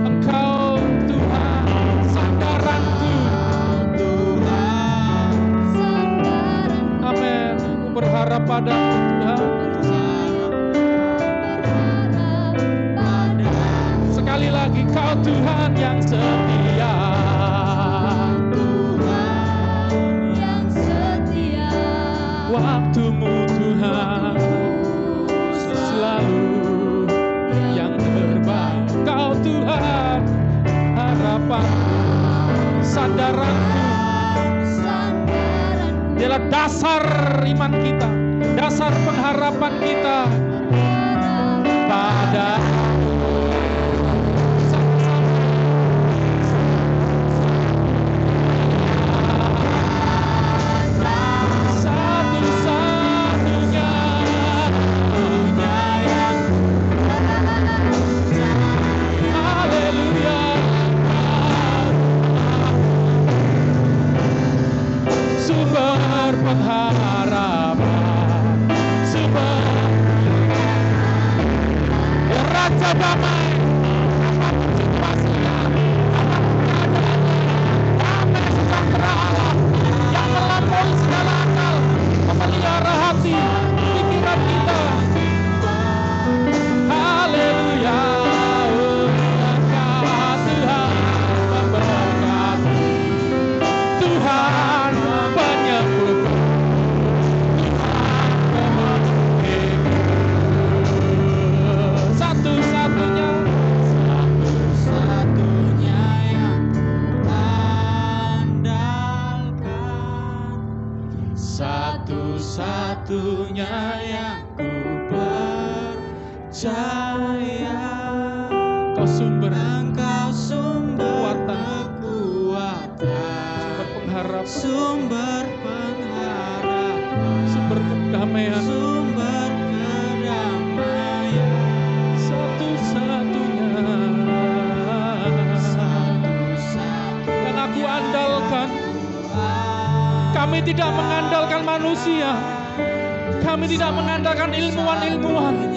Engkau Tuhan sandaranku. Amin. Aku berharap padamu Tuhan. Sekali lagi Kau Tuhan yang setia. Waktumu Tuhan selalu yang terbaik. Kau Tuhan harapanku, sandaranku. Dialah dasar iman kita, dasar pengharapan kita pada damai, apapun situasinya, apapun keadaannya, damai sejahtera Allah yang melampaui segala akal, memelihara hati, pikiran kita. Haleluya, Engkau Tuhan memberkati, Tuhan penyembuhku, Tuhan pemenuhiku. Satu-satunya yang andalkan, satu-satunya yang ku percaya. Engkau sumber kekuatan, sumber pengharapan, sumber kedamaian, andalkan. Kami tidak mengandalkan manusia, kami tidak mengandalkan ilmuwan-ilmuwan,